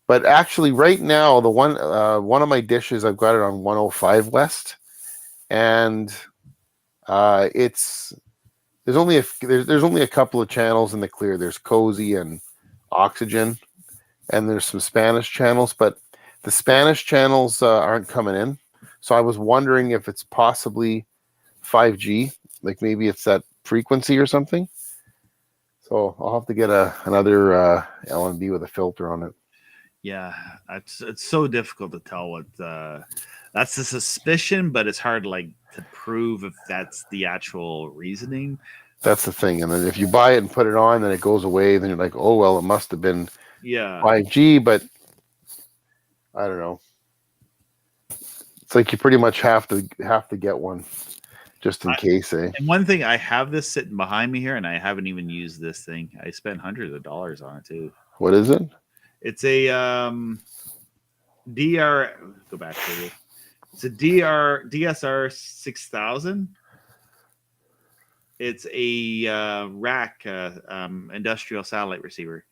But actually, right now the one of my dishes I've got it on 105 West, and There's only a couple of channels in the clear. There's Cozy and Oxygen, and there's some Spanish channels, but the Spanish channels aren't coming in. So I was wondering if it's possibly 5G. Like maybe it's that frequency or something. So I'll have to get another LNB with a filter on it. Yeah, it's so difficult to tell what that's the suspicion, but it's hard like to prove if that's the actual reasoning. That's the thing. And then if you buy it and put it on, then it goes away. Then you're like, oh well, it must have been 5G, but I don't know. It's like you pretty much have to get one just in case, eh? And one thing, I have this sitting behind me here, and I haven't even used this thing. I spent hundreds of dollars on it too. What is it? It's a DR. Go back to it. It's a DSR 6000. It's a rack industrial satellite receiver.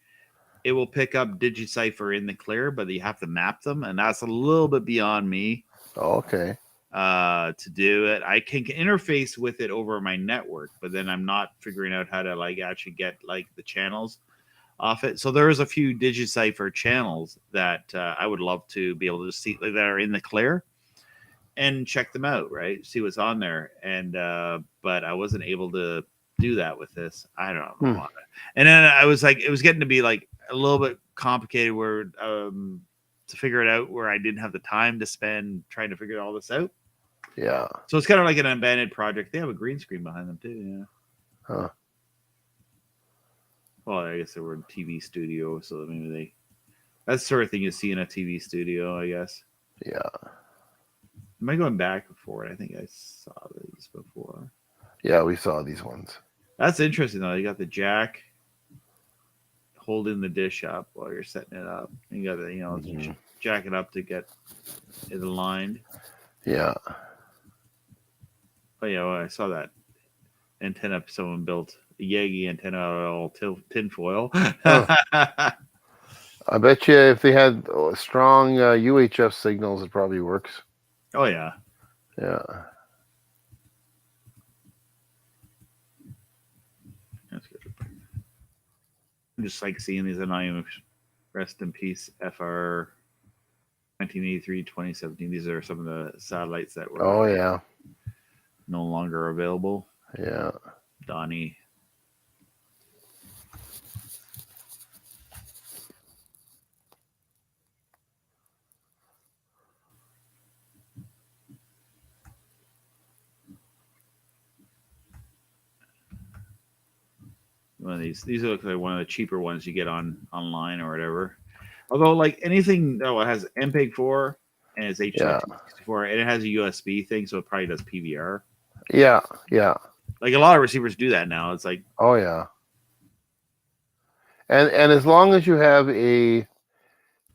It will pick up DigiCipher in the clear, but you have to map them, and that's a little bit beyond me. Oh, okay. To do it, I can interface with it over my network, but then I'm not figuring out how to like actually get like the channels off it. So there's a few DigiCipher channels that I would love to be able to see that are in the clear and check them out, right? See what's on there. And but I wasn't able to do that with this. I don't know. And then I was like, it was getting to be like a little bit complicated where to figure it out, where I didn't have the time to spend trying to figure all this out. Yeah. So it's kind of like an abandoned project. They have a green screen behind them too. Yeah. Huh. Well, I guess they were in TV studio, so maybe that's the sort of thing you see in a TV studio, I guess. Yeah. Am I going back before? I think I saw these before. Yeah, we saw these ones. That's interesting though. You got the jack holding the dish up while you're setting it up. You got to, jack it up to get it aligned. Yeah. Oh yeah, well, I saw that antenna someone built. Yagi antenna all tin foil. I bet you if they had strong UHF signals, it probably works. Oh yeah. Yeah. That's good. I'm just like seeing these, and I am rest in peace FR 1983 2017. These are some of the satellites that were no longer available. Yeah. Donnie. One of these look like one of the cheaper ones you get online or whatever. Although, like anything that has MPEG-4 and it's H.264, and it has a USB thing, so it probably does PVR. Yeah, yeah. Like a lot of receivers do that now. It's like, oh yeah. And as long as you have a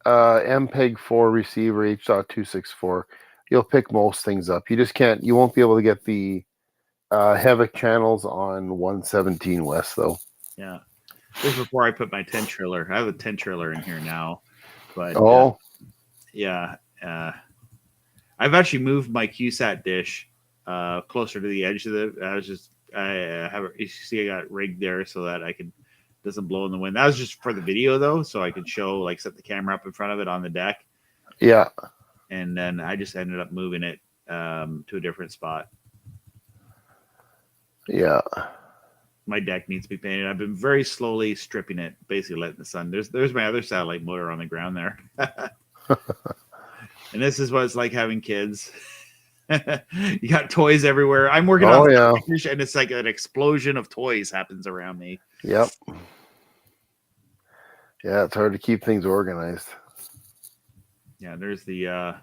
MPEG-4 receiver H.264, you'll pick most things up. You just can't. You won't be able to get the HEVC channels on 117 West though. Yeah. This is before I put my 10 trailer. I have a 10 trailer in here now, but yeah. I've actually moved my QSAT dish closer to the edge of the. I have you see I got it rigged there so that I can doesn't blow in the wind. That was just for the video though, so I could show like set the camera up in front of it on the deck. Yeah. And then I just ended up moving it to a different spot. Yeah. My deck needs to be painted. I've been very slowly stripping it, basically letting the sun. There's my other satellite motor on the ground there. And this is what it's like having kids. You got toys everywhere. I'm working on and it's like an explosion of toys happens around me. Yep. Yeah, it's hard to keep things organized. Yeah, there's the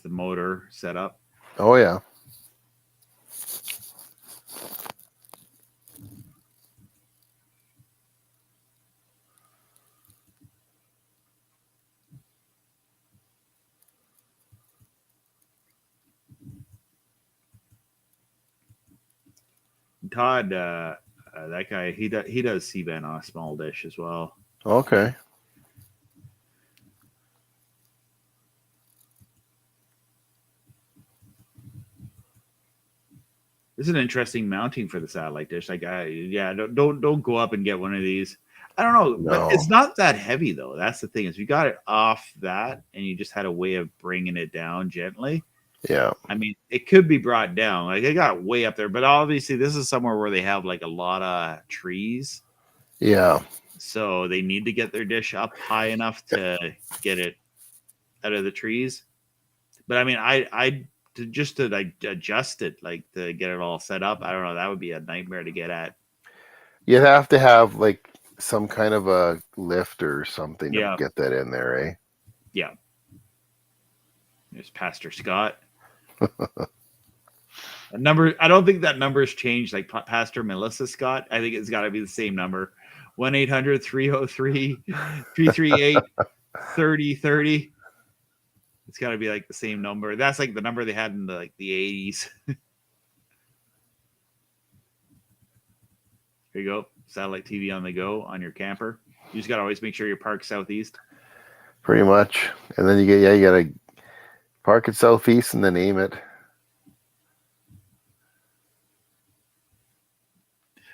motor set up. Oh yeah. Todd, that guy, he does CBand on a small dish as well. Okay. This is an interesting mounting for the satellite dish. Like, don't go up and get one of these. I don't know, but it's not that heavy though. That's the thing is, you got it off that, and you just had a way of bringing it down gently. Yeah. I mean, it could be brought down. Like it got way up there, but obviously this is somewhere where they have like a lot of trees. Yeah. So they need to get their dish up high enough to get it out of the trees. But I mean, I just to like adjust it, like to get it all set up. I don't know. That would be a nightmare to get at. You'd have to have like some kind of a lift or something to Yeah. get that in there, eh? Yeah. There's Pastor Scott. A number. I don't think that number's changed. Like Pastor Melissa Scott. I think it's got to be the same number. 1-800-303-338-3030. It's got to be like the same number. That's like the number they had in the 80s. Here you go. Satellite TV on the go on your camper. You just got to always make sure you're parked southeast. Pretty much. And then you got to park it southeast and then aim it.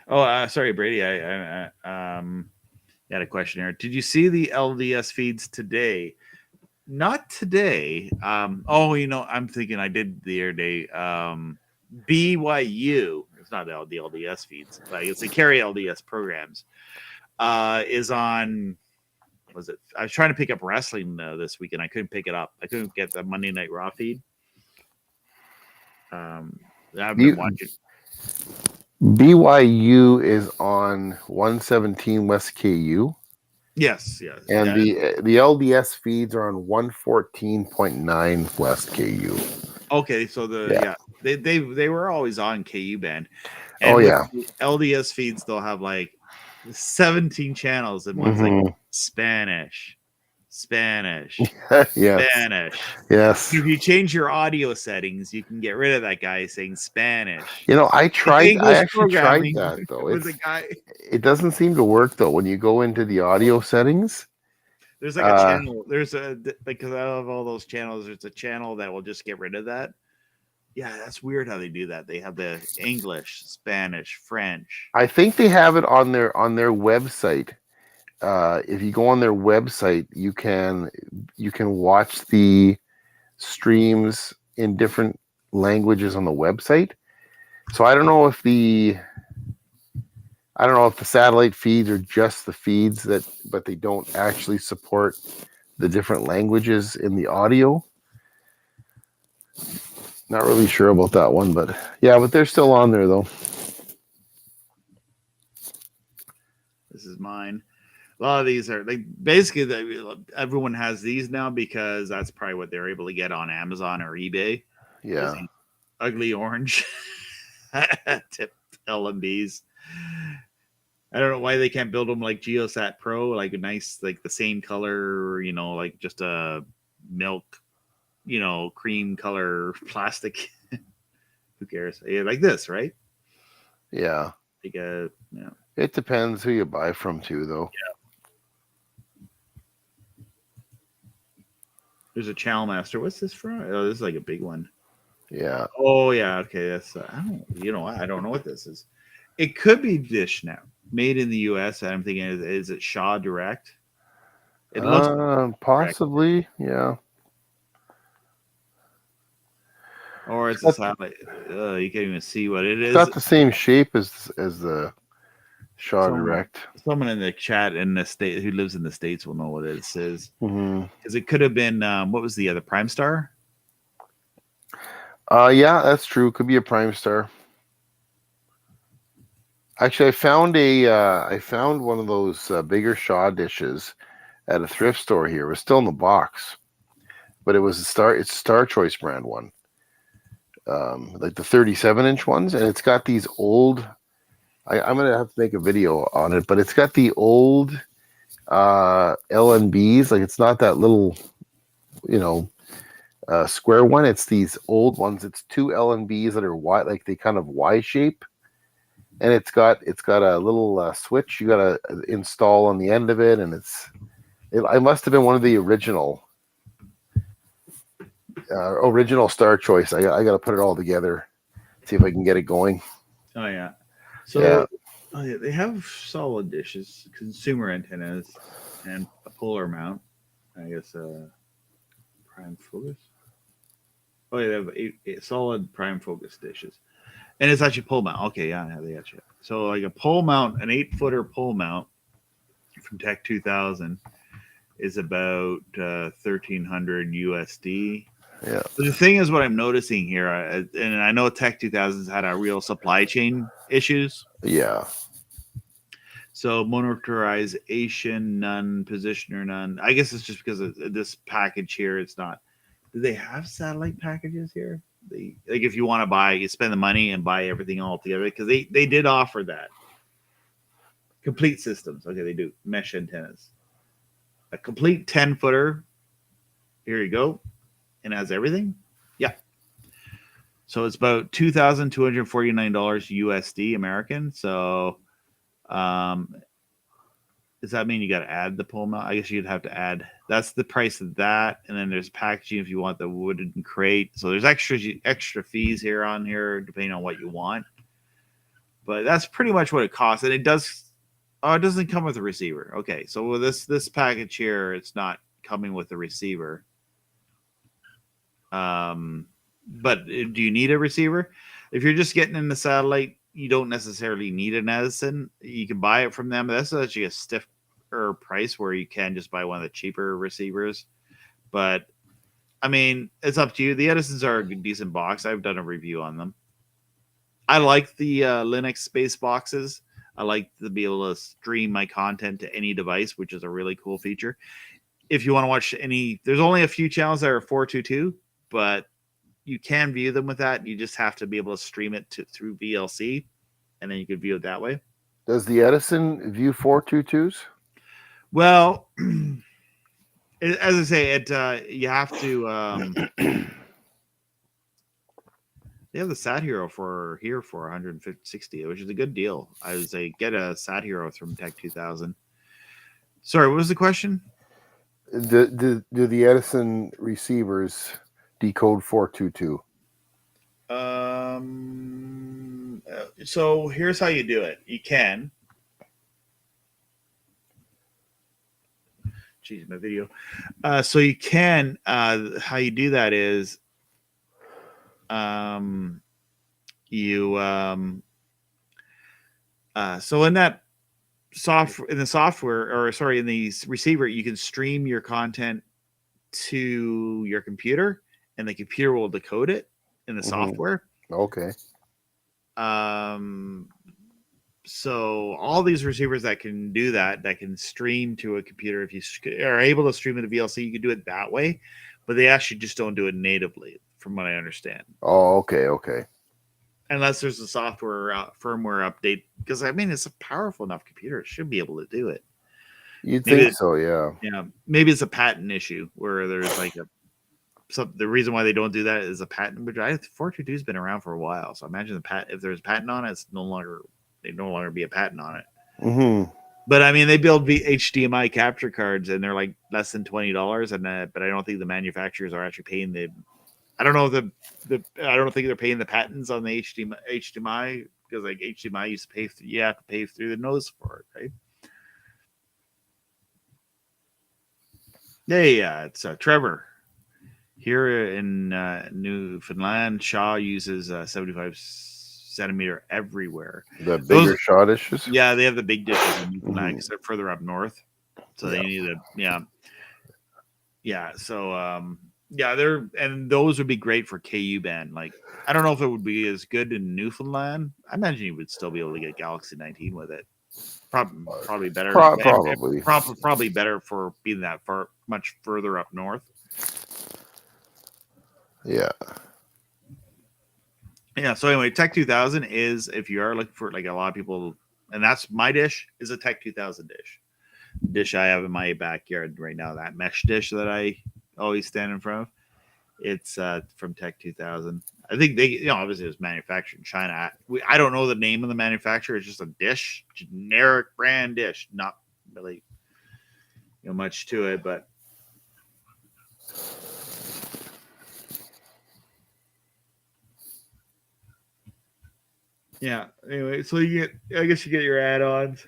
Oh, sorry, Brady. I had a question here. Did you see the LDS feeds today? Not today. I'm thinking I did the other day. BYU. It's not the LDS feeds, but it's the carry LDS programs. Is on. Was it? I was trying to pick up wrestling this weekend. I couldn't pick it up. I couldn't get the Monday Night Raw feed. I've been watching. BYU is on 117 West KU. Yes. And the LDS feeds are on 114.9 West KU. Okay, so they were always on KU band. And LDS feeds they'll have like 17 channels and one's like Spanish. Yes. Spanish. Yes. If you change your audio settings, you can get rid of that guy saying Spanish. I actually tried that though. It doesn't seem to work though when you go into the audio settings. There's like a channel. Because out of all those channels, there's a channel that will just get rid of that. Yeah, that's weird how they do that. They have the English, Spanish, French. I think they have it on their website. If you go on their website, you can watch the streams in different languages on the website. So I don't know if the satellite feeds are just the feeds but they don't actually support the different languages in the audio. Not really sure about that one, but they're still on there though. This is mine. A lot of these are like basically everyone has these now because that's probably what they're able to get on Amazon or eBay. Yeah. Ugly orange tipped LMBs. I don't know why they can't build them like Geosat Pro, like a nice, like the same color, like just a milk, cream color plastic. Who cares? Yeah, like this, right? Yeah. Like It depends who you buy from too, though. Yeah. There's a Channel Master. What's this from? Oh, this is like a big one. Yeah. Oh yeah. Okay. That's I don't know what this is. It could be Dish now, made in the U.S. I'm thinking, is it Shaw Direct? It looks possibly, direct. Yeah. Or it's a satellite. You can't even see what it is. It's not the same shape as the Shaw Direct. Someone in the chat in the state who lives in the States will know what it is. Mm-hmm. Because it could have been what was the other Prime Star? Yeah, that's true. Could be a Prime Star. Actually, I found one of those bigger Shaw dishes at a thrift store here. It was still in the box, but it was it's a Star Choice brand one, like the 37-inch ones, and it's got these old. I'm gonna have to make a video on it, but it's got the old LNBs. Like it's not that little, square one. It's these old ones. It's two LNBs that are Y, like they kind of Y shape. And it's got a little switch you got to install on the end of it, and I must have been one of the original Star Choice. I got to put it all together, see if I can get it going. Oh yeah, so they have solid dishes, consumer antennas, and a polar mount. I guess prime focus. Oh, yeah, they have eight solid prime focus dishes, and it's actually pole mount. Okay, yeah, they got you. So like a pole mount, an 8-footer pole mount from Tech 2000 is about 1,300 USD. Yeah. But the thing is, what I'm noticing here, and I know Tech 2000's had a real supply chain issues. Yeah. So motorization, none. Positioner, none. I guess it's just because of this package here. It's not. Do they have satellite packages here? They like if you want to buy, you spend the money and buy everything all together because they did offer that. Complete systems. Okay, they do mesh antennas. A complete 10-footer. Here you go, and it has everything. Yeah. So it's about $2,249 USD American. So, does that mean you got to add the pole mount? I guess you'd have to add. That's the price of that, and then there's packaging if you want the wooden crate. So there's extra fees here on here depending on what you want. But that's pretty much what it costs, and it does. Oh, it doesn't come with a receiver. Okay, so with this package here, it's not coming with a receiver. But do you need a receiver? If you're just getting in the satellite, you don't necessarily need an Edison. You can buy it from them. That's actually a stiffer price where you can just buy one of the cheaper receivers. But I mean, it's up to you. The Edisons are a decent box. I've done a review on them. I like the Linux space boxes. I like to be able to stream my content to any device, which is a really cool feature. If you want to watch there's only a few channels that are 422, but you can view them with that. You just have to be able to stream it through VLC, and then you can view it that way. Does the Edison view 422s? Well, as I say, you have to. They have the Sathero for 160, which is a good deal. I would say get a Sathero from Tech 2000. Sorry, what was the question? Do the Edison receivers decode 422? So here's how you do it. You can. Jeez, my video. So you can. How you do that is, so in that in the receiver, you can stream your content to your computer, and the computer will decode it in the software. Okay. So all these receivers that can do that can stream to a computer. If you are able to stream it to VLC, you can do it that way, but they actually just don't do it natively, from what I understand. Oh, okay. Unless there's a firmware update, because I mean, it's a powerful enough computer; it should be able to do it. You'd think so, yeah. Yeah, maybe it's a patent issue where there's like the reason why they don't do that is a patent. But 422 has been around for a while, so imagine if there's a patent on it, they no longer be a patent on it. Mm-hmm. But I mean, they build HDMI capture cards, and they're like less than $20, but I don't think the manufacturers are actually paying the. I don't know I don't think they're paying the patents on the HDMI because like HDMI used to pay. You have to pay through the nose for it, right? Yeah. It's Trevor here in Newfoundland. Shaw uses 75 centimeter everywhere. The bigger Shaw dishes. Yeah, they have the big dishes in Newfoundland because they're further up north, so they need to. Yeah. So and those would be great for KU band. Like, I don't know if it would be as good in Newfoundland. I imagine you would still be able to get Galaxy 19 with it. Probably better. Probably better for being that far, much further up north. Yeah. Yeah. So anyway, Tech 2000 is, if you are looking for, like, a lot of people, and that's my dish, is a Tech 2000 dish I have in my backyard right now. That mesh dish that I always stand in front of. It's from Tech 2000. I think they, obviously it was manufactured in China. I don't know the name of the manufacturer. It's just a dish, generic brand dish. Not really, much to it, but yeah. Anyway, so I guess you get your add-ons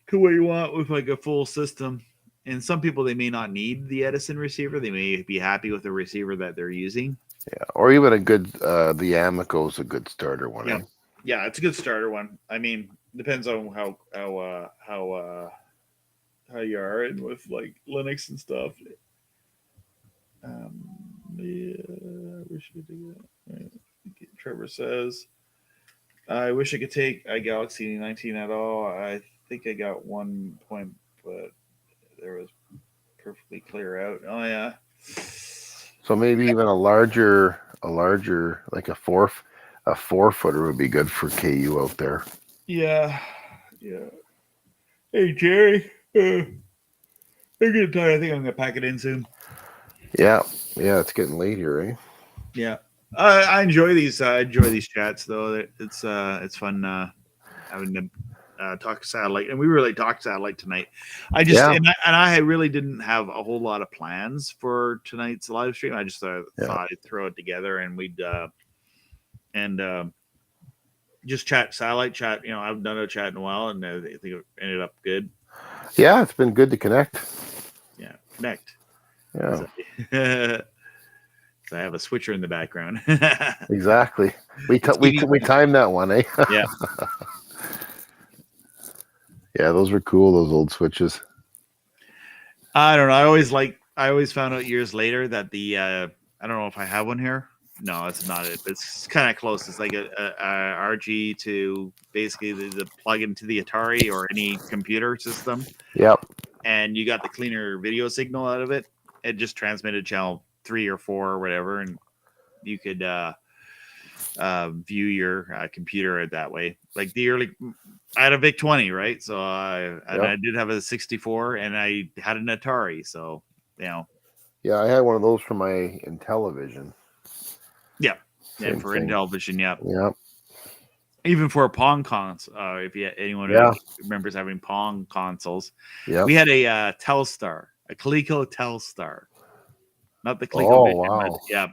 to what you want with like a full system. And some people, they may not need the Edison receiver. They may be happy with the receiver that they're using. Yeah, or even a good the Amiko is a good starter one. Yeah. Eh? Yeah, it's a good starter one. I mean, depends on how you are and with like Linux and stuff. Um, yeah, I wish I could do that. Trevor says, I wish I could take a Galaxy 19 at all. I think I got 1 point, but there was perfectly clear out. Oh yeah. So maybe even a larger like a 4-footer would be good for KU out there. Yeah. Yeah. Hey Jerry. I'm getting tired. I think I'm gonna pack it in soon. Yeah, yeah, it's getting late here, eh? Yeah. I enjoy these. I enjoy these chats though. It's fun having to talk satellite, and we really talked satellite tonight. I just Yeah. and I really didn't have a whole lot of plans for tonight's live stream. I just thought I'd throw it together and we'd just chat satellite chat. You know, I've done a chat in a while, and I think it ended up good. Yeah, it's been good to connect. Yeah, connect. Yeah, So I have a switcher in the background. exactly. We timed that one, eh? Yeah. Yeah, those were cool. Those old switches. I don't know. I always found out years later that the I don't know if I have one here. No, it's not it. It's kind of close. It's like a RG to basically the plug into the Atari or any computer system. Yep. And you got the cleaner video signal out of it. It just transmitted channel 3 or 4 or whatever, and you could view your computer that way. Like the early, I had a VIC 20, right? So I did have a 64, and I had an Atari. So you know, yeah, I had one of those for my Intellivision. Yeah, and for Intellivision, yeah, yep. Even for a Pong console, if anyone remembers having Pong consoles, we had a Telstar, a Coleco Telstar, not the ColecoVision. Wow. Yeah,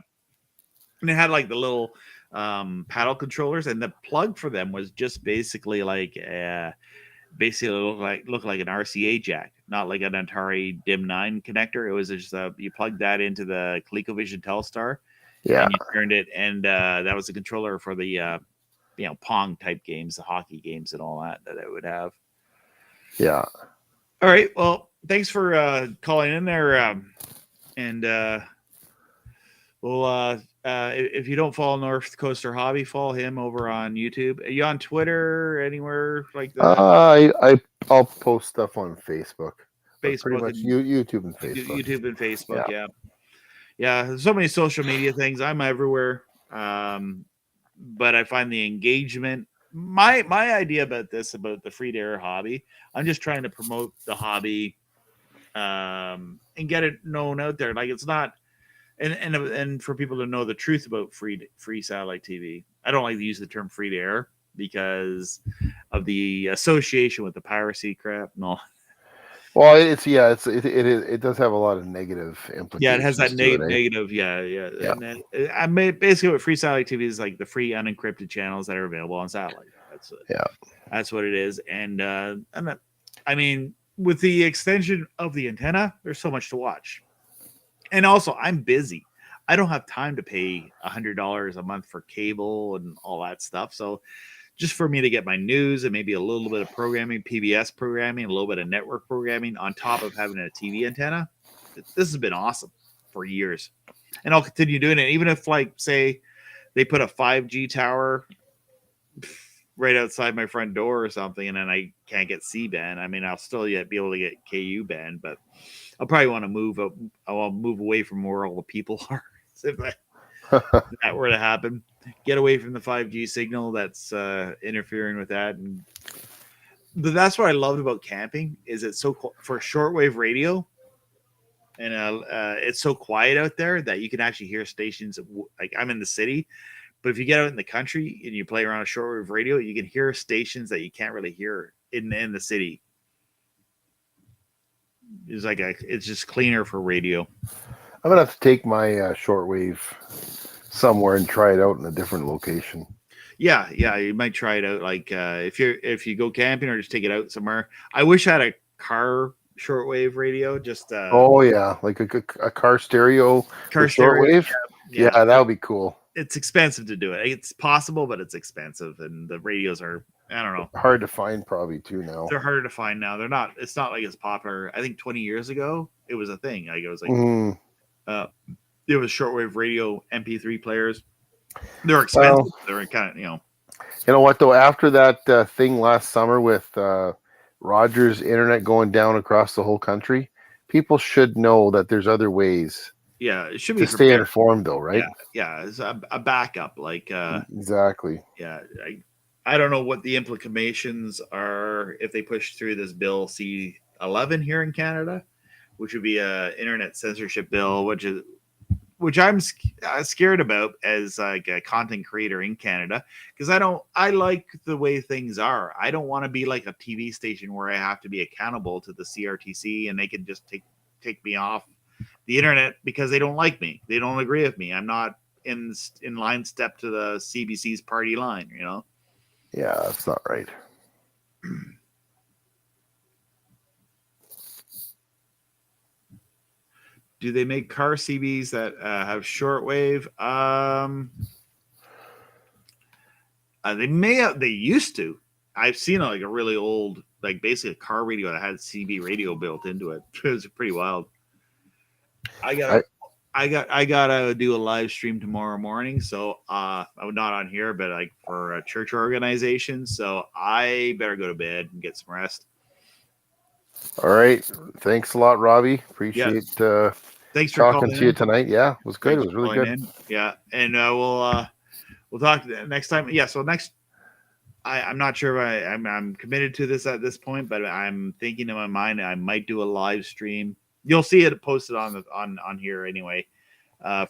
and it had like the little paddle controllers, and the plug for them was just basically like look like an RCA jack, not like an Atari DIM9 connector. It was just you plugged that into the ColecoVision Telstar, and you turned it, and that was the controller for the Pong type games, the hockey games, and all that it would have. Yeah. All right. Well, thanks for calling in there, and well, if you don't follow North Coaster Hobby, follow him over on YouTube. Are you on Twitter, anywhere like that? I'll post stuff on Facebook. Facebook, pretty much YouTube and Facebook. YouTube and Facebook, yeah. There's so many social media things. I'm everywhere, but I find the engagement. My idea about the free to air hobby, I'm just trying to promote the hobby, and get it known out there. Like it's not. And for people to know the truth about free satellite TV, I don't like to use the term free to air because of the association with the piracy crap and all. Well, it does have a lot of negative implications. Yeah, it has that negative. Yeah. And then, I mean, basically, what free satellite TV is like the free unencrypted channels that are available on satellite. That's what it is. And I mean, with the extension of the antenna, there's so much to watch. And also, I'm busy. I don't have time to pay $100 a month for cable and all that stuff. So just for me to get my news and maybe a little bit of programming, PBS programming, a little bit of network programming on top of having a TV antenna, this has been awesome for years. And I'll continue doing it. Even if, like, say, they put a 5G tower right outside my front door or something, and then I can't get C-band. I mean, I'll still be able to get KU band, but I'll probably want to move up. I'll move away from where all the people are. If that were to happen, get away from the 5G signal that's interfering with that. But that's what I loved about camping is it's so for shortwave radio, and it's so quiet out there that you can actually hear stations. Like I'm in the city, but if you get out in the country and you play around a shortwave radio, you can hear stations that you can't really hear in the city. It's just cleaner for radio. I'm gonna have to take my shortwave somewhere and try it out in a different location. Yeah, you might try it out. Like if you go camping or just take it out somewhere. I wish I had a car shortwave radio. Just like a car stereo. Car stereo. Shortwave. Yeah, that would be cool. It's expensive to do it. It's possible, but it's expensive, and the radios are, I don't know, Hard to find probably too now. they're harder to find now. They're not. It's not like it's popular. I think 20 years ago it was a thing. Like it was like it was shortwave radio MP3 players. They're expensive. Well, They're kind of You know what though? After that thing last summer with Rogers internet going down across the whole country, people should know that there's other ways. Yeah, it should be to stay informed though, right? Yeah, it's a backup. Like exactly. Yeah, I don't know what the implications are if they push through this bill C11 here in Canada, which would be a internet censorship bill, which I'm scared about as like a content creator in Canada, because I like the way things are. I don't want to be like a TV station where I have to be accountable to the CRTC and they can just take me off the internet because they don't like me. They don't agree with me. I'm not in line step to the CBC's party line, you know? Yeah, that's not right. Do they make car CBs that have shortwave? They used to. I've seen like a really old, like basically a car radio that had CB radio built into it. It was pretty wild. I gotta do a live stream tomorrow morning, so I'm not on here, but like for a church organization, so I better go to bed and get some rest. All right, thanks a lot, Robbie. Appreciate thanks for talking to you tonight. Yeah, it was good. Thanks it was really good. In. Yeah, and we'll talk next time. Yeah, so next. I'm not sure if I'm committed to this at this point, but I'm thinking in my mind I might do a live stream. You'll see it posted on here anyway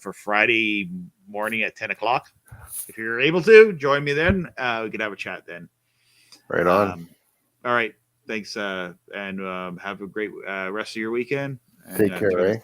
for Friday morning at 10 o'clock. If you're able to join me then, we could have a chat then. Right on. All right. Thanks. And have a great rest of your weekend. And, take care, eh?